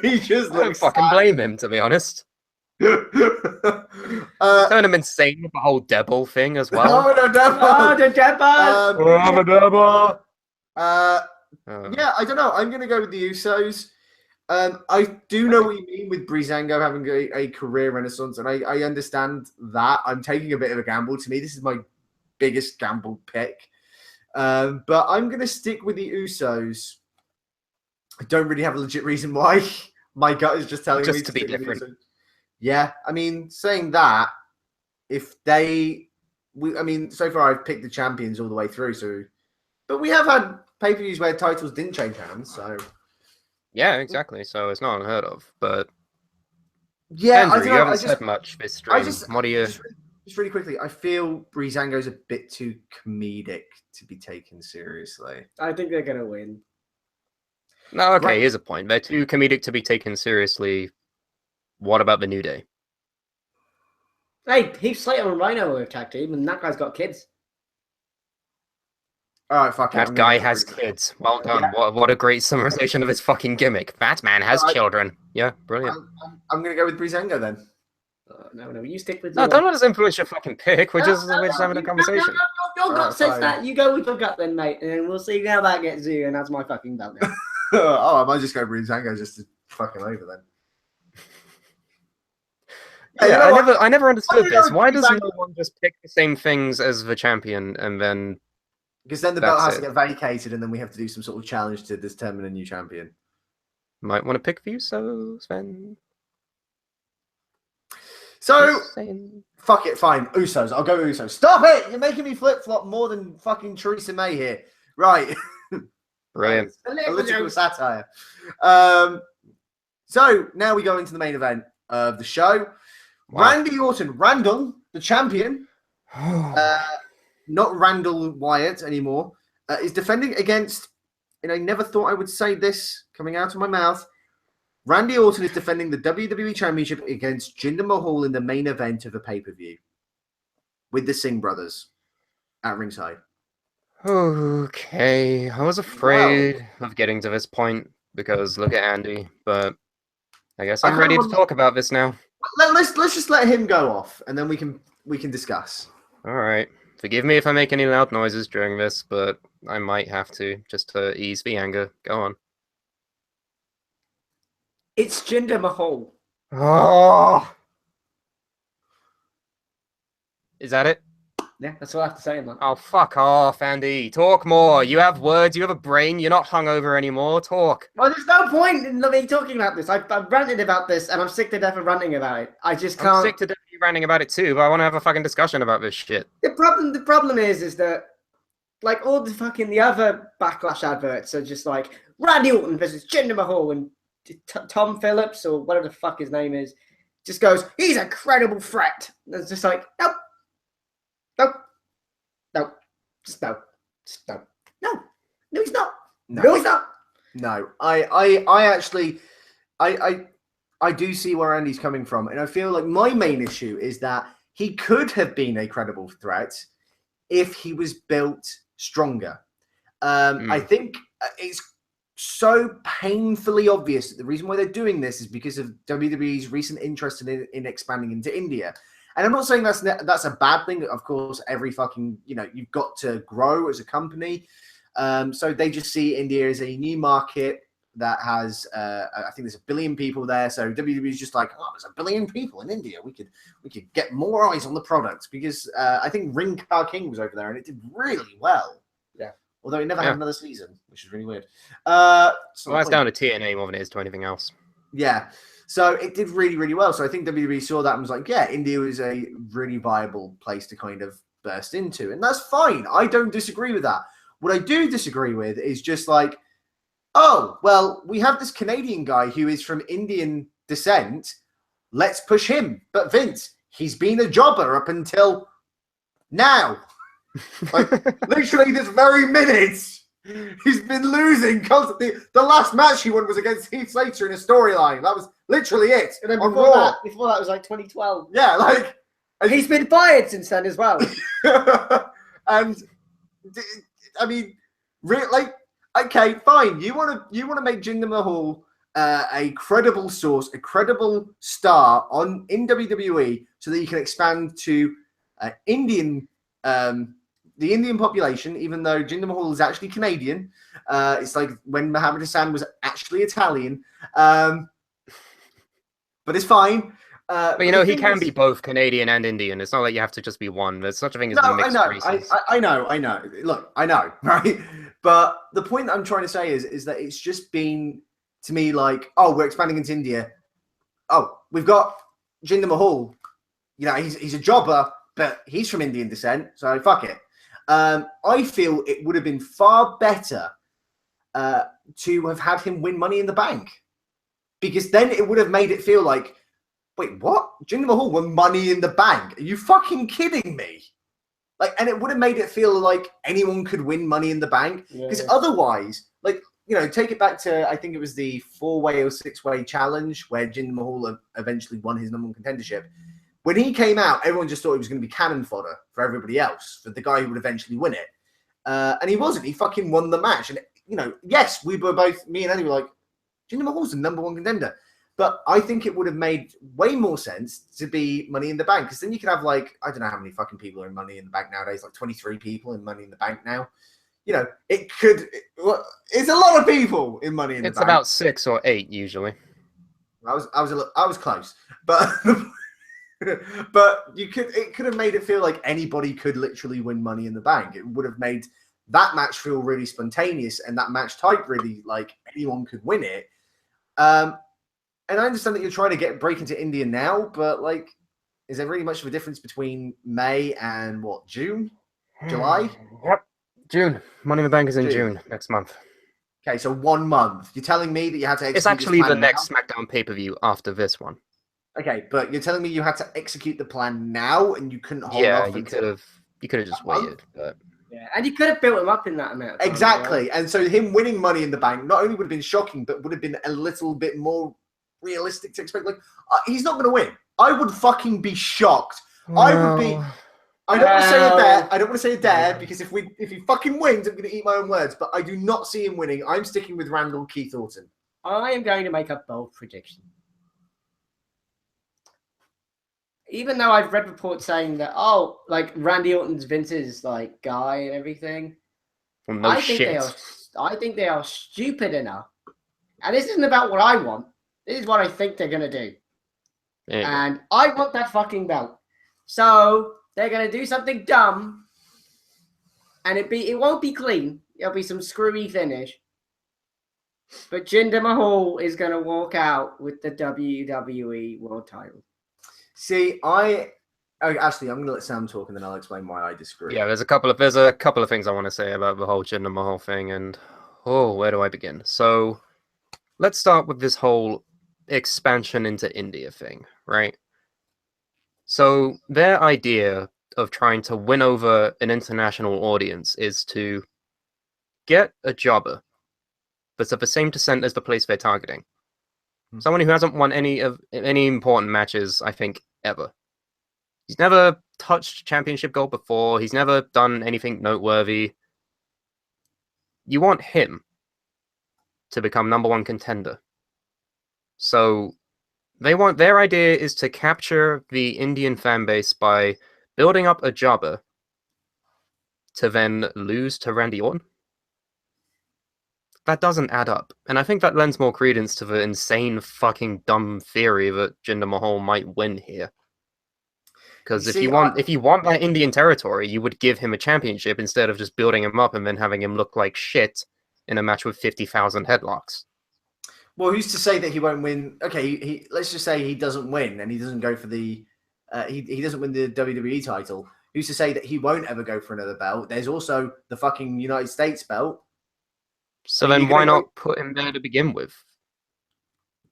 He just I don't looks fucking sad. blame him, to be honest. Turn him insane with the whole Devil thing as well. Oh, no, devil. Oh, the Deppers! Oh, the Devil! Yeah, I don't know. I'm going to go with the Usos. I do know what you mean with Breezango having a career renaissance, and I understand that. I'm taking a bit of a gamble. To me, this is my biggest gamble pick. But I'm going to stick with the Usos. I don't really have a legit reason why. My gut is just telling me Just to be stick with the different. Usos. Yeah, I mean, saying that, so far I've picked the champions all the way through. But we have had pay-per-views where titles didn't change hands, so. Yeah, exactly. So it's not unheard of. But Yeah, Andrew, I don't you know. haven't said much this stream. What do you? Just really quickly, I feel Breezango's a bit too comedic to be taken seriously. I think they're going to win. No, okay. Right. Here's a point. They're too comedic to be taken seriously. What about the New Day? Hey, Heath Slater and Rhino are a tag team, and that guy's got kids. All right, fuck it. That guy has kids. Well done. Yeah. What a great summarization of his fucking gimmick. That man has children. Yeah, brilliant. I'm going to go with Breezango then. No, you stick with No, your... don't let us influence your fucking pick. We're just having a conversation. Your gut says fine. that. You go with your gut then, mate, and then we'll see how that gets you, and that's my fucking belt now. Oh, I might just go Breezango just to fucking over then. Yeah, you know I never understood this. Why does Breezango- no one just pick the same things as the champion and then? Because then the belt That's has to it. get vacated, and then we have to do some sort of challenge to determine a new champion. Might want to pick the Usos, then. So, Just saying. fuck it, fine. Usos. I'll go Usos. Stop it! You're making me flip-flop more than fucking Theresa May here. Right. Brilliant. Political satire. So, now we go into the main event of the show. Wow. Randy Orton, Randall, the champion, not Randall Wyatt anymore, is defending against, and I never thought I would say this coming out of my mouth, Randy Orton is defending the WWE Championship against Jinder Mahal in the main event of the pay-per-view with the Singh brothers at ringside. Okay, I was afraid of getting to this point because look at Andy, but I guess I'm ready to talk about this now. Let's just let him go off, and then we can discuss. All right. Forgive me if I make any loud noises during this, but I might have to just to ease the anger. Go on. It's Jinder Mahal. Oh, is that it? Yeah, that's all I have to say on that. Oh, fuck off, Andy. Talk more. You have words. You have a brain. You're not hungover anymore. Talk. Well, there's no point in me talking about this. I've ranted about this, and I'm sick to death of ranting about it. I just can't. I'm sick to death of you ranting about it too, but I want to have a fucking discussion about this shit. The problem is that like all the other Backlash adverts are just like Randy Orton versus Jinder Mahal, and Tom Phillips or whatever the fuck his name is just goes, he's a credible threat. And it's just like, nope, just no, he's not. No, he's not. No, I actually, I do see where Andy's coming from, and I feel like my main issue is that he could have been a credible threat if he was built stronger. I think it's so painfully obvious that the reason why they're doing this is because of WWE's recent interest in expanding into India. And I'm not saying that's a bad thing. Of course, every fucking, you've got to grow as a company. So they just see India as a new market that has, I think there's 1 billion people there. So WWE is just like, oh, there's 1 billion people in India. We could get more eyes on the product because I think Ring Car King was over there and it did really well. Yeah. Although it never had another season, which is really weird. Well, that's down to TNA more than it is to anything else. Yeah. So it did really, really well. So I think WWE saw that and was like, yeah, India is a really viable place to kind of burst into. And that's fine. I don't disagree with that. What I do disagree with is just like, oh, well, we have this Canadian guy who is from Indian descent. Let's push him. But Vince, he's been a jobber up until now. Like, literally this very minute, he's been losing constantly. The last match he won was against Heath Slater in a storyline. That was literally it. And then on before Raw. that was like 2012. Yeah, like... He's been fired since then as well. And, I mean, like, okay, fine. You want to make Jinder Mahal a credible source, a credible star in WWE, so that you can expand to Indian, the Indian population. Even though Jinder Mahal is actually Canadian, it's like when Muhammad Hassan was actually Italian. But it's fine. But you know, he can be both Canadian and Indian. It's not like you have to just be one. There's such a thing as mixed races. I know. Look, I know, right? But the point that I'm trying to say is that it's just been, to me, like, oh, we're expanding into India. Oh, we've got Jinder Mahal. You know, he's a jobber, but he's from Indian descent, so fuck it. I feel it would have been far better to have had him win Money in the Bank, because then it would have made it feel like, wait, what? Jinder Mahal won Money in the Bank? Are you fucking kidding me? Like, and it would have made it feel like anyone could win Money in the Bank. Because otherwise, like, you know, take it back to, I think it was the 4-way or 6-way challenge where Jinder Mahal eventually won his #1 contendership. When he came out, everyone just thought he was going to be cannon fodder for everybody else, for the guy who would eventually win it. And he wasn't. He fucking won the match. And, you know, yes, we were both, me and Eddie were like, Jinder Mahal's the #1 contender. But I think it would have made way more sense to be Money in the Bank, because then you could have, like, I don't know how many fucking people are in Money in the Bank nowadays, like 23 people in Money in the Bank now. You know, it's a lot of people in Money in the Bank. It's about 6 or 8 usually. I was close, but but it could have made it feel like anybody could literally win Money in the Bank. It would have made that match feel really spontaneous, and that match type really like anyone could win it. And I understand that you're trying to break into India now, but like, is there really much of a difference between May and what, June? July? Yep. June. Money in the Bank is in June next month. Okay, so 1 month. You're telling me that you had to execute It's actually this plan the next SmackDown pay-per-view after this one. Okay, but you're telling me you had to execute the plan now and you couldn't hold off until... you could have just waited, but... Yeah, and you could have built him up in that amount of time. Exactly. And so him winning Money in the Bank not only would have been shocking, but would have been a little bit more realistic to expect. Like, he's not going to win. I would fucking be shocked. No. I would be... I don't want to say a dare. I don't want to say a dare, because if he fucking wins, I'm going to eat my own words. But I do not see him winning. I'm sticking with Randall Keith Orton. I am going to make a bold prediction. Even though I've read reports saying that, oh, like Randy Orton's Vince's like guy and everything, well, no shit. I think they are stupid enough. And this isn't about what I want. This is what I think they're gonna do. And I want that fucking belt. So they're gonna do something dumb, and it won't be clean. It'll be some screwy finish. But Jinder Mahal is gonna walk out with the WWE World Title. See, actually, I'm going to let Sam talk, and then I'll explain why I disagree. Yeah, there's a couple of things I want to say about the whole Jinder Mahal thing, and where do I begin? So, let's start with this whole expansion into India thing, right? So, their idea of trying to win over an international audience is to get a jobber that's of the same descent as the place they're targeting. Someone who hasn't won any important matches, I think, ever. He's never touched championship gold before. He's never done anything noteworthy. You want him to become #1 contender. So their idea is to capture the Indian fan base by building up a jobber to then lose to Randy Orton. That doesn't add up. And I think that lends more credence to the insane fucking dumb theory that Jinder Mahal might win here. Because if you want that Indian territory, you would give him a championship instead of just building him up and then having him look like shit in a match with 50,000 headlocks. Well, who's to say that he won't win? Okay, let's just say he doesn't win and he doesn't go for the he doesn't win the WWE title. Who's to say that he won't ever go for another belt? There's also the fucking United States belt. So then why not put him there to begin with?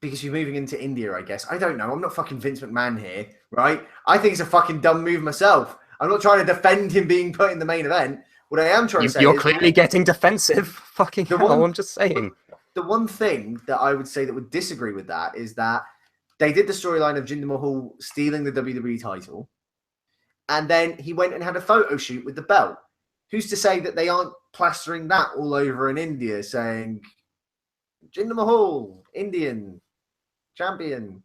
Because you're moving into India, I guess. I don't know. I'm not fucking Vince McMahon here, right? I think it's a fucking dumb move myself. I'm not trying to defend him being put in the main event. What I am trying to say You're is clearly getting defensive. Fucking The hell, one- I'm just saying. the one thing that I would say that would disagree with that is that they did the storyline of Jinder Mahal stealing the WWE title, and then he went and had a photo shoot with the belt. Who's to say that they aren't plastering that all over in India, saying Jinder Mahal, Indian champion?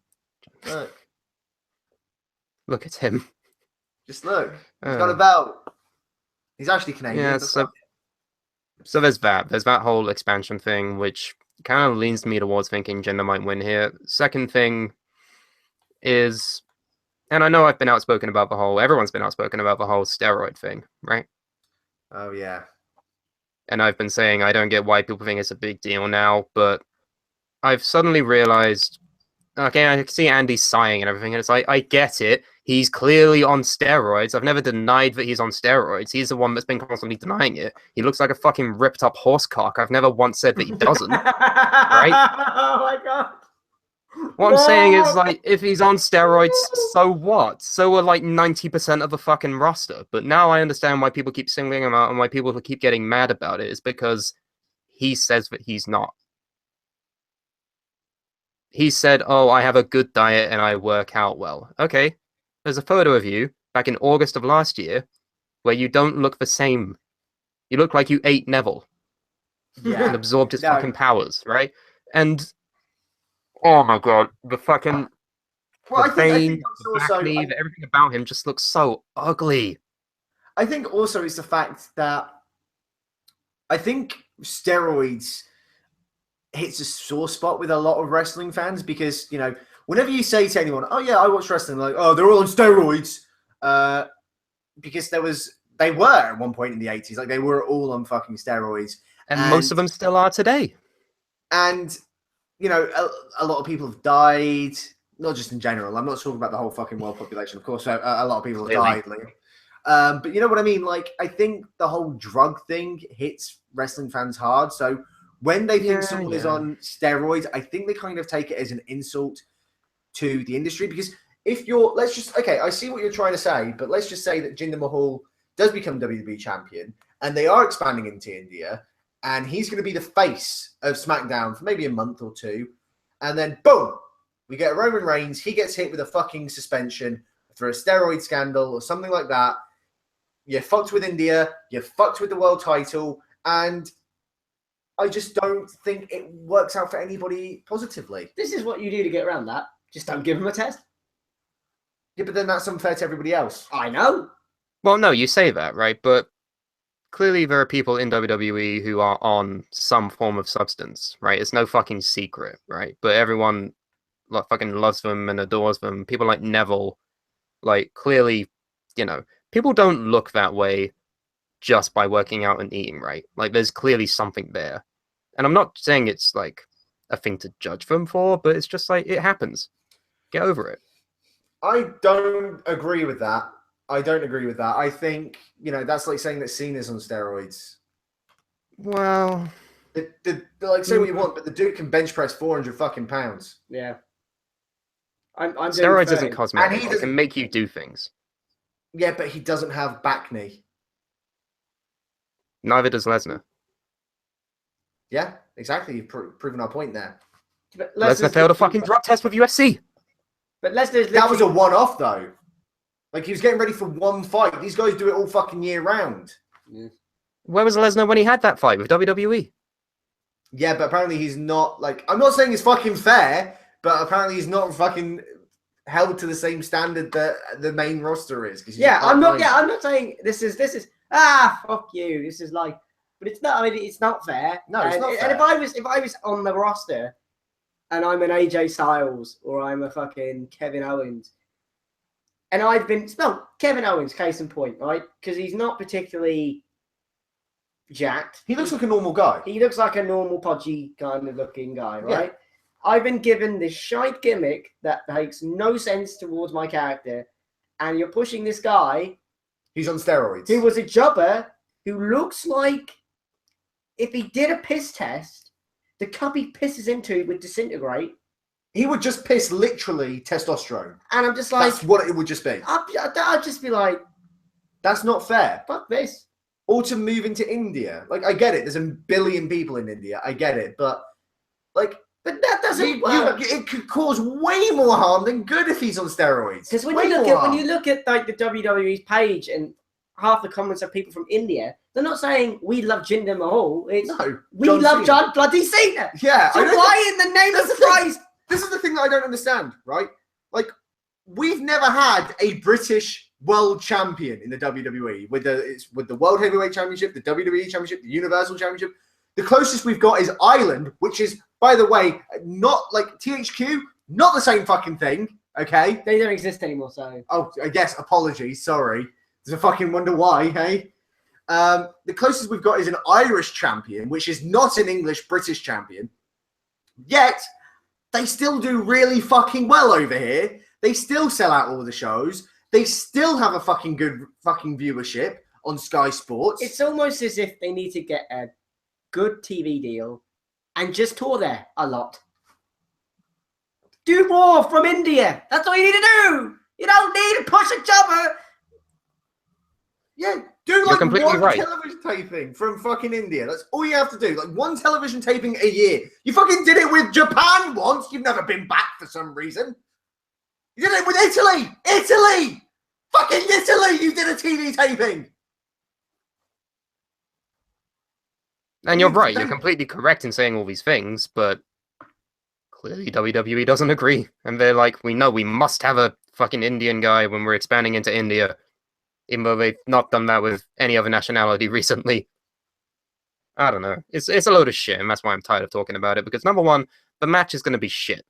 Look at him. Just look. He's got a belt. He's actually Canadian. Yeah, so there's that. There's that whole expansion thing, which kind of leans me towards thinking Jinder might win here. Second thing is, and I know I've been outspoken about everyone's been outspoken about the whole steroid thing, right? Oh, yeah. And I've been saying I don't get why people think it's a big deal now, but I've suddenly realized, okay, I can see Andy sighing and everything, and it's like, I get it. He's clearly on steroids. I've never denied that he's on steroids. He's the one that's been constantly denying it. He looks like a fucking ripped up horse cock. I've never once said that he doesn't. Right? Oh my god. What I'm saying is, like, if he's on steroids, so what? So are like 90% of the fucking roster. But now I understand why people keep singling him out and why people keep getting mad about it. Is because he says that he's not. He said, oh, I have a good diet and I work out well. Okay, there's a photo of you back in August of last year where you don't look the same. You look like you ate Neville and absorbed his fucking powers, right? And oh my god, the fucking the vein, the back knee, everything about him just looks so ugly. I think also it's the fact that I think steroids hits a sore spot with a lot of wrestling fans because, you know, whenever you say to anyone, oh yeah, I watch wrestling, like, oh, they're all on steroids, because they were at one point in the 80s, like they were all on fucking steroids. And most of them still are today. And, you know, a lot of people have died, not just in general. I'm not talking about the whole fucking world population. Of course, a lot of people have died, Liam. But you know what I mean? Like, I think the whole drug thing hits wrestling fans hard. So when they think someone is on steroids, I think they kind of take it as an insult to the industry. Because if you're, I see what you're trying to say, but let's just say that Jinder Mahal does become WWE champion and they are expanding into India and he's going to be the face of SmackDown for maybe a month or two. And then, boom, we get Roman Reigns. He gets hit with a fucking suspension for a steroid scandal or something like that. You're fucked with India. You're fucked with the world title. And I just don't think it works out for anybody positively. This is what you do to get around that. Just don't give them a test. Yeah, but then that's unfair to everybody else. I know. Well, no, you say that, right? But clearly there are people in WWE who are on some form of substance, right? It's no fucking secret, right? But everyone fucking loves them and adores them. People like Neville, like, clearly, you know, people don't look that way just by working out and eating right. Like, there's clearly something there. And I'm not saying it's, like, a thing to judge them for, but it's just, like, it happens. Get over it. I don't agree with that. I think, you know, that's like saying that Cena's on steroids. Well, like, say what you want, but the dude can bench press 400 fucking pounds. Yeah. Steroids isn't cosmetic. It can make you do things. Yeah, but he doesn't have back knee. Neither does Lesnar. Yeah, exactly. You've proven our point there. Lesnar failed a fucking drug test with UFC. But Lesnar's that was a one-off, though. Like, he was getting ready for one fight. These guys do it all fucking year round. Yeah. Where was Lesnar when he had that fight with WWE? Yeah, but apparently he's not, like... I'm not saying it's fucking fair, but apparently he's not fucking held to the same standard that the main roster is. Yeah, I'm not saying this is fuck you. This is like... But it's not, I mean, it's not fair. No, it's not fair. And if I was on the roster and I'm an AJ Styles or I'm a fucking Kevin Owens, and I've been... Well, Kevin Owens, case in point, right? Because he's not particularly jacked. He looks like a normal guy. He looks like a normal, podgy kind of looking guy, right? Yeah. I've been given this shite gimmick that makes no sense towards my character, and you're pushing this guy... He's on steroids. Who was a jobber who looks like... If he did a piss test, the cup he pisses into would disintegrate. He would just piss literally testosterone. And I'm just like, That's what it would just be. I'd just be like, That's not fair. fuck this. Or to move into India. Like, I get it. There's a billion people in India. I get it. But, like, But that doesn't work. it could cause way more harm than good if he's on steroids. Because when Way you more look harm. at like the WWE's page and half the comments are people from India, they're not saying we love Jinder Mahal. It's No. we John love Cena. John bloody Cena. Yeah. So I don't why in the name of That's the thing. Christ? This is the thing that I don't understand, right? Like, we've never had a British world champion in the WWE with the World Heavyweight Championship, the WWE Championship, the Universal Championship. The closest we've got is Ireland, which is, by the way, not like THQ, not the same fucking thing. Okay. They don't exist anymore. So Oh, I guess apologies. Sorry. There's a fucking wonder why. Hey. The closest we've got is an Irish champion, which is not an English British champion. Yet they still do really fucking well over here. They still sell out all the shows. They still have a fucking good fucking viewership on Sky Sports. it's almost as if they need to get a good TV deal and just tour there a lot. Do more from India. That's all you need to do. You don't need to push a jobber. Yeah, do You're like completely one right. television taping from fucking India. That's all you have to do. Like one television taping a year. You fucking did it with Japan once. You've never been back for some reason. You did it with Italy. Italy. Fucking Italy. You did a TV taping. And you're right. You're completely correct in saying all these things, but clearly WWE doesn't agree, and they're like, we know we must have a fucking Indian guy when we're expanding into India, even though they've not done that with any other nationality recently. I don't know. It's a load of shit, and that's why I'm tired of talking about it. Because number one, the match is going to be shit.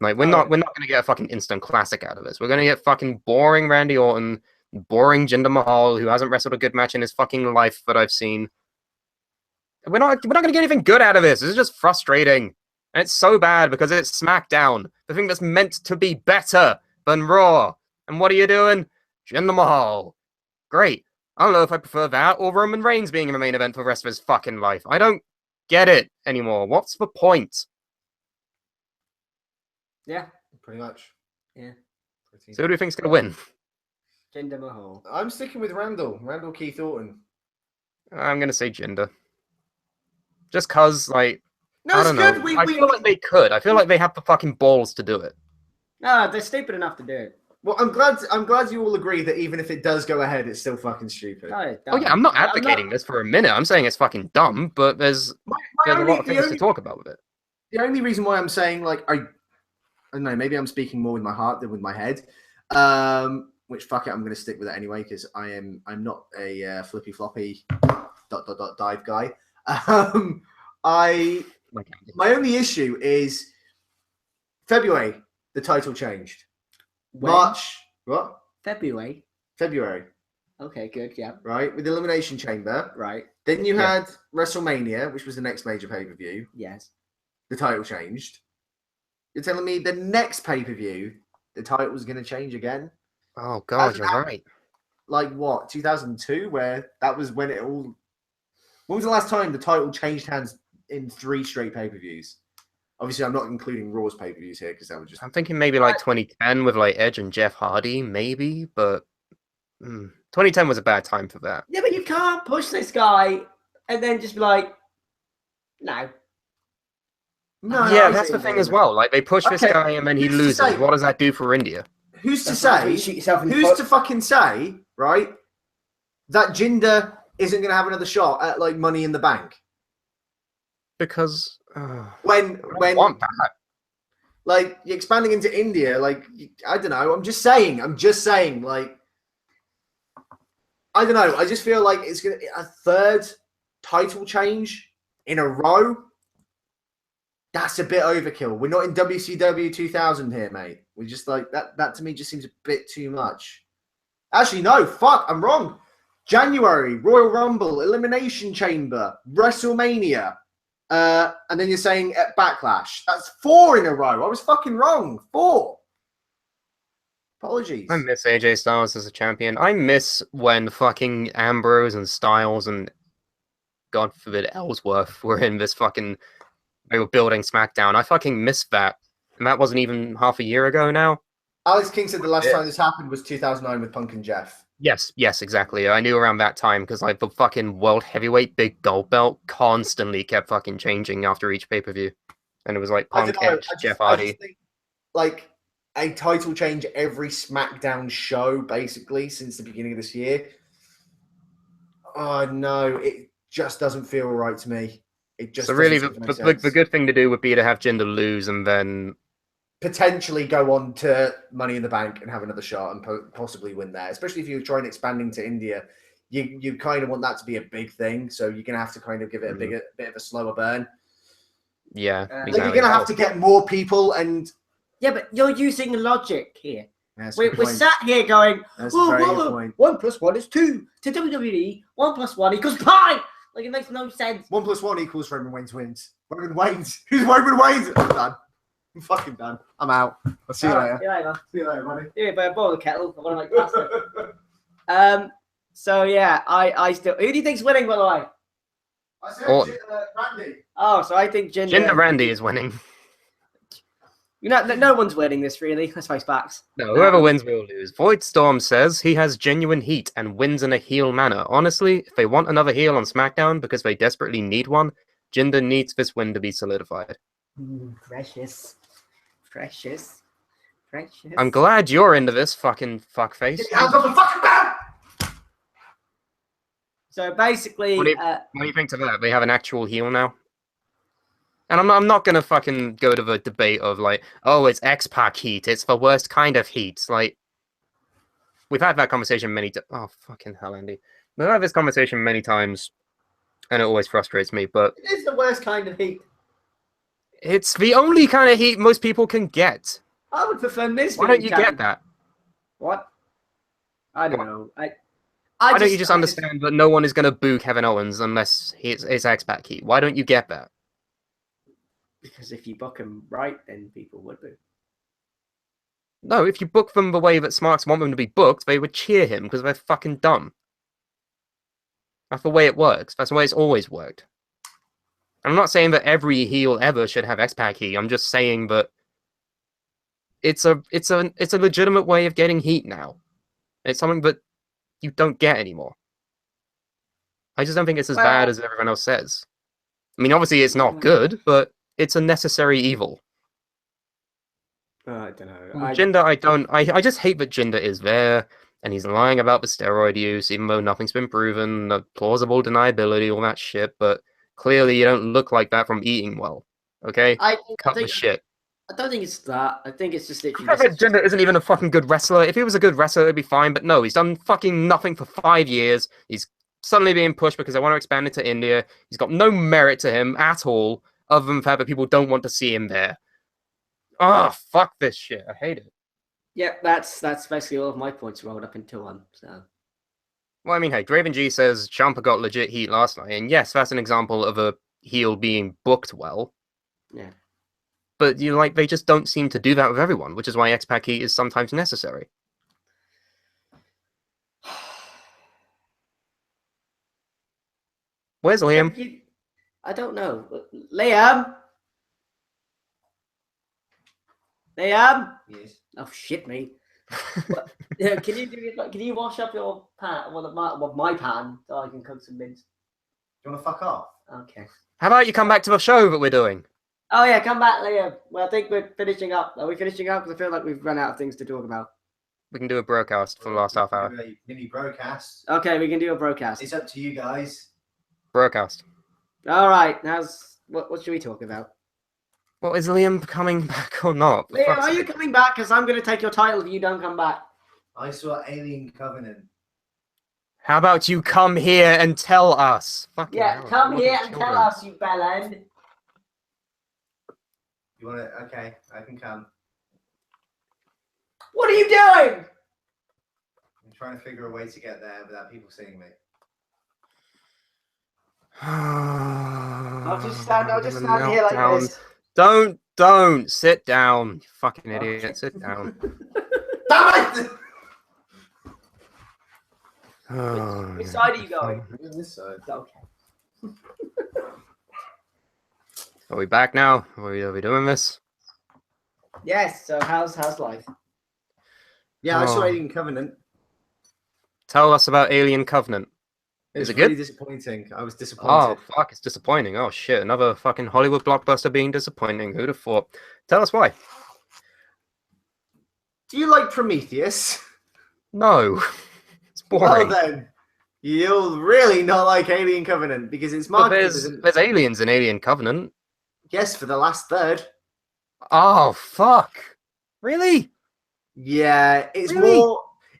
Like we're not going to get a fucking instant classic out of this. We're going to get fucking boring Randy Orton, boring Jinder Mahal, who hasn't wrestled a good match in his fucking life that I've seen. We're not going to get anything good out of this. This is just frustrating. And it's so bad because it's SmackDown, the thing that's meant to be better than Raw. And what are you doing? Jinder Mahal. Great. I don't know if I prefer that or Roman Reigns being in the main event for the rest of his fucking life. I don't get it anymore. What's the point? Yeah, Pretty much. yeah. So who do you think's going to win? Jinder Mahal. I'm sticking with Randall. Randall Keith Orton. I'm going to say Jinder. Just because, like, No, I it's don't good. know. I feel like they could. I feel like they have the fucking balls to do it. No, they're stupid enough to do it. Well, I'm glad you all agree that even if it does go ahead, it's still fucking stupid. No, it's Oh yeah, dumb. I'm not advocating this for a minute. I'm saying it's fucking dumb, but there's a lot of things to talk about with it. The only reason why I'm saying, like, I don't know, maybe I'm speaking more with my heart than with my head. Which, fuck it, I'm going to stick with it anyway because I'm not a flippy floppy ... dive guy. My only issue is February the title changed. When? March what? February. February, Okay, good. Yeah, right? With the Elimination Chamber. right. Then you Yeah. had WrestleMania, which was the next major pay-per-view. Yes. The title changed. You're telling me the next pay-per-view, the title was going to change again? Oh god, As- you're right. Like what, 2002, where that was when it all... When was the last time the title changed hands in 3 straight pay-per-views? Obviously, I'm not including Raw's pay-per-views here because that would just... I'm thinking maybe like 2010 with like Edge and Jeff Hardy, maybe, but 2010 was a bad time for that. Yeah, but you can't push this guy and then just be like, no. No, Yeah, I that's see the what thing you're as saying. well. Like they push this Okay, guy and then he who's to loses. say- What does that do for India? Who's to That's why you say... shoot yourself in the Who's foot. to fucking say, right, that Jinder isn't going to have another shot at, like, Money in the Bank? Because When I want that. like you're expanding into India, like I don't know. I'm just saying. Like I don't know. I just feel like it's gonna a third title change in a row. That's a bit overkill. We're not in WCW 2000 here, mate. We just like that. That to me just seems a bit too much. Actually, no. Fuck, I'm wrong. January Royal Rumble, Elimination Chamber, WrestleMania. And then you're saying at Backlash. That's 4 in a row. I was fucking wrong. 4. Apologies. I miss AJ Styles as a champion. I miss when fucking Ambrose and Styles and God forbid Ellsworth were in this fucking... They were building SmackDown. I fucking miss that. And that wasn't even half a year ago now. Alex King said the last Yeah. time this happened was 2009 with Punk and Jeff. Yes, exactly. I knew around that time because like the fucking world heavyweight big gold belt constantly kept fucking changing after each pay-per-view. And it was like I Punk, don't know. Edge, Jeff I Hardy. just think like a title change every SmackDown show basically since the beginning of this year. Oh no, it just doesn't feel right to me. It just So really, doesn't seem to make the sense. good thing to do would be to have Jinder lose and then Potentially go on to Money in the Bank and have another shot and possibly win there. Especially if you're trying expanding to India, you kind of want that to be a big thing. So you're gonna have to kind of give it a bit of a slower burn. yeah, Like exactly. you're gonna have to get more people and Yeah, but you're using logic here. that's We're sat here going, That's a very good point. 1 + 1 is 2. To WWE, 1 + 1 equals pi. Like, it makes no sense. 1 + 1 equals Roman Reigns wins. Roman Reigns. Who's Roman Reigns? I'm done. I'm fucking done. I'm out. I'll see you later. See you later. See you later, buddy. Yeah, but boil the kettle. I want to make pasta. So yeah, I still. Who do you think's winning, by the way? I said Randy. Oh, so I think Jinder Randy is winning. You know, no one's winning this really. Let's face facts. No, whoever wins will lose. Void Storm says he has genuine heat and wins in a heel manner. Honestly, if they want another heel on SmackDown because they desperately need one, Jinder needs this win to be solidified. Precious. I'm glad you're into this, fucking fuckface. Get your hands off the fucking belt! So basically, What do you think to that? They have an actual heel now? And I'm not gonna fucking go to the debate of like, oh, it's X-Pac heat, it's the worst kind of heat. Like, we've had that conversation many times. Oh, fucking hell, Andy. We've had this conversation many times, and it always frustrates me, but it is the worst kind of heat. it's the only kind of heat most people can get. I would prefer this. Why don't you get that? What? I don't know. Why don't you just understand that no one is going to boo Kevin Owens unless it's X-Pac heat? Why don't you get that? Because if you book him right, then people would boo. No, if you book them the way that Smarks want them to be booked, they would cheer him because they're fucking dumb. That's the way it works. That's the way it's always worked. I'm not saying that every heel ever should have X-Pac heat. I'm just saying that it's a legitimate way of getting heat now. It's something that you don't get anymore. I just don't think it's as bad as everyone else says. I mean, obviously it's not good, but it's a necessary evil. I don't know. Jinder, I just hate that Jinder is there and he's lying about the steroid use, even though nothing's been proven, the plausible deniability, all that shit, but clearly you don't look like that from eating well. Okay? Cut the shit. I don't think it's that. I think it's just literally. Jinder isn't even a fucking good wrestler. If he was a good wrestler, it'd be fine. But no, he's done fucking nothing for 5 years. He's suddenly being pushed because they want to expand it to India. He's got no merit to him at all, other than the fact that people don't want to see him there. Oh, fuck this shit. I hate it. Yeah, that's basically all of my points rolled up into one. So. Well, I mean, hey, Draven G says Ciampa got legit heat last night, and yes, that's an example of a heel being booked well. Yeah. But they just don't seem to do that with everyone, which is why X-Pac heat is sometimes necessary. Where's Liam? I don't know. Liam? Yes. Oh shit, me. Yeah, can you wash up your pan? My pan, so I can cook some mince. You want to fuck off? Okay. How about you come back to the show that we're doing? Oh yeah, come back, Liam. Well, I think we're finishing up. Are we finishing up? Because I feel like we've run out of things to talk about. We can do a broadcast for the last half hour. A mini broadcast. Okay, we can do a broadcast. It's up to you guys. Broadcast. All right. What should we talk about? Well, is Liam coming back or not? Liam, are you coming back? Because I'm going to take your title if you don't come back. I saw Alien Covenant. How about you come here and tell us? Fucking Yeah, hell, come what here are and children? tell us, you bellend. You want to? Okay, I can come. What are you doing? I'm trying to figure a way to get there without people seeing me. I'll just stand here like this. Don't sit down, you fucking idiot. Sit down. Damn it! Oh, Which side are you going? On this side. Okay. Are we back now? Are we doing this? Yes. So how's life? Yeah, I saw Oh. Alien Covenant. Tell us about Alien Covenant. It Is was it really good? disappointing. I was Oh, disappointed. fuck, it's disappointing. Oh, shit, another fucking Hollywood blockbuster being disappointing. Who'd have thought? Tell us why. Do you like Prometheus? No. It's Well boring. then, you'll really not like Alien Covenant because it's But marketed as an there's aliens in Alien Covenant. yes for the last third. Oh, fuck. Really? Yeah, Really?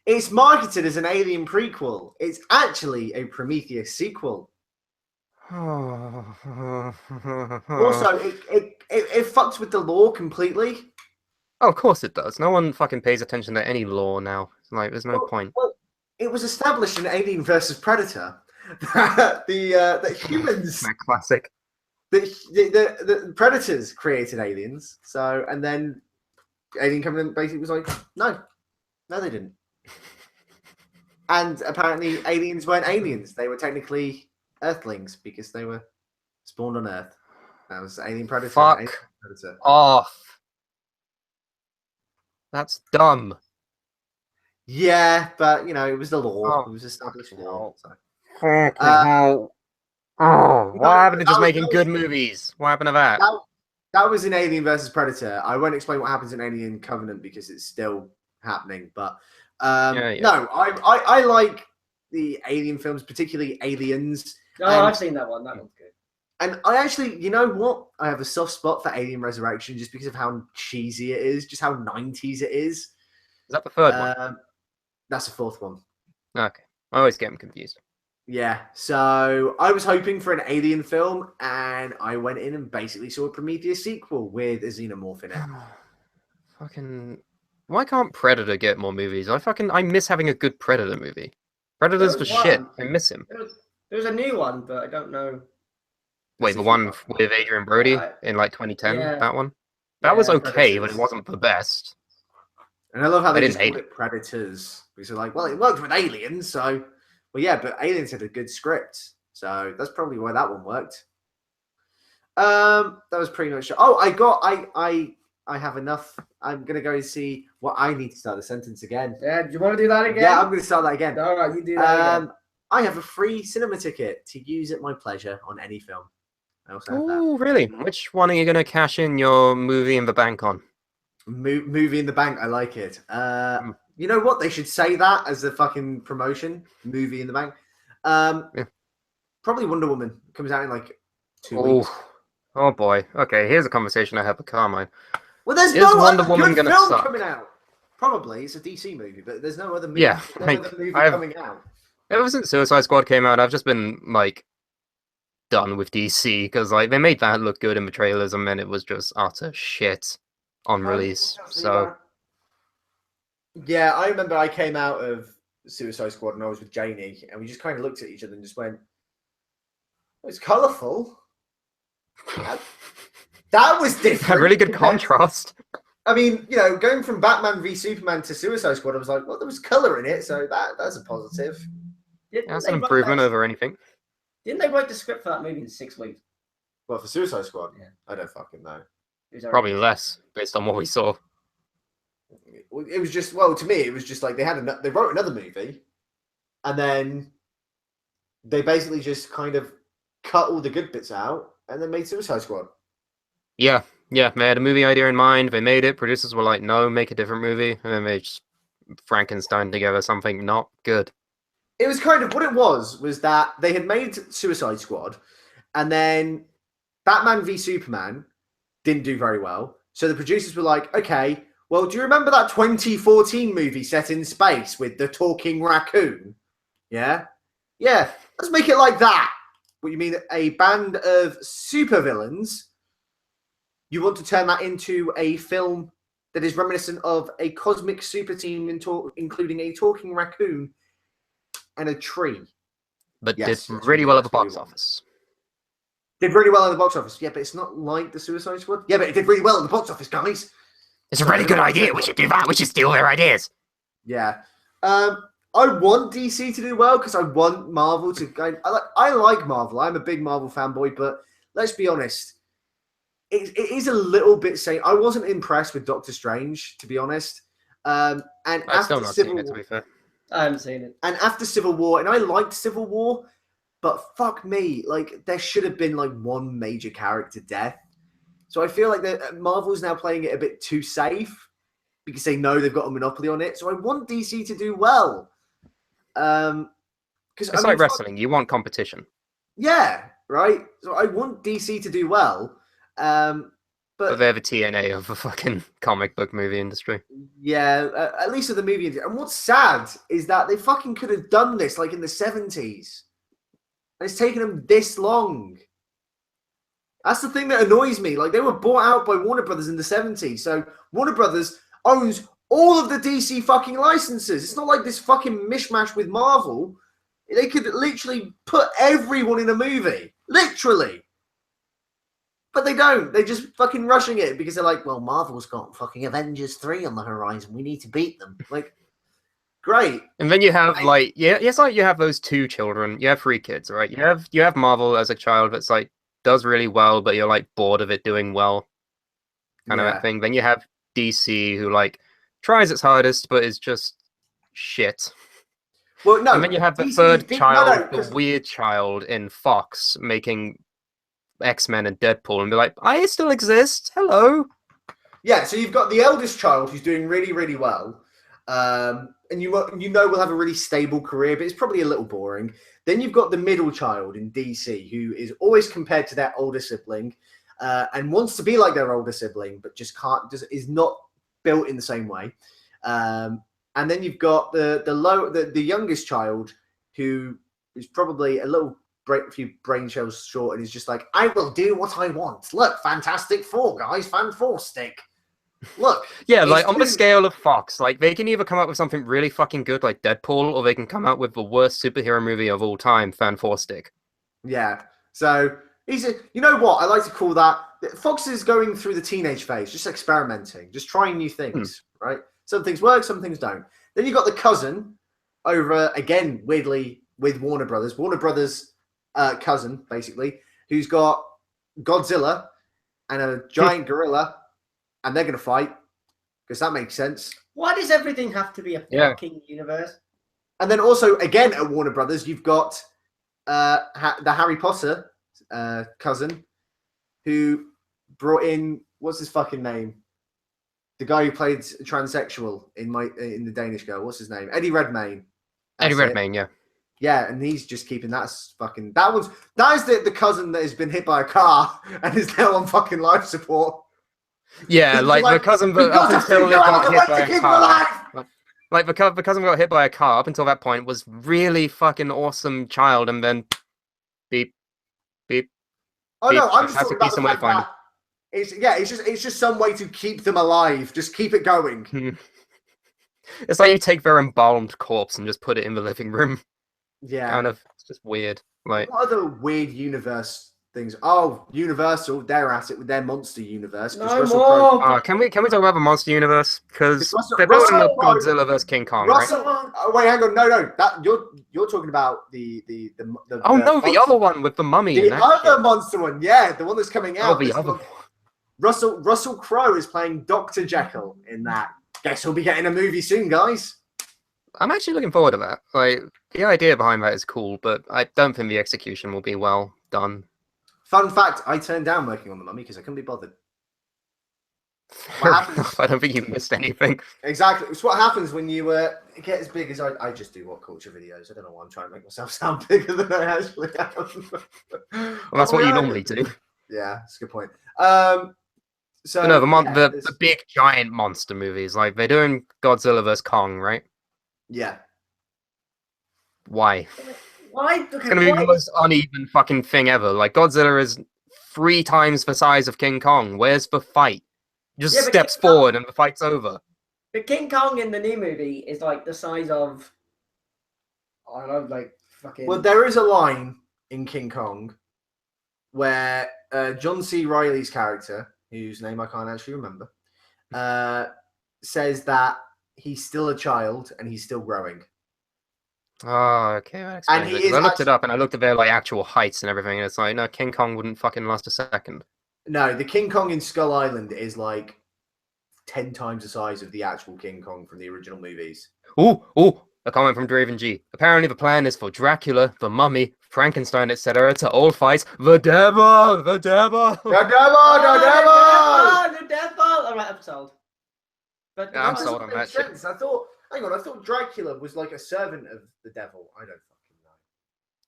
it's marketed as an Alien prequel. It's actually a Prometheus sequel. Also, it fucks with the lore completely. Oh, of course it does. No one fucking pays attention to any lore now. Like, there's no point. Well, it was established in Alien versus Predator that the humans, That classic. the predators created aliens. So, and then Alien Covenant basically was like, no, they didn't. And apparently, aliens weren't aliens; they were technically Earthlings because they were spawned on Earth. That was Alien Predator. Fuck Alien Predator. off. That's dumb. Yeah, but you know, it was the law. Oh, It was established fucking law. hell. So. Fucking Uh, hell. Oh, what happened to just that was- making that good was- movies? What happened to that? That was in Alien versus Predator. I won't explain what happens in Alien Covenant because it's still happening. But Yeah. no, I like the Alien films, particularly Aliens. Oh, And- I've seen that one. That one's good. And I actually, you know what? I have a soft spot for Alien Resurrection just because of how cheesy it is, just how 90s it is. Is that the third one? That's the fourth one. Okay. I always get them confused. Yeah, so I was hoping for an Alien film, and I went in and basically saw a Prometheus sequel with a xenomorph in it. Fucking. Why can't Predator get more movies? I miss having a good Predator movie. Predator's There the was shit. one. I miss him. There's a new one, but I don't know. Wait, the one with Adrian Brody Right. in like 2010? Yeah. That one? That was Yeah, okay, but Predators. it wasn't the best. And I love how I they didn't just hate call it Predators. Because they're like, well, it worked with Aliens, so... Well, yeah, but Aliens had a good script. So that's probably why that one worked. That was pretty much... Oh, I have enough. I'm going to go and see what I need to start the sentence again. Yeah, do you want to do that again? Yeah, I'm going to start that again. All right, you do that again. I have a free cinema ticket to use at my pleasure on any film. I also have that. Oh, really? Which one are you going to cash in your movie in the bank on? Movie in the bank. I like it. You know what? They should say that as a fucking promotion. Movie in the bank. Yeah. Probably Wonder Woman comes out in like 2 weeks. Oh boy. Okay, here's a conversation I had with Carmine. Well, there's Is no Wonder other Woman good gonna film suck? coming out. Probably it's a DC movie, but there's no other movie. Yeah, no like, other movie I've- coming out. Ever since Suicide Squad came out, I've just been like done with DC because like they made that look good in the trailers and then it was just utter shit on release. So yeah, I remember I came out of Suicide Squad and I was with Janie, and we just kind of looked at each other and just went, "It's colourful." That was different. a really good contrast. I mean, you know, going from Batman v Superman to Suicide Squad, I was like, well, there was colour in it, so that's a positive. That's an improvement over anything. Didn't they write the script for that movie in 6 weeks? Well, for Suicide Squad, Yeah. I don't fucking know. It was already- Probably less based on what we saw. It was just, well, to me, it was just like they wrote another movie, and then they basically just kind of cut all the good bits out and then made Suicide Squad. Yeah, they had a movie idea in mind. They made it. Producers were like, "No, make a different movie," and then they just Frankenstein together something not good. It was kind of what it was that they had made Suicide Squad, and then Batman v Superman didn't do very well. So the producers were like, okay, well, do you remember that 2014 movie set in space with the talking raccoon? Yeah? Yeah, let's make it like that. What you mean, a band of supervillains? You want to turn that into a film that is reminiscent of a cosmic super team, including a talking raccoon and a tree. But Yes, did that's really what- well at the that's what box we want. office. Did really well in the box office. Yeah, but it's not like the Suicide Squad. Yeah, but it did really well in the box office, guys. It's a really good idea. We should do that. We should steal their ideas. Yeah. I want DC to do well because I want Marvel to go. I like Marvel. I'm a big Marvel fanboy, but let's be honest. it is a little bit saying. I wasn't impressed with Doctor Strange, to be honest. And I've still after not Civil seen it, to War, be fair. I haven't seen it. and after Civil War, and I liked Civil War, but fuck me, like there should have been like one major character death. So I feel like Marvel's now playing it a bit too safe because they know they've got a monopoly on it. So I want DC to do well. Because It's like wrestling. You want competition. Yeah, right. So I want DC to do well. But they're the TNA of the fucking comic book movie industry. Yeah, at least of the movie industry. And what's sad is that they fucking could have done this like in the 70s. And it's taken them this long. That's the thing that annoys me. Like, they were bought out by Warner Brothers in the 70s. So Warner Brothers owns all of the DC fucking licenses. It's not like this fucking mishmash with Marvel. They could literally put everyone in a movie. Literally. But they don't. They're just fucking rushing it because they're like, well, Marvel's got fucking Avengers 3 on the horizon. We need to beat them. Like, great. And then you have like, yeah, it's like you have those two children. You have three kids, right? You have Marvel as a child that's like does really well, but you're like bored of it doing well, kind of that thing. Then you have DC who like tries its hardest, but is just shit. Well, no. And then you have the third child, the weird child in Fox making X-Men and Deadpool, and be like, I still exist. Hello. Yeah, so you've got the eldest child who's doing really, really well. And you know will have a really stable career, but it's probably a little boring. Then you've got the middle child in DC who is always compared to their older sibling and wants to be like their older sibling, but just can't, is not built in the same way. And then you've got the youngest child who is probably a few brain cells short and is just like, I will do what I want. Look, Fantastic Four, guys, Fan-4-Stick. Look. Yeah, like on the scale of Fox, like they can either come up with something really fucking good like Deadpool, or they can come out with the worst superhero movie of all time, Fan-4-Stick. Yeah. So you know what? I like to call that Fox is going through the teenage phase, just experimenting, just trying new things, right? Some things work, some things don't. Then you got the cousin over again, weirdly, with Warner Brothers. Warner Brothers cousin, basically, who's got Godzilla and a giant gorilla. And they're going to fight because that makes sense. Why does everything have to be a fucking universe? And then also, again, at Warner Brothers, you've got the Harry Potter cousin who brought in, what's his fucking name? The guy who played transsexual in the Danish Girl. What's his name? Eddie Redmayne. Eddie Redmayne, yeah. Yeah, and he's just keeping that fucking... That is the cousin that has been hit by a car and is now on fucking life support. Yeah, like the cousin up until they got hit by a car. Like the cousin got hit by a car up until that point was really fucking awesome child, and then beep, beep. Oh beep, no, I'm just talking talking about the fact that it's just some way to keep them alive. Just keep it going. It's like you take their embalmed corpse and just put it in the living room. Yeah, kind of. It's just weird. Like, what other weird universe things? Oh, Universal, they're at it with their monster universe. No more. Can we talk about the monster universe? Because they're building up Godzilla vs King Kong, right? Wait, hang on, no, that you're talking about the oh no, the other one with the mummy. The other monster one, yeah, the one that's coming out. Oh, the other one. Russell Crowe is playing Dr. Jekyll in that. Guess he'll be getting a movie soon, guys. I'm actually looking forward to that. Like, the idea behind that is cool, but I don't think the execution will be well done. Fun fact, I turned down working on the mummy because I couldn't be bothered. Fair enough. I don't think you missed anything. Exactly. It's what happens when you get as big as I just do what culture videos. I don't know why I'm trying to make myself sound bigger than I actually am. Well, that's what you normally do. Yeah, that's a good point. So but no, the big giant monster movies, like they're doing Godzilla vs Kong, right? Yeah. Why? Why? It's going to be the most uneven fucking thing ever. Like, Godzilla is 3 times the size of King Kong. Where's the fight? Just steps forward and the fight's over. But King Kong in the new movie is like the size of, I don't know, like fucking... Well, there is a line in King Kong where John C. Reilly's character, whose name I can't actually remember, says that he's still a child and he's still growing. Oh, okay. That explains it. I looked it up and I looked at their like actual heights and everything, and it's like, no, King Kong wouldn't fucking last a second. No, the King Kong in Skull Island is like 10 times the size of the actual King Kong from the original movies. Ooh, a comment from Draven G. Apparently the plan is for Dracula, the Mummy, Frankenstein, etc. to all fight the devil! The devil! The devil! The devil! The devil! All right, I'm sold. But Yeah, I'm That sold doesn't on make that shit. sense. I thought Dracula was like a servant of the devil. I don't fucking know.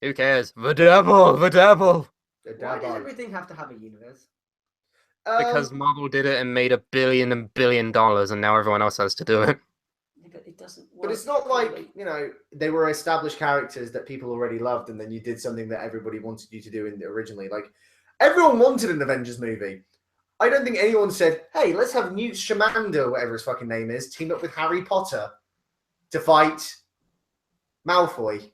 Who cares? The devil! The devil! The why does devil. everything have to have a universe? Because Marvel did it and made $1 billion and $1 billion, and now everyone else has to do it. Yeah, but it doesn't work. But it's not like, they were established characters that people already loved, and then you did something that everybody wanted you to do originally. Like, everyone wanted an Avengers movie. I don't think anyone said, hey, let's have Newt Scamander, whatever his fucking name is, team up with Harry Potter to fight Malfoy.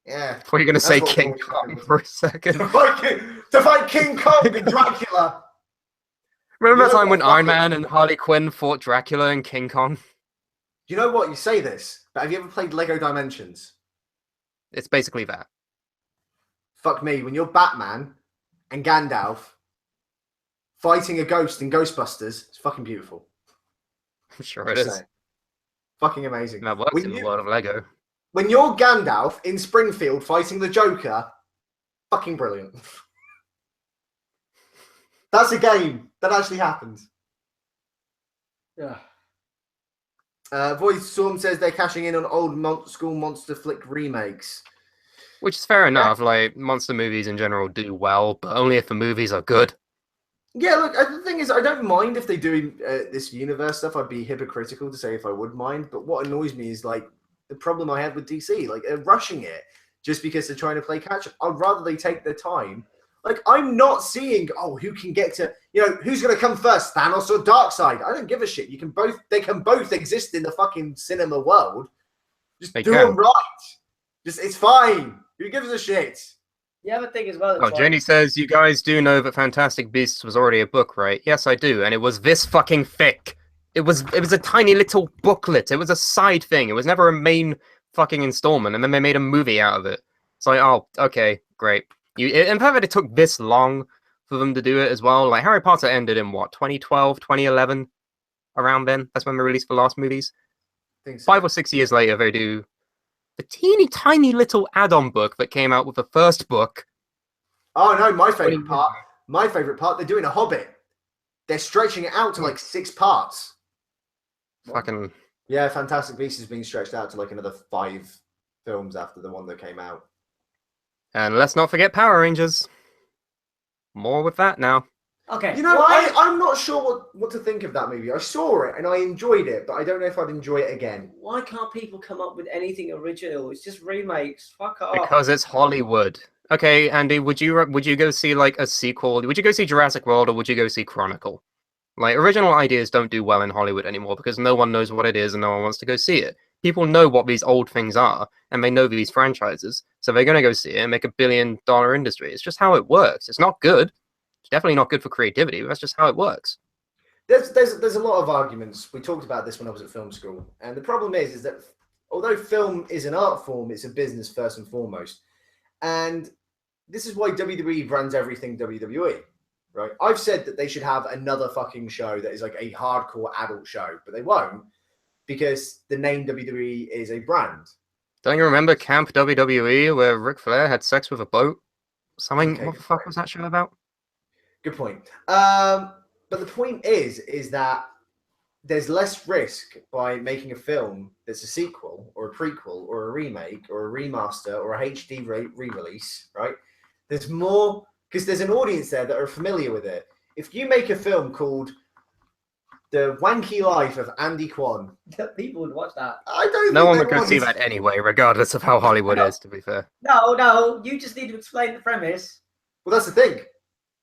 Yeah. What are you going to That's say, what King George Kong, fucking for a second? to fight King Kong and Dracula. Remember You that know time when what, Iron fuck it. Man and Harley Quinn fought Dracula and King Kong? You know what? You say this, but have you ever played Lego Dimensions? It's basically that. Fuck me, when you're Batman and Gandalf fighting a ghost in Ghostbusters, it's fucking beautiful. I'm sure it Just is. saying. Fucking amazing. That works When in the you- world of Lego. When you're Gandalf in Springfield fighting the Joker, fucking brilliant. That's a game that actually happened. Yeah. Voice Storm says they're cashing in on old school monster flick remakes. Which is fair enough. Like, monster movies in general do well, but only if the movies are good. Yeah, look, the thing is, I don't mind if they do this universe stuff. I'd be hypocritical to say if I would mind, but what annoys me is, like, the problem I have with DC. Like, they're rushing it just because they're trying to play catch-up. I'd rather they take their time. Like, I'm not seeing, who can get to, who's going to come first, Thanos or Darkseid? I don't give a shit. They can both exist in the fucking cinema world. Just do them right. It's fine. Who gives a shit? The other thing as well. Oh, Jenny says, you guys do know that Fantastic Beasts was already a book, right? Yes, I do. And it was this fucking thick. It was a tiny little booklet. It was a side thing. It was never a main fucking installment. And then they made a movie out of it. It's like, oh, okay, great. In fact, that it took this long for them to do it as well. Like, Harry Potter ended in, 2012, 2011? Around then? That's when they released the last movies. I think so. 5 or 6 years later, they do the teeny tiny little add-on book that came out with the first book. Oh, no, my favorite part, they're doing a Hobbit. They're stretching it out to like 6 parts. Fucking... Yeah, Fantastic Beasts is being stretched out to like another 5 films after the one that came out. And let's not forget Power Rangers. More with that now. Okay. I'm not sure what to think of that movie. I saw it and I enjoyed it, but I don't know if I'd enjoy it again. Why can't people come up with anything original? It's just remakes. Fuck off. Because it's Hollywood. Okay, Andy, would you go see like a sequel? Would you go see Jurassic World or would you go see Chronicle? Like, original ideas don't do well in Hollywood anymore because no one knows what it is and no one wants to go see it. People know what these old things are and they know these franchises, so they're going to go see it and make $1 billion industry. It's just how it works. It's not good. It's definitely not good for creativity, but that's just how it works. There's a lot of arguments. We talked about this when I was at film school, and the problem is that although film is an art form, it's a business first and foremost, and this is why WWE runs everything WWE, right? I've said that they should have another fucking show that is like a hardcore adult show, but they won't because the name WWE is a brand. Don't you remember Camp WWE where Ric Flair had sex with a boat? Something. Okay, What the fuck was that show about? Good point. But the point is that there's less risk by making a film that's a sequel or a prequel or a remake or a remaster or a HD re-release, right? There's more because there's an audience there that are familiar with it. If you make a film called The Wanky Life of Andy Kwan, People would watch that. I don't. No think one they would go want see to- that anyway, regardless of how Hollywood is, to be fair. No, you just need to explain the premise. Well, that's the thing.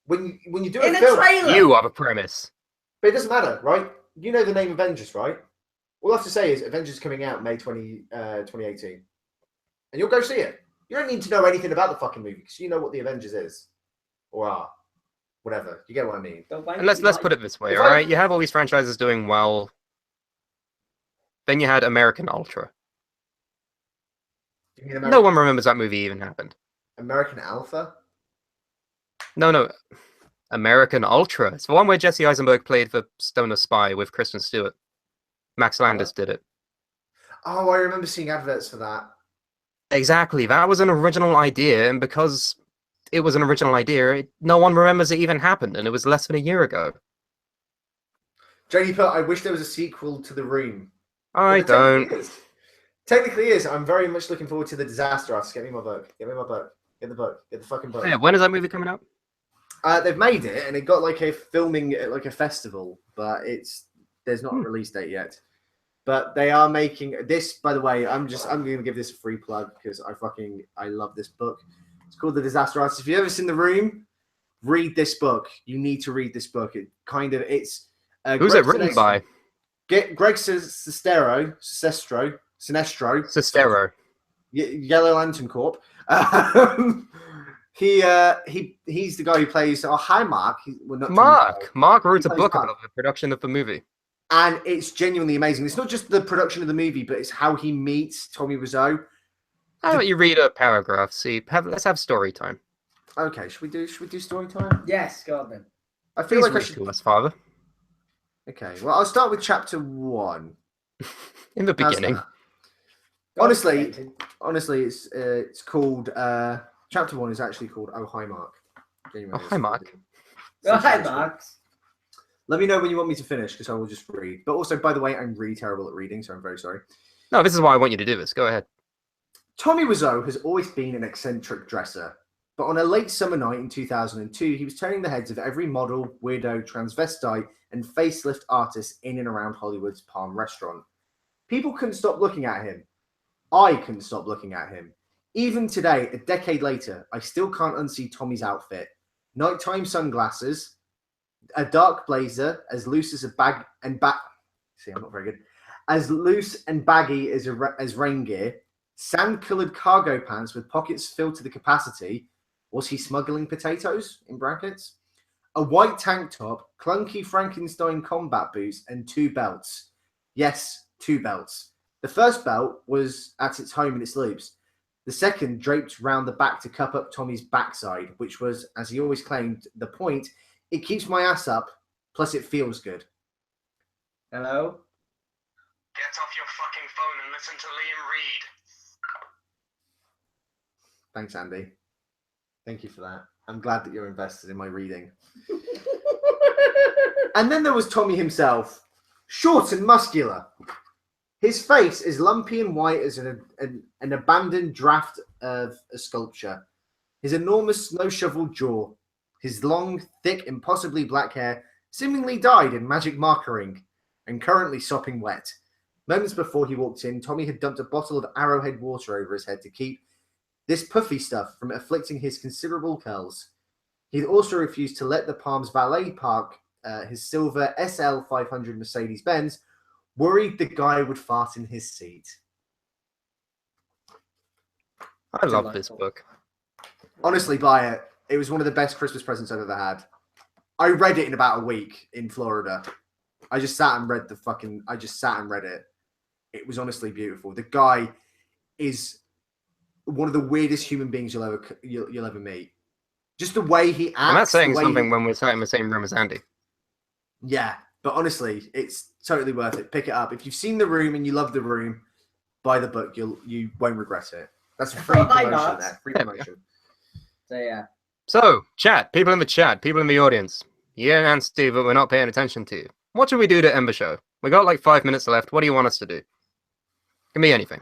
When you do In a a film, trailer. You are the premise. but it doesn't matter, right? You know the name Avengers, right? All I have to say is Avengers coming out May 2018. And you'll go see it. You don't need to know anything about the fucking movie because you know what the Avengers is. Or are. Whatever. You get what I mean. And let's put it this way, If all I- right? You have all these franchises doing well. Then you had American Ultra. You mean No one remembers that movie even happened. American Alpha? No. American Ultra. It's the one where Jesse Eisenberg played the Stoner Spy with Kristen Stewart. Max Landis did it. Oh, I remember seeing adverts for that. Exactly. That was an original idea, and because it was an original idea, no one remembers it even happened, and it was less than a year ago. Jody put, I wish there was a sequel to The Room. I don't. Technically is. I'm very much looking forward to The Disaster Artist. Get me my book. Get me my book. Get the book. Get the fucking book. Yeah, when is that movie coming out? They've made it, and it got like a filming at like a festival, but there's not a release date yet. But they are making this. By the way, I'm going to give this a free plug because I love this book. It's called The Disaster Artist. If you've ever seen The Room, read this book. You need to read this book. It's who's it written by? Greg Sestero. Yellow Lantern Corp. He's the guy who plays. Oh, hi, Mark. Mark wrote a book about the production of the movie, and it's genuinely amazing. It's not just the production of the movie, but it's how he meets Tommy Wiseau. How about you read a paragraph? Let's have story time. Okay, should we do story time? Yes, go on then. I feel like I should. To us, Father. Okay, well, I'll start with chapter 1. In the beginning. Honestly, it's called. Chapter 1 is actually called "Oh Hi Mark." Oh hi Mark. Oh hi Mark. Let me know when you want me to finish, because I will just read. But also, by the way, I'm really terrible at reading, so I'm very sorry. No, this is why I want you to do this. Go ahead. Tommy Wiseau has always been an eccentric dresser, but on a late summer night in 2002, he was turning the heads of every model, weirdo, transvestite, and facelift artist in and around Hollywood's Palm Restaurant. People couldn't stop looking at him. I couldn't stop looking at him. Even today, a decade later, I still can't unsee Tommy's outfit. Nighttime sunglasses, a dark blazer as loose as a bag and See, I'm not very good. As loose and baggy as rain gear, sand-colored cargo pants with pockets filled to the capacity. Was he smuggling potatoes? In brackets. A white tank top, clunky Frankenstein combat boots, and 2 belts. Yes, 2 belts. The first belt was at its home in its loops. The second draped round the back to cup up Tommy's backside, which was, as he always claimed, the point. It keeps my ass up, plus it feels good. Hello? Get off your fucking phone and listen to Liam Reed. Thanks, Andy. Thank you for that. I'm glad that you're invested in my reading. And then there was Tommy himself, short and muscular. His face is lumpy and white as an abandoned draft of a sculpture. His enormous snow-shoveled jaw, his long, thick, impossibly black hair, seemingly dyed in magic markering and currently sopping wet. Moments before he walked in, Tommy had dumped a bottle of Arrowhead water over his head to keep this puffy stuff from afflicting his considerable curls. He had also refused to let the Palms valet park his silver SL 500 Mercedes-Benz, worried the guy would fart in his seat. I love this book. Honestly, buy it. It was one of the best Christmas presents I've ever had. I read it in about a week in Florida. I just sat and read it. It was honestly beautiful. The guy is one of the weirdest human beings you'll ever meet. Just the way he acts. I'm not saying something when we're sat in the same room as Andy. Yeah, but honestly, it's totally worth it. Pick it up. If you've seen The Room and you love The Room, buy the book. You won't regret it. That's a free promotion there. Free promotion. So yeah. So, chat, people in the chat, people in the audience. Yeah, and Steve, but we're not paying attention to you. What should we do to end the show? We got like 5 minutes left. What do you want us to do? Can be anything.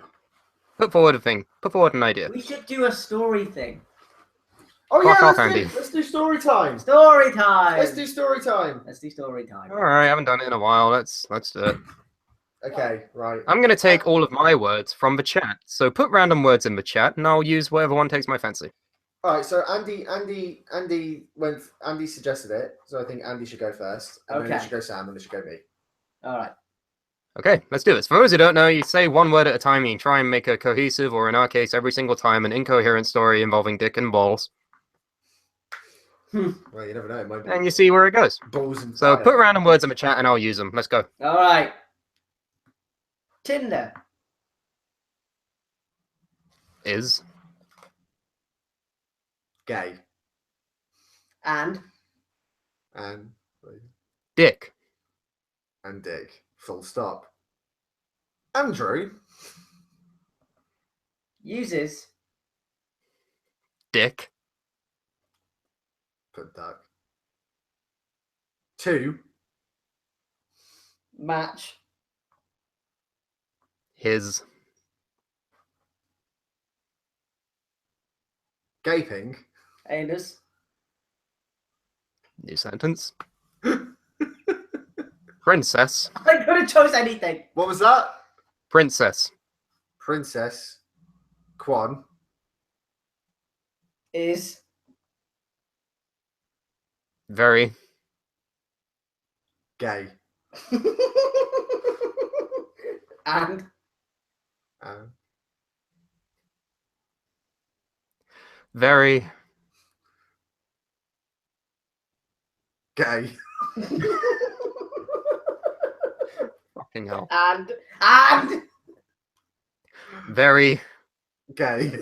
Put forward a thing. Put forward an idea. We should do a story thing. Oh Fuck yeah, off, Andy. let's do story time. Story time. Let's do story time. Let's do story time. All right, I haven't done it in a while. Let's do it. Okay, right. I'm going to take all of my words from the chat. So put random words in the chat, and I'll use whatever one takes my fancy. All right. So Andy suggested it, so I think Andy should go first, and then it should go Sam, and it should go me. All right. Okay, let's do this. For those who don't know, you say one word at a time, and you try and make a cohesive, or in our case, every single time, an incoherent story involving dick and balls. Well, you never know. It might be And you see where it goes. balls and So fire. put random words in the chat, and I'll use them. Let's go. All right. Tinder. Gay. And And Dick. and Dick. Full stop. Andrew. Uses Dick. Put duck. 2. match His. Gaping. anus. New sentence. Princess. I could have chose anything. What was that? Princess. Princess Quan Is Very. gay. and Very. Gay. Fucking hell. and Very. Gay.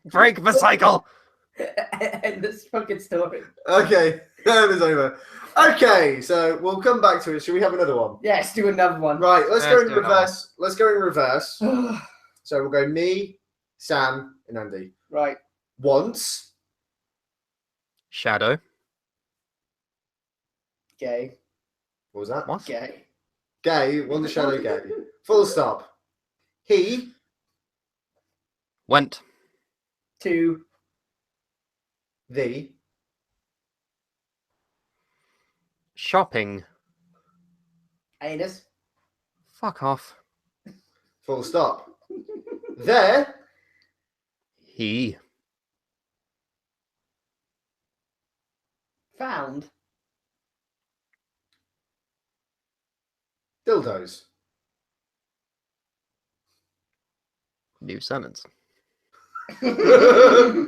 Break the cycle. end this fucking story. Okay, that is over. Okay, so we'll come back to it. Should we have another one? Yes, do another one. Right, let's Let's go in do another one. reverse. Let's go in reverse. So we'll go me, Sam, and Andy. Right. Once. Shadow. Gay. What was that? What? Gay. Gay. Wonder Shadow gay. Full stop. He. Went. To The. Shopping. anus. Fuck off. Full stop. There. He. Found. Dildos. New sentence. Were.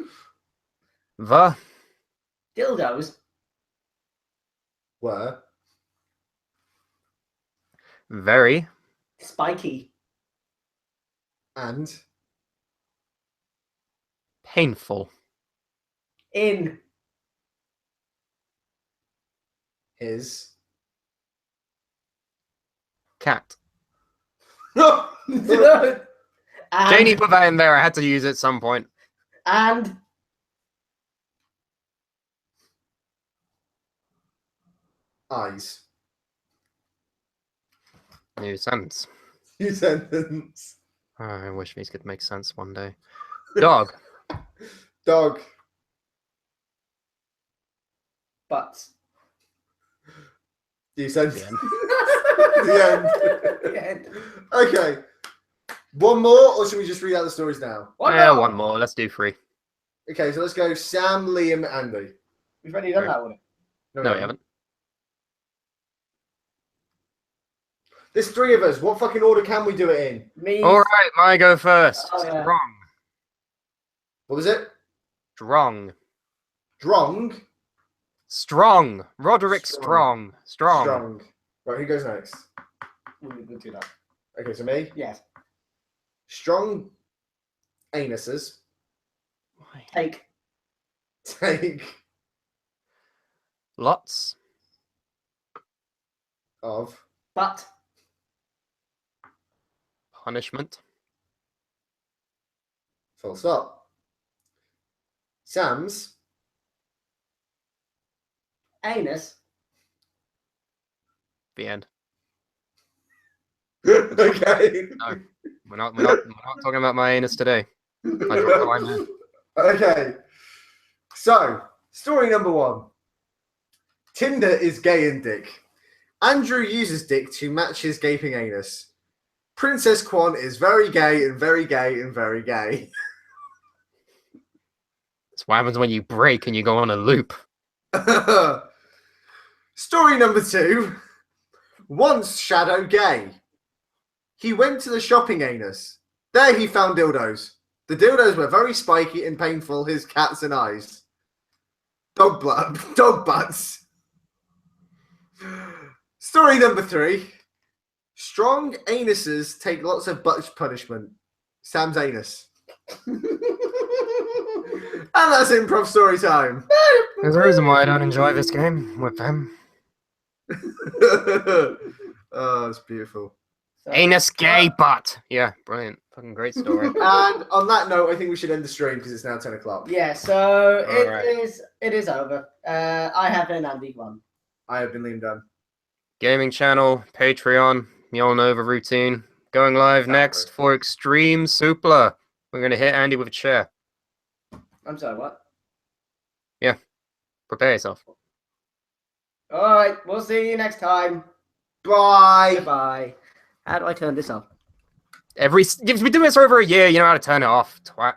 The. Dildos. Very. Spiky. And. Painful. In. His. Cat. and, Janie put that in there. I had to use it at some point. and Eyes. New sentence. New sentence. Oh, I wish these could make sense one day. Dog. Dog. butts. New sentence. The end. The end. The end. Okay. One more, or should we just read out the stories now? Yeah, one more. Let's do 3. Okay, so let's go Sam, Liam, Andy. We've already done that one. No, we haven't. There's 3 of us. What fucking order can we do it in? Me. All right, I go first. Oh, yeah. Strong. What was it? Strong. Drong. Strong. Roderick Strong. Strong. Strong. Right, who goes next? We'll do that. Okay, so me. Yes. Strong anuses. Take. Take Lots. of But. Punishment. full stop. Sam's Anus. The end. okay. No, we're not talking about my anus today. I dropped the line there. Okay. So, story number 1. Tinder is gay and dick. Andrew uses dick to match his gaping anus. Princess Quan is very gay and very gay and very gay. That's what happens when you break and you go on a loop. Story number 2. Once Shadow gay. He went to the shopping anus. There he found dildos. The dildos were very spiky and painful, his cats and eyes. Dog butts. Story number 3. Strong anuses take lots of butt punishment. Sam's anus. And that's improv story time. There's a reason why I don't enjoy this game with them. Oh, it's beautiful. So- Anus gay butt. Yeah, brilliant. Fucking great story. And on that note, I think we should end the stream because it's now 10 o'clock. Yeah, so Alright. it is over. I have been Andy one. I have been Liam Dunn. Gaming channel, Patreon, you all know the routine. Going live Exactly. next for Extreme Suplah. We're gonna hit Andy with a chair. I'm sorry, what? Prepare yourself. Alright, we'll see you next time. Bye. Goodbye. How do I turn this off? You've been doing this for over a year. You know how to turn it off, twat.